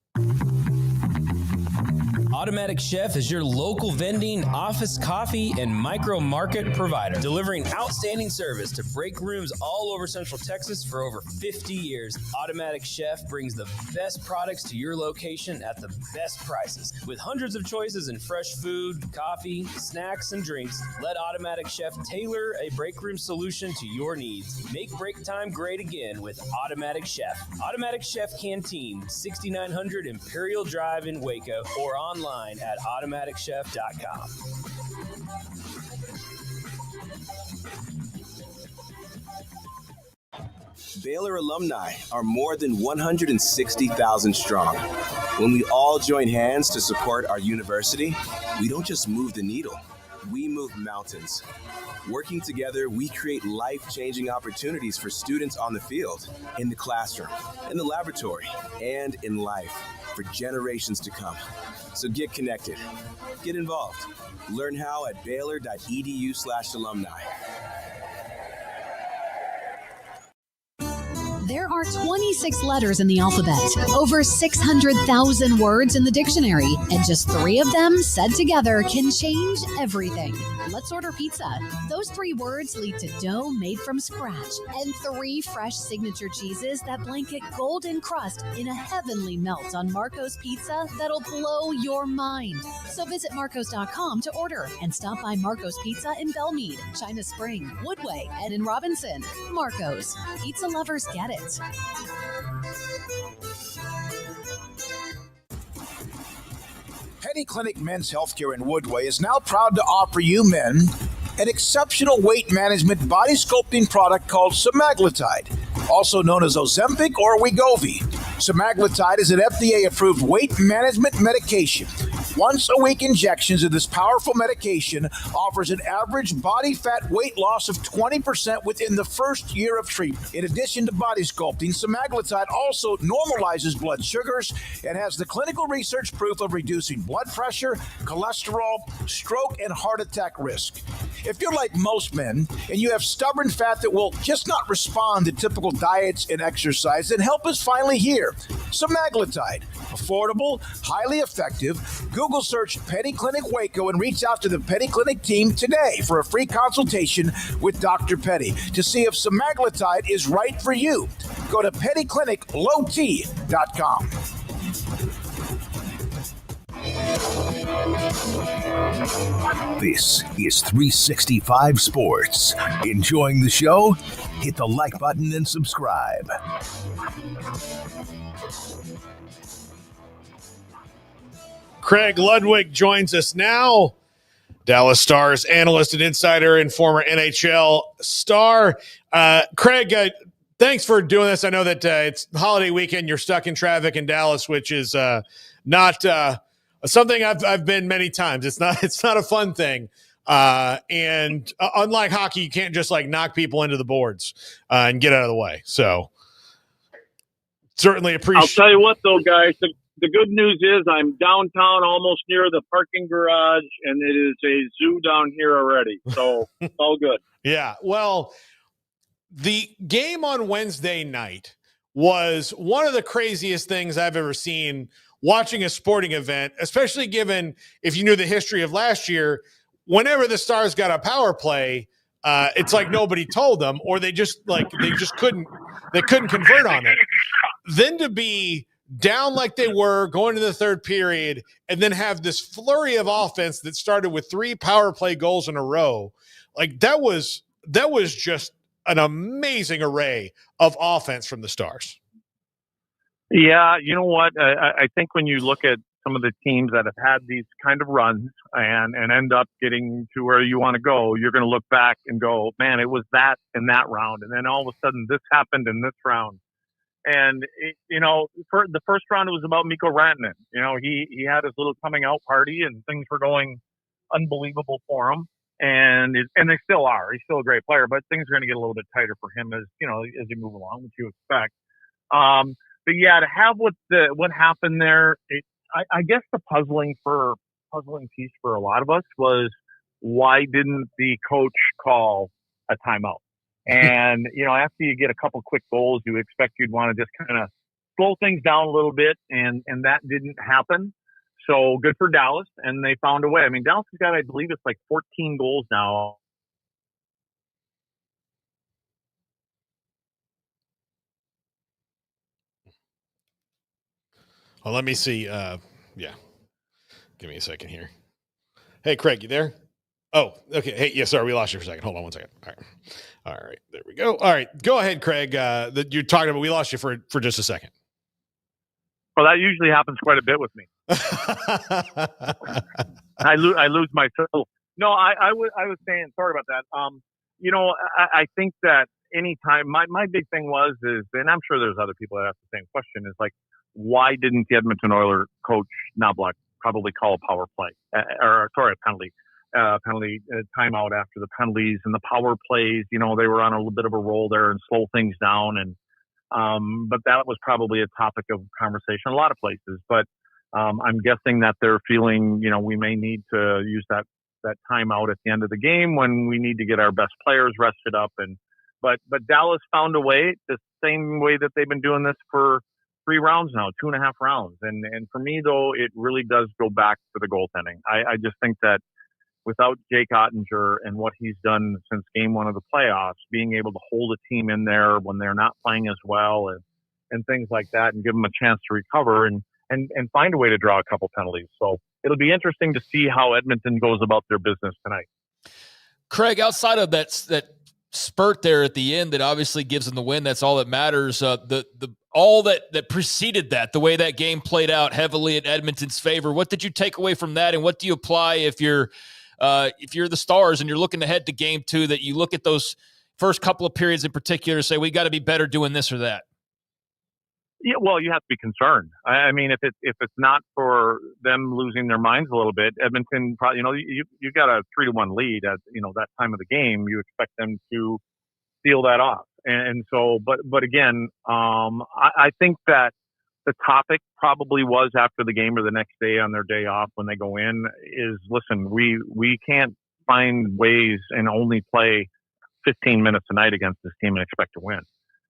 Automatic Chef is your local vending, office coffee, and micro market provider, delivering outstanding service to break rooms all over Central Texas for over 50 years. Automatic Chef brings the best products to your location at the best prices. With hundreds of choices in fresh food, coffee, snacks, and drinks, let Automatic Chef tailor a break room solution to your needs. Make break time great again with Automatic Chef. Automatic Chef Canteen, 6900 Imperial Drive in Waco, or online at automaticchef.com. Baylor alumni are more than 160,000 strong. When we all join hands to support our university, we don't just move the needle, we move mountains. Working together, we create life-changing opportunities for students on the field, in the classroom, in the laboratory, and in life for generations to come. So get connected, get involved. Learn how at baylor.edu/alumni. There are 26 letters in the alphabet, over 600,000 words in the dictionary, and just 3 of them said together can change everything. Let's order pizza. Those 3 words lead to dough made from scratch and 3 fresh signature cheeses that blanket golden crust in a heavenly melt on Marco's Pizza that'll blow your mind. So visit marcos.com to order and stop by Marco's Pizza in Belmead, China Spring, Woodway, and in Robinson. Marco's. Pizza lovers get it. Penny Clinic Men's Healthcare in Woodway is now proud to offer you men an exceptional weight management body sculpting product called semaglutide, also known as Ozempic or Wegovy. Semaglutide is an FDA-approved weight management medication. Once-a-week injections of this powerful medication offers an average body fat weight loss of 20% within the first year of treatment. In addition to body sculpting, semaglutide also normalizes blood sugars and has the clinical research proof of reducing blood pressure, cholesterol, stroke, and heart attack risk. If you're like most men and you have stubborn fat that will just not respond to typical diets and exercise, then help is finally here. Semaglutide, affordable, highly effective. Google search Penny Clinic Waco and reach out to the Penny Clinic team today for a free consultation with Dr. Petty to see if semaglutide is right for you. Go to pennycliniclowt.com. This is 365 Sports. Enjoying the show? Hit the like button and subscribe. Craig Ludwig joins us now. Dallas Stars analyst and insider and former NHL star. Craig, thanks for doing this. I know that it's the holiday weekend. You're stuck in traffic in Dallas, which is not something I've been many times. It's not a fun thing. And unlike hockey, you can't just like knock people into the boards and get out of the way. So certainly appreciate. I'll tell you what, though, guys. The good news is I'm downtown, almost near the parking garage, and it is a zoo down here already. So it's all good. Yeah. Well, the game on Wednesday night was one of the craziest things I've ever seen watching a sporting event, especially given if you knew the history of last year, whenever the Stars got a power play, it's like nobody told them, or they couldn't convert on it. Then to be down like they were going to the third period and then have this flurry of offense that started with 3 power play goals in a row. Like that was just an amazing array of offense from the Stars. Yeah, you know what? I think when you look at some of the teams that have had these kind of runs and end up getting to where you want to go, you're going to look back and go, man, it was that in that round. And then all of a sudden this happened in this round. And, for the first round, it was about Mikko Rantanen. He had his little coming out party and things were going unbelievable for him. And they still are. He's still a great player, but things are going to get a little bit tighter for him as you move along, which you expect. But yeah, to have what happened there, I guess the puzzling piece for a lot of us was why didn't the coach call a timeout? And, after you get a couple quick goals, you expect you'd want to just kind of slow things down a little bit. And that didn't happen. So good for Dallas. And they found a way. I mean, Dallas has got, I believe it's like 14 goals now. Well, let me see. Yeah. Give me a second here. Hey, Craig, you there? Oh, okay. Hey, yeah, sorry, we lost you for a second. Hold on one second. All right, there we go. All right, go ahead, Craig. You're talking about, we lost you for just a second. Well, that usually happens quite a bit with me. I lose my fill. No, I was saying, sorry about that. I think that anytime, my big thing is, and I'm sure there's other people that ask the same question, is like, why didn't the Edmonton Oilers coach Knobloch probably call a power play a penalty timeout after the penalties and the power plays? They were on a little bit of a roll there and slow things down. And, but that was probably a topic of conversation in a lot of places, but, I'm guessing that they're feeling, we may need to use that timeout at the end of the game when we need to get our best players rested up. But Dallas found a way, the same way that they've been doing this for 3 rounds now, 2.5 rounds. And for me, though, it really does go back to the goaltending. I just think that without Jake Ottinger and what he's done since game 1 of the playoffs, being able to hold a team in there when they're not playing as well and things like that, and give them a chance to recover and find a way to draw a couple penalties. So it'll be interesting to see how Edmonton goes about their business tonight. Craig, outside of that spurt there at the end that obviously gives them the win. That's all that matters. All that preceded that, the way that game played out heavily in Edmonton's favor. What did you take away from that, and what do you apply if you're the Stars and you're looking ahead to game 2, that you look at those first couple of periods in particular and say, we got to be better doing this or that? Yeah, well, you have to be concerned. I mean, if it's not for them losing their minds a little bit, Edmonton probably, you got a 3-1 lead at that time of the game. You expect them to seal that off, and so, but again, I think that the topic probably was after the game or the next day on their day off when they go in is, listen, we can't find ways and only play 15 minutes a night against this team and expect to win.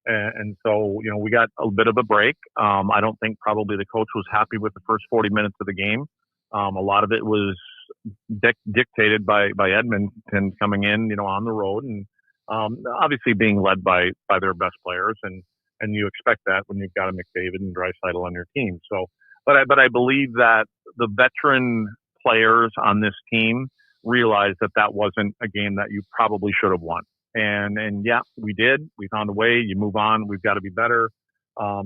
And so, we got a bit of a break. I don't think probably the coach was happy with the first 40 minutes of the game. A lot of it was dictated by Edmonton coming in, on the road, and obviously being led by their best players. And you expect that when you've got a McDavid and Draisaitl on your team. So, but I believe that the veteran players on this team realized that wasn't a game that you probably should have won. And yeah, we did. We found a way. You move on. We've got to be better. I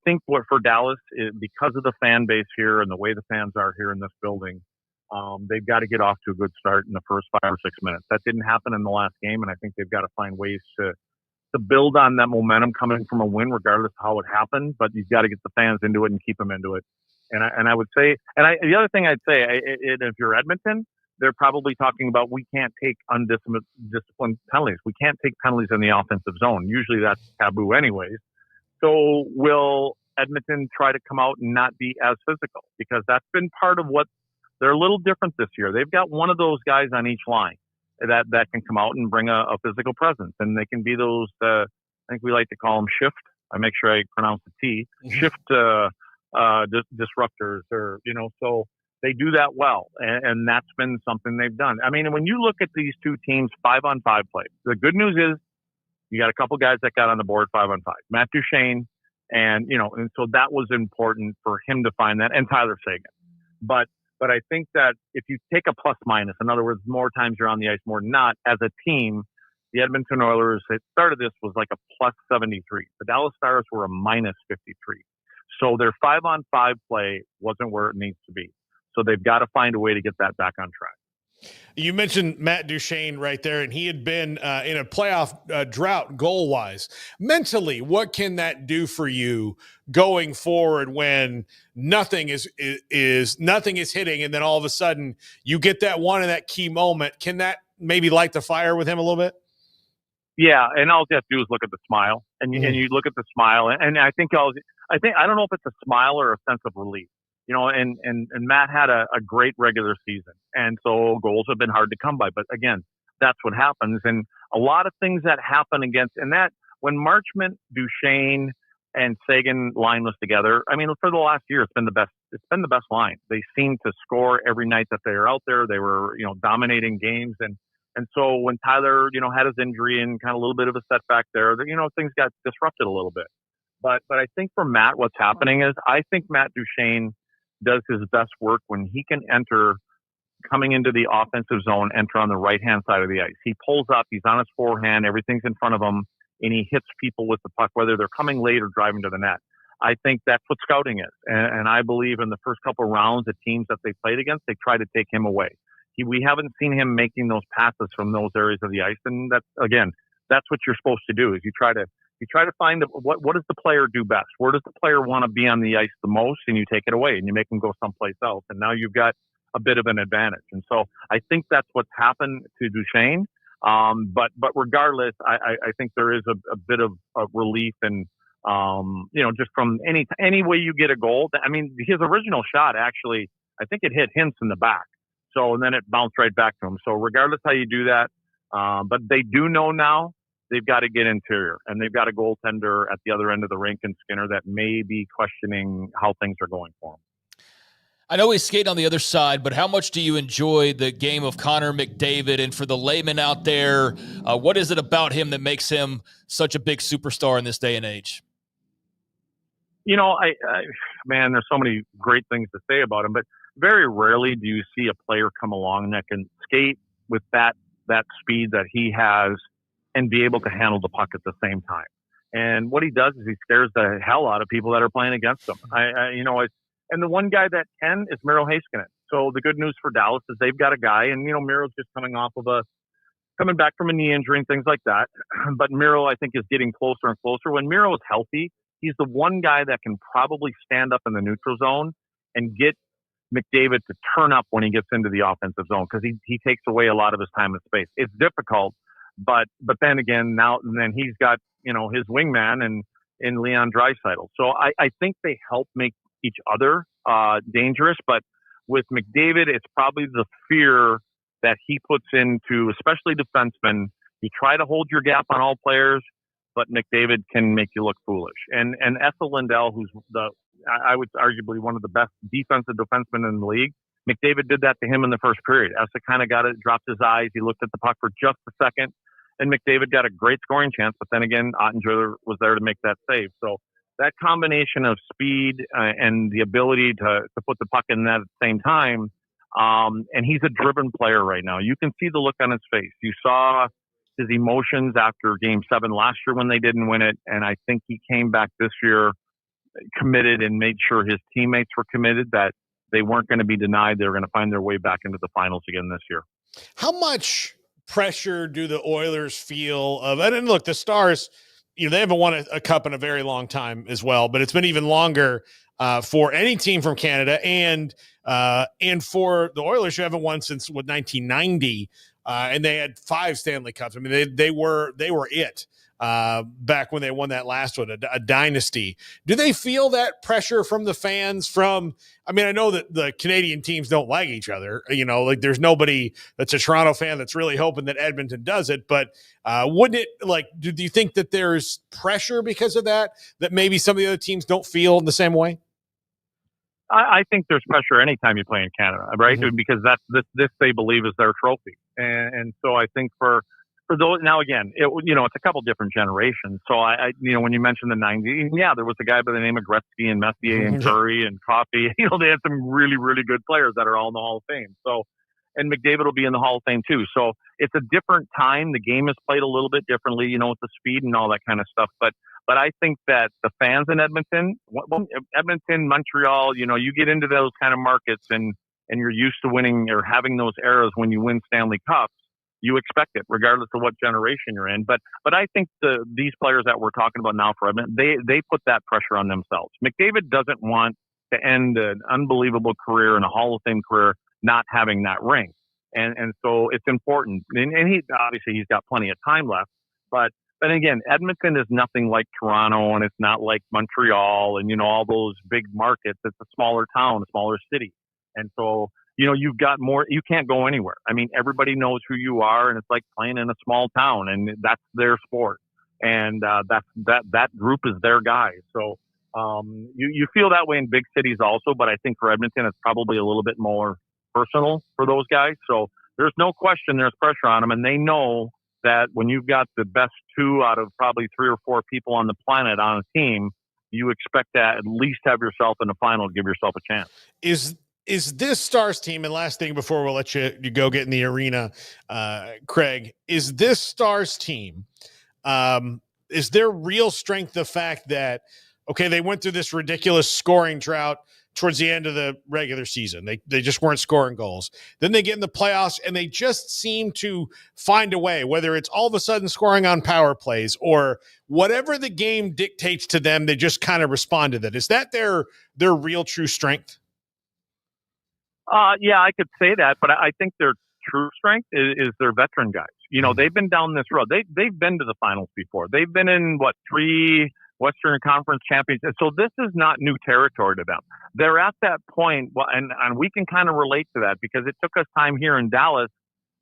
think what for Dallas is, because of the fan base here and the way the fans are here in this building, they've got to get off to a good start in the first 5 or 6 minutes. That didn't happen in the last game, and I think they've got to find ways to build on that momentum coming from a win, regardless of how it happened. But you've got to get the fans into it and keep them into it. And I would say, the other thing I'd say, if you're Edmonton, they're probably talking about, we can't take undisciplined penalties. We can't take penalties in the offensive zone. Usually that's taboo anyways. So will Edmonton try to come out and not be as physical? Because that's been part of what they're a little different this year. They've got one of those guys on each line that can come out and bring a physical presence. And they can be those, I think we like to call them shift. I make sure I pronounce the T. Shift disruptors, or, so they do that well, and that's been something they've done. I mean, when you look at these two teams 5-on-5 play, the good news is you got a couple guys that got on the board 5-on-5. Matt Duchene, and so that was important for him to find that, and Tyler Seguin. But I think that if you take a plus minus, in other words, more times you're on the ice, more than not, as a team, the Edmonton Oilers, at the start of this, was like a plus 73. The Dallas Stars were a minus 53. So their 5-on-5 play wasn't where it needs to be. So they've got to find a way to get that back on track. You mentioned Matt Duchene right there, and he had been in a playoff drought goal-wise. Mentally, what can that do for you going forward when nothing is hitting, and then all of a sudden you get that one in that key moment? Can that maybe light the fire with him a little bit? Yeah, and all you have to do is look at the smile, and you look at the smile, and I don't know if it's a smile or a sense of relief. And Matt had a great regular season. And so goals have been hard to come by. But again, that's what happens. And a lot of things that happen and that when Marchment, Duchene, and Seguin line was together, I mean, for the last year, it's been the best line. They seem to score every night that they're out there. They were, dominating games. And so when Tyler, had his injury and kind of a little bit of a setback there, things got disrupted a little bit. But I think for Matt, what's happening is I think Matt Duchene does his best work when he can enter, coming into the offensive zone, enter on the right-hand side of the ice. He pulls up, he's on his forehand, everything's in front of him, and he hits people with the puck, whether they're coming late or driving to the net. I think that's what scouting is. And I believe in the first couple of rounds, the teams that they played against, they try to take him away. We haven't seen him making those passes from those areas of the ice. And that's what you're supposed to do, is you try to find what does the player do best? Where does the player want to be on the ice the most? And you take it away and you make them go someplace else. And now you've got a bit of an advantage. And so I think that's what's happened to Duchene. But regardless, I think there is a bit of relief and, just from any way you get a goal. I mean, his original shot, actually, I think it hit Hintz in the back. So, and then it bounced right back to him. So regardless how you do that, but they do know now, they've got to get interior, and they've got a goaltender at the other end of the rink in Skinner that may be questioning how things are going for him. I know he's skating on the other side, but how much do you enjoy the game of Connor McDavid? And for the layman out there, what is it about him that makes him such a big superstar in this day and age? Man, there's so many great things to say about him, but very rarely do you see a player come along that can skate with that that speed that he has and be able to handle the puck at the same time. And what he does is he scares the hell out of people that are playing against him. And the one guy that can is Miro Heiskanen. So the good news for Dallas is they've got a guy, and Miro's just coming back from a knee injury and things like that. But Miro, I think, is getting closer and closer. When Miro is healthy, he's the one guy that can probably stand up in the neutral zone and get McDavid to turn up when he gets into the offensive zone, because he takes away a lot of his time and space. It's difficult, but then again, then he's got his wingman and in Leon Draisaitl. So I think they help make each other dangerous. But with McDavid, it's probably the fear that he puts into, especially defensemen. You try to hold your gap on all players, but McDavid can make you look foolish. And Ethel Lindell, who's I would arguably one of the best defensive defensemen in the league, McDavid did that to him in the first period. Essa kind of got it, dropped his eyes. He looked at the puck for just a second, and McDavid got a great scoring chance. But then again, Ottinger was there to make that save. So that combination of speed and the ability to put the puck in net at the same time, and he's a driven player right now. You can see the look on his face. You saw his emotions after Game 7 last year when they didn't win it, and I think he came back this year committed and made sure his teammates were committed, that they weren't going to be denied. They were going to find their way back into the finals again this year. How much pressure do the Oilers feel of, and look, the Stars, they haven't won a cup in a very long time as well, but it's been even longer for any team from Canada, and for the Oilers, who haven't won since 1990, and they had 5 Stanley Cups. I mean, they were it back when they won that last one, a dynasty. Do they feel that pressure from the fans? I know that the Canadian teams don't like each other. There's nobody that's a Toronto fan that's really hoping that Edmonton does it. But wouldn't it, do you think that there's pressure because of that maybe some of the other teams don't feel in the same way? I think there's pressure anytime you play in Canada, right? Mm-hmm. Because this they believe is their trophy. And so I think for those, now again, it's a couple different generations. So when you mentioned the 90s, there was a guy by the name of Gretzky and Messier and Curry and Coffey. They had some really, really good players that are all in the Hall of Fame. So, and McDavid will be in the Hall of Fame too. So it's a different time. The game is played a little bit differently, with the speed and all that kind of stuff. But I think that the fans in Edmonton, Montreal, you get into those kind of markets and you're used to winning or having those eras when you win Stanley Cups. You expect it, regardless of what generation you're in. But I think these players that we're talking about now for Edmonton, they put that pressure on themselves. McDavid doesn't want to end an unbelievable career and a Hall of Fame career not having that ring, and so it's important. And he's got plenty of time left. But again, Edmonton is nothing like Toronto, and it's not like Montreal, and all those big markets. It's a smaller town, a smaller city, and so. You've got more, you can't go anywhere. I mean, everybody knows who you are, and it's like playing in a small town, and that's their sport. And that group is their guys. So you feel that way in big cities also, but I think for Edmonton, it's probably a little bit more personal for those guys. So there's no question there's pressure on them, and they know that when you've got the best 2 out of probably 3 or 4 people on the planet on a team, you expect to at least have yourself in the final to give yourself a chance. Is this Stars team, and last thing before we'll let you go get in the arena, Craig, is this Stars team, is their real strength the fact that, okay, they went through this ridiculous scoring drought towards the end of the regular season. They just weren't scoring goals. Then they get in the playoffs, and they just seem to find a way, whether it's all of a sudden scoring on power plays or whatever the game dictates to them, they just kind of respond to that. Is that their real true strength? Yeah, I could say that, but I think their true strength is their veteran guys. They've been down this road. They've been to the finals before. They've been in 3 Western Conference championships. So this is not new territory to them. They're at that point, and we can kind of relate to that because it took us time here in Dallas.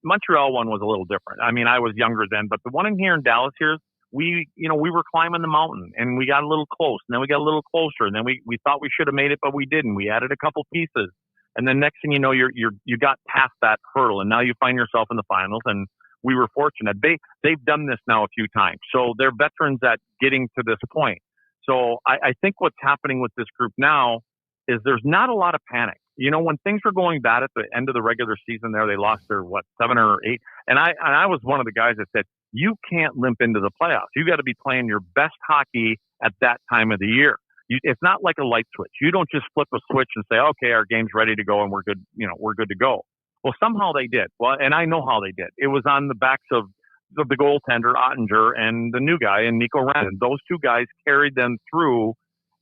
Montreal one was a little different. I mean, I was younger then, but the one in here in Dallas here, we were climbing the mountain and we got a little close, and then we got a little closer, and then we thought we should have made it, but we didn't. We added a couple pieces. And then next thing you know, you got past that hurdle, and now you find yourself in the finals. And we were fortunate. They've done this now a few times, so they're veterans at getting to this point. So I think what's happening with this group now is there's not a lot of panic. when things were going bad at the end of the regular season there, they lost their, 7 or 8. And I was one of the guys that said, you can't limp into the playoffs. You got to be playing your best hockey at that time of the year. It's not like a light switch. You don't just flip a switch and say, okay, our game's ready to go and we're good. We're good to go. Well, somehow they did. Well, and I know how they did. It was on the backs of the goaltender, Ottinger, and the new guy, and Nico Rantanen. Those two guys carried them through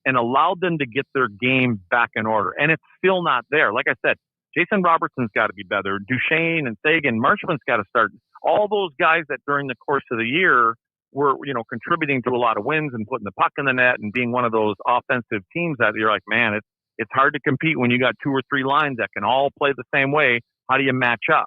and allowed them to get their game back in order. And it's still not there. Like I said, Jason Robertson's got to be better. Duchesne and Sagan, Marchman's got to start. All those guys that during the course of the year were, contributing to a lot of wins and putting the puck in the net and being one of those offensive teams that you're like, man, it's hard to compete when you got 2 or 3 lines that can all play the same way. How do you match up?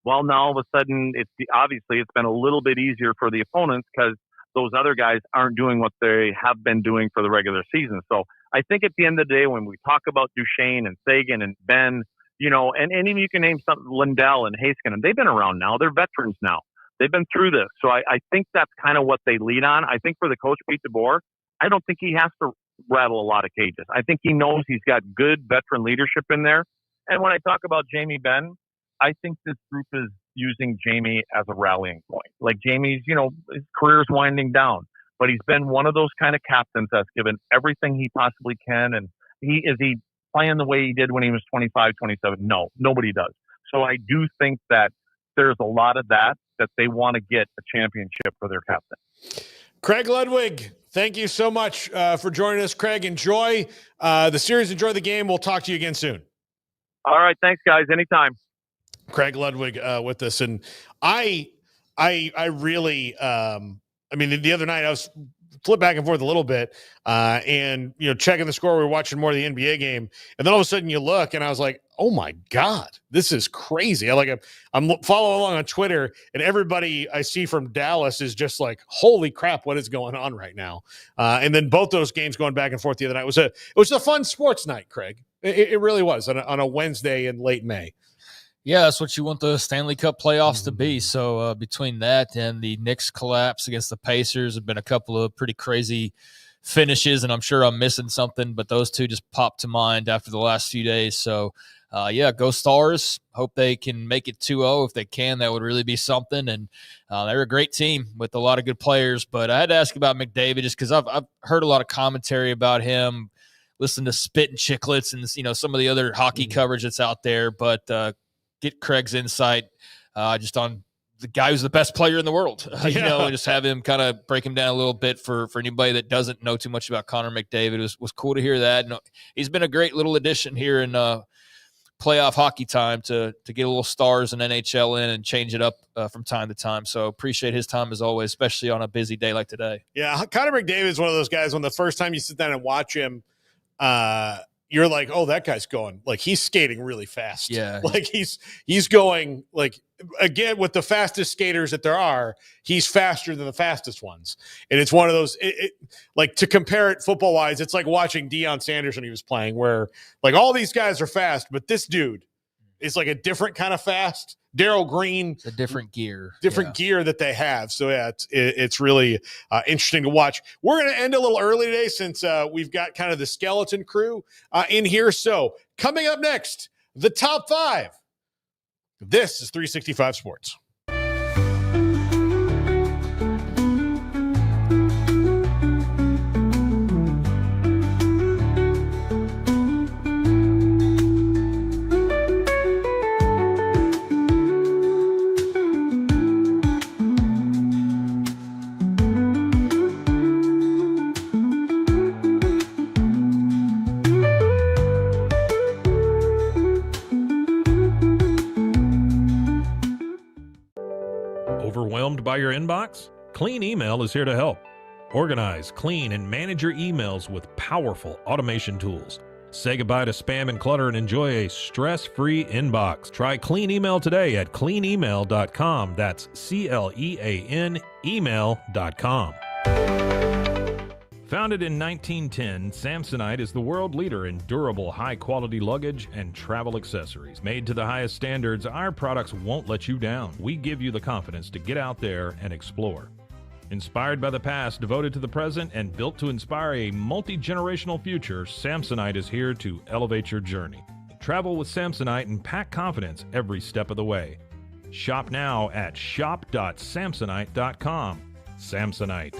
Well, now all of a sudden, obviously it's been a little bit easier for the opponents because those other guys aren't doing what they have been doing for the regular season. So I think at the end of the day, when we talk about Duchesne and Sagan and Ben, and even you can name some Lindell and Heiskanen, they've been around now. They're veterans now. They've been through this. So I think that's kind of what they lead on. I think for the coach, Pete DeBoer, I don't think he has to rattle a lot of cages. I think he knows he's got good veteran leadership in there. And when I talk about Jamie Benn, I think this group is using Jamie as a rallying point. Like Jamie's, his career's winding down, but he's been one of those kind of captains that's given everything he possibly can. And is he playing the way he did when he was 25, 27? No, nobody does. So I do think that there's a lot of that they want to get a championship for their captain. Craig Ludwig, thank you so much for joining us. Craig, enjoy the series. Enjoy the game. We'll talk to you again soon. All right. Thanks, guys. Anytime. Craig Ludwig with us. And I really, the other night I was flip back and forth a little bit and, checking the score. We were watching more of the NBA game. And then all of a sudden you look and I was like, oh my God, this is crazy. I'm following along on Twitter and everybody I see from Dallas is just like, holy crap, what is going on right now? And then both those games going back and forth the other night it was a fun sports night, Craig. It really was on a Wednesday in late May. Yeah, that's what you want the Stanley Cup playoffs to be. So between that and the Knicks collapse against the Pacers have been a couple of pretty crazy finishes, and I'm sure I'm missing something, but those two just popped to mind after the last few days. So, go Stars. Hope they can make it 2-0. If they can, that would really be something. And they're a great team with a lot of good players. But I had to ask about McDavid just because I've heard a lot of commentary about him, listen to Spit and Chicklets and, some of the other hockey coverage that's out there. But get Craig's insight just on the guy who's the best player in the world, and just have him kind of break him down a little bit for anybody that doesn't know too much about Connor McDavid. It was cool to hear that. And he's been a great little addition here in playoff hockey time to get a little Stars and NHL in and change it up from time to time. So appreciate his time as always, especially on a busy day like today. Yeah, Connor McDavid is one of those guys when the first time you sit down and watch him, you're like, oh, that guy's going, like, he's skating really fast. Yeah. Like he's going, like, again, with the fastest skaters that there are, he's faster than the fastest ones. And it's one of those, like, to compare it football wise, it's like watching Deion Sanders when he was playing, where like all these guys are fast, but this dude is like a different kind of fast. Daryl Green, it's a different gear that they have. So yeah, it's really interesting to watch. We're going to end a little early today since we've got kind of the skeleton crew in here. So coming up next, the top 5. This is 365 Sports. Overwhelmed by your inbox? Clean Email is here to help. Organize, clean, and manage your emails with powerful automation tools. Say goodbye to spam and clutter and enjoy a stress-free inbox. Try Clean Email today at cleanemail.com. That's CLEAN email.com. Founded in 1910, Samsonite is the world leader in durable, high-quality luggage and travel accessories. Made to the highest standards, our products won't let you down. We give you the confidence to get out there and explore. Inspired by the past, devoted to the present, and built to inspire a multi-generational future, Samsonite is here to elevate your journey. Travel with Samsonite and pack confidence every step of the way. Shop now at shop.samsonite.com. Samsonite.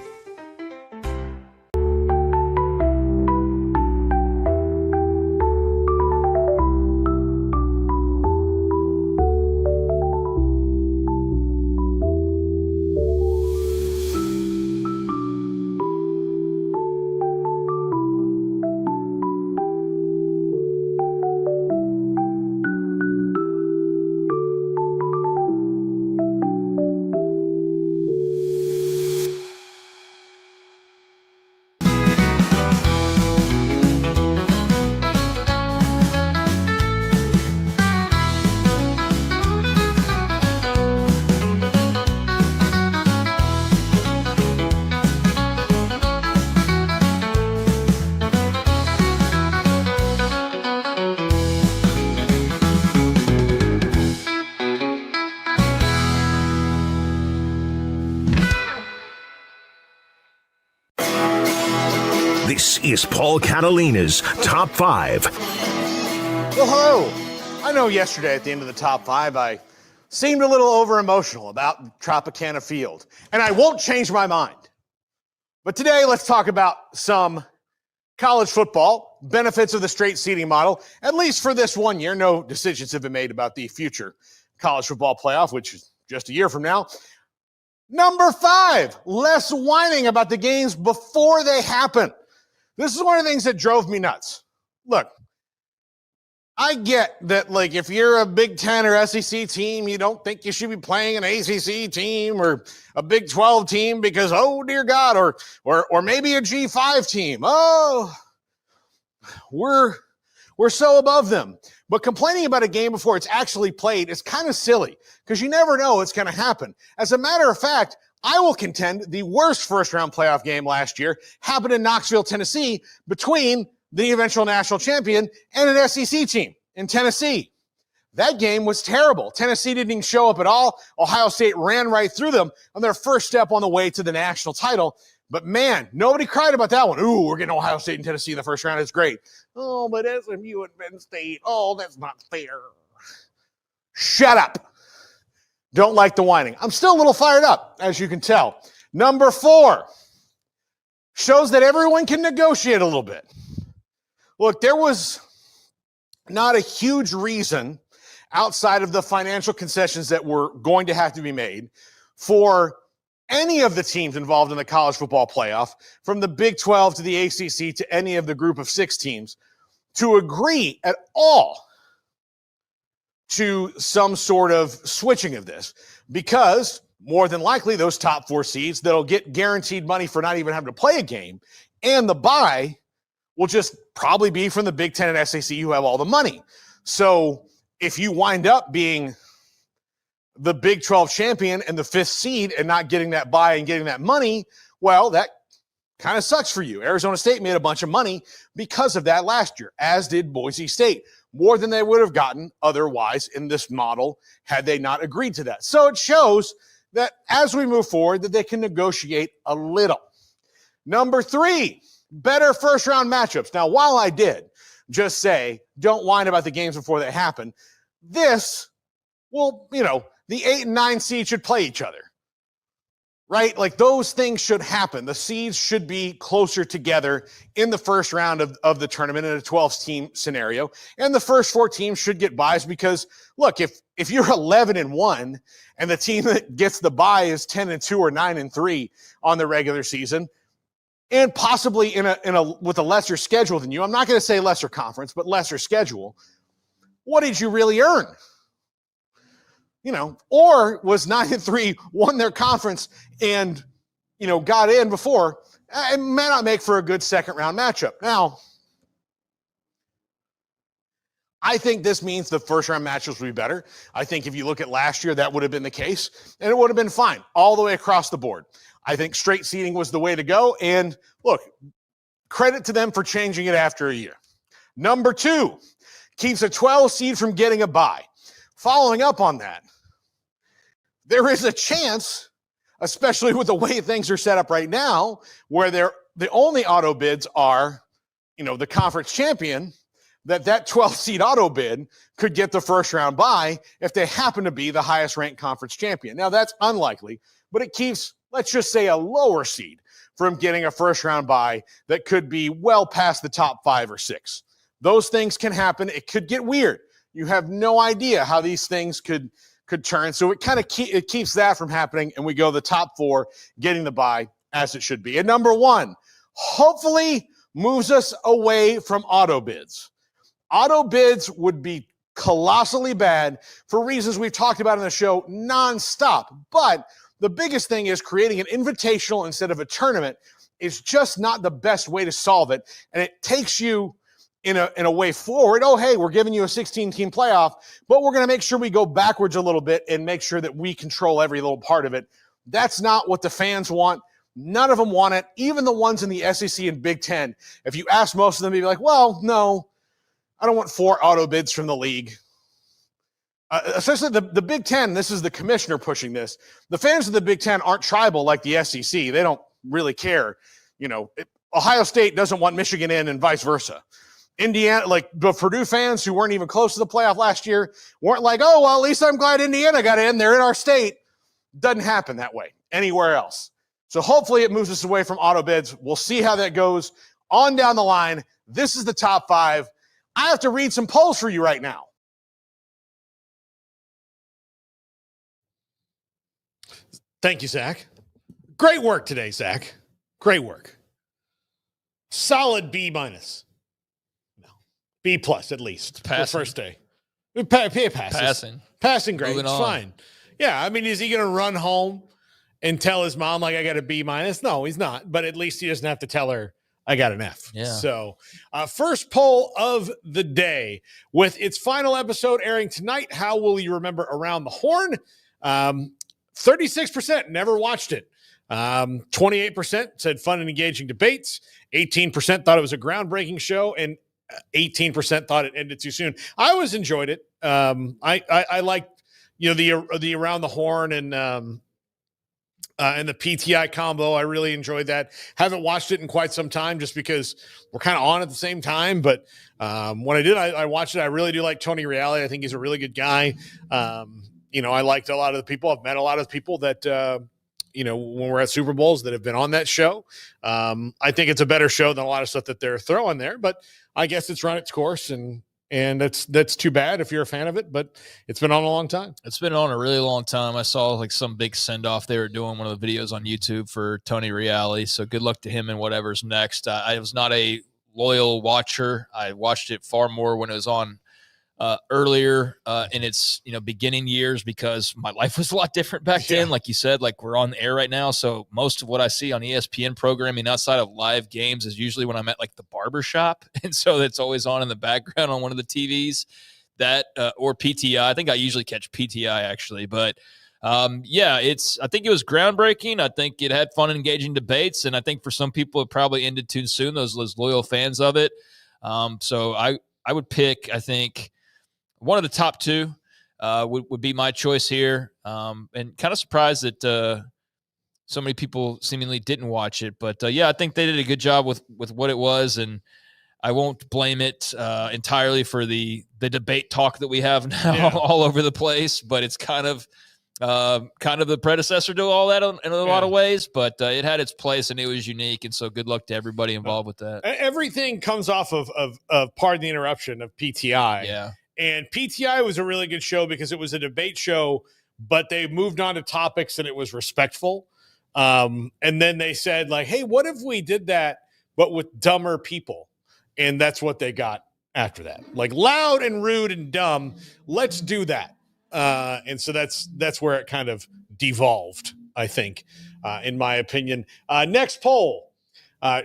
This is Paul Catalina's Top 5. Well, hello. I know yesterday at the end of the Top 5, I seemed a little over-emotional about Tropicana Field, and I won't change my mind. But today, let's talk about some college football, benefits of the straight seeding model, at least for this 1 year. No decisions have been made about the future college football playoff, which is just a year from now. Number 5, less whining about the games before they happen. This is one of the things that drove me nuts. Look, I get that, like, if you're a Big Ten or SEC team, you don't think you should be playing an ACC team or a Big 12 team because, oh, dear God, or maybe a G5 team. Oh, we're so above them. But complaining about a game before it's actually played is kind of silly because you never know what's going to happen. As a matter of fact, I will contend the worst first-round playoff game last year happened in Knoxville, Tennessee, between the eventual national champion and an SEC team in Tennessee. That game was terrible. Tennessee didn't even show up at all. Ohio State ran right through them on their first step on the way to the national title. But, man, nobody cried about that one. Ooh, we're getting Ohio State and Tennessee in the first round. It's great. Oh, but SMU and Penn State. Oh, that's not fair. Shut up. Don't like the whining. I'm still a little fired up, as you can tell. Number 4, shows that everyone can negotiate a little bit. Look, there was not a huge reason outside of the financial concessions that were going to have to be made for any of the teams involved in the college football playoff, from the Big 12 to the ACC to any of the group of 6 teams, to agree at all to some sort of switching of this, because more than likely those top 4 seeds that'll get guaranteed money for not even having to play a game and the bye will just probably be from the Big Ten and SEC who have all the money. So if you wind up being the Big 12 champion and the 5th seed and not getting that bye and getting that money, well, that kind of sucks for you. Arizona State made a bunch of money because of that last year, as did Boise State. More than they would have gotten otherwise in this model had they not agreed to that. So it shows that as we move forward, that they can negotiate a little. Number 3, better first-round matchups. Now, while I did just say, don't whine about the games before they happen, this, well, the 8 and 9 seeds should play each other, right? Like, those things should happen. The seeds should be closer together in the first round of the tournament in a 12-team scenario. And the first 4 teams should get buys because, look, if you're 11-1 and the team that gets the bye is 10-2 or 9-3 on the regular season, and possibly with a lesser schedule than you, I'm not going to say lesser conference, but lesser schedule, what did you really earn? Or was 9-3, won their conference and, got in before, it may not make for a good second-round matchup. Now, I think this means the first-round matchups will be better. I think if you look at last year, that would have been the case, and it would have been fine all the way across the board. I think straight seeding was the way to go, and look, credit to them for changing it after a year. Number 2, keeps a 12 seed from getting a bye. Following up on that, there is a chance, especially with the way things are set up right now, where the only auto bids are, the conference champion, that 12th seed auto bid could get the first round bye if they happen to be the highest ranked conference champion. Now, that's unlikely, but it keeps, let's just say, a lower seed from getting a first round bye that could be well past the top 5 or 6. Those things can happen. It could get weird. You have no idea how these things could turn. So it kind of it keeps that from happening, and we go the top 4 getting the bye as it should be. And number 1, hopefully moves us away from auto bids. Auto bids would be colossally bad for reasons we've talked about in the show nonstop. But the biggest thing is creating an invitational instead of a tournament is just not the best way to solve it. And it takes you in a way forward. Oh, hey, we're giving you a 16-team playoff, but we're going to make sure we go backwards a little bit and make sure that we control every little part of it. That's not what the fans want. None of them want it. Even the ones in the SEC and Big Ten. If you ask most of them, they'd be like, well, no, I don't want 4 auto bids from the league. Especially the Big Ten, this is the commissioner pushing this. The fans of the Big Ten aren't tribal like the SEC. They don't really care. Ohio State doesn't want Michigan in and vice versa. Indiana, like the Purdue fans who weren't even close to the playoff last year, weren't like, oh, well, at least I'm glad Indiana got in. They're in our state. Doesn't happen that way anywhere else. So hopefully it moves us away from auto bids. We'll see how that goes on down the line. This is the top 5. I have to read some polls for you right now. Thank you, Zach. Great work today, Zach. Great work. Solid B-. No. B+ at least for the first day. Passing grade. It's fine. Yeah, I mean, is he going to run home and tell his mom, like, I got a B-? No, he's not. But at least he doesn't have to tell her, I got an F. Yeah. So first poll of the day with its final episode airing tonight. How will you remember Around the Horn? 36% never watched it. 28% said fun and engaging debates. 18% thought it was a groundbreaking show, and 18% thought it ended too soon. I always enjoyed it. I liked, the Around the Horn and the PTI combo. I really enjoyed that. Haven't watched it in quite some time just because we're kind of on at the same time. But when I did, I watched it. I really do like Tony Reale. I think he's a really good guy. I liked a lot of the people. I've met a lot of people that, when we're at Super Bowls that have been on that show. I think it's a better show than a lot of stuff that they're throwing there, but I guess it's run its course, and that's too bad if you're a fan of it, but it's been on a long time. It's been on a really long time. I saw like some big send-off they were doing, one of the videos on YouTube for Tony Reale. So good luck to him and whatever's next. I was not a loyal watcher. I watched it far more when it was on earlier in its beginning years, because my life was a lot different back then. Like you said, like we're on the air right now, so most of what I see on ESPN programming outside of live games is usually when I'm at like the barber shop, and so it's always on in the background on one of the TVs. That or PTI. I think I usually catch PTI actually, but I think it was groundbreaking. I think it had fun and engaging debates, and I think for some people it probably ended too soon, those loyal fans of it. So I would pick, I think, one of the top 2 would be my choice here. And kind of surprised that so many people seemingly didn't watch it. But, I think they did a good job with what it was. And I won't blame it entirely for the debate talk that we have now all over the place. But it's kind of the predecessor to all that in a lot of ways. But it had its place, and it was unique. And so good luck to everybody involved with that. Everything comes off of pardon the interruption, of PTI. Yeah. And PTI was a really good show because it was a debate show, but they moved on to topics and it was respectful. And then they said, like, hey, what if we did that, but with dumber people? And that's what they got after that. Like, loud and rude and dumb, let's do that. And so that's where it kind of devolved, I think, in my opinion. Next poll.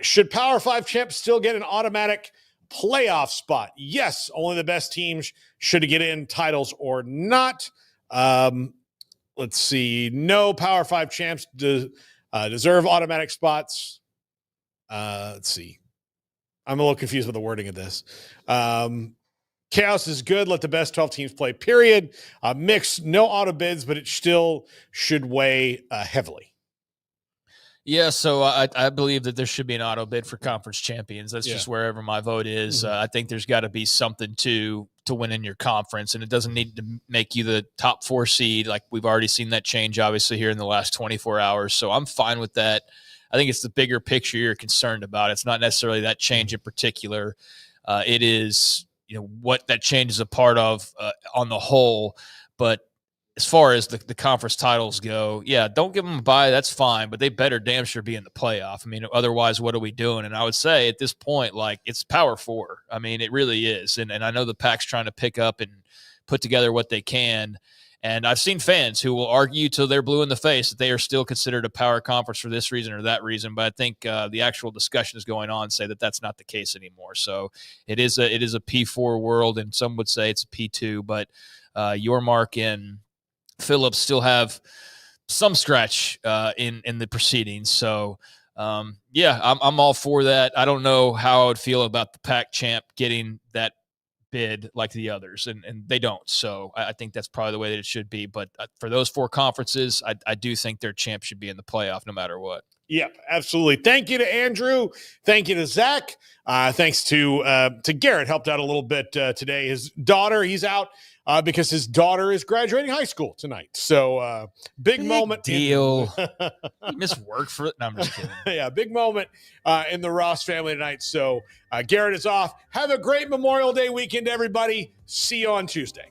Should Power 5 champs still get an automatic playoff spot? Yes, only the best teams should get in, titles or not. Let's see. No, Power 5 champs deserve automatic spots. Let's see. I'm a little confused with the wording of this. Chaos is good. Let the best 12 teams play, period. Mix, no auto bids, but it still should weigh heavily. Yeah, so I believe that there should be an auto bid for conference champions. That's just wherever my vote is. I think there's got to be something to win in your conference, and it doesn't need to make you the top 4 seed. Like we've already seen that change, obviously, here in the last 24 hours. So I'm fine with that. I think it's the bigger picture you're concerned about. It's not necessarily that change in particular. It is, what that change is a part of on the whole. But as far as the conference titles go, don't give them a bye. That's fine, but they better damn sure be in the playoff. I mean, otherwise, what are we doing? And I would say at this point, like, it's Power 4. I mean, it really is. And I know the Pac's trying to pick up and put together what they can. And I've seen fans who will argue till they're blue in the face that they are still considered a power conference for this reason or that reason. But I think the actual discussion is going on say that that's not the case anymore. So it is a P4 world, and some would say it's a P2. But Yormark and Phillips still have some scratch in the proceedings. So, I'm all for that. I don't know how I would feel about the Pac champ getting that bid like the others, and they don't. So I think that's probably the way that it should be. But for those 4 conferences, I do think their champ should be in the playoff no matter what. Yep, absolutely. Thank you to Andrew. Thank you to Zach. Thanks to Garrett, helped out a little bit today. His daughter, he's out because his daughter is graduating high school tonight. So big moment. Deal. You missed work for it? No, I'm just kidding. Yeah, big moment in the Ross family tonight. So Garrett is off. Have a great Memorial Day weekend, everybody. See you on Tuesday.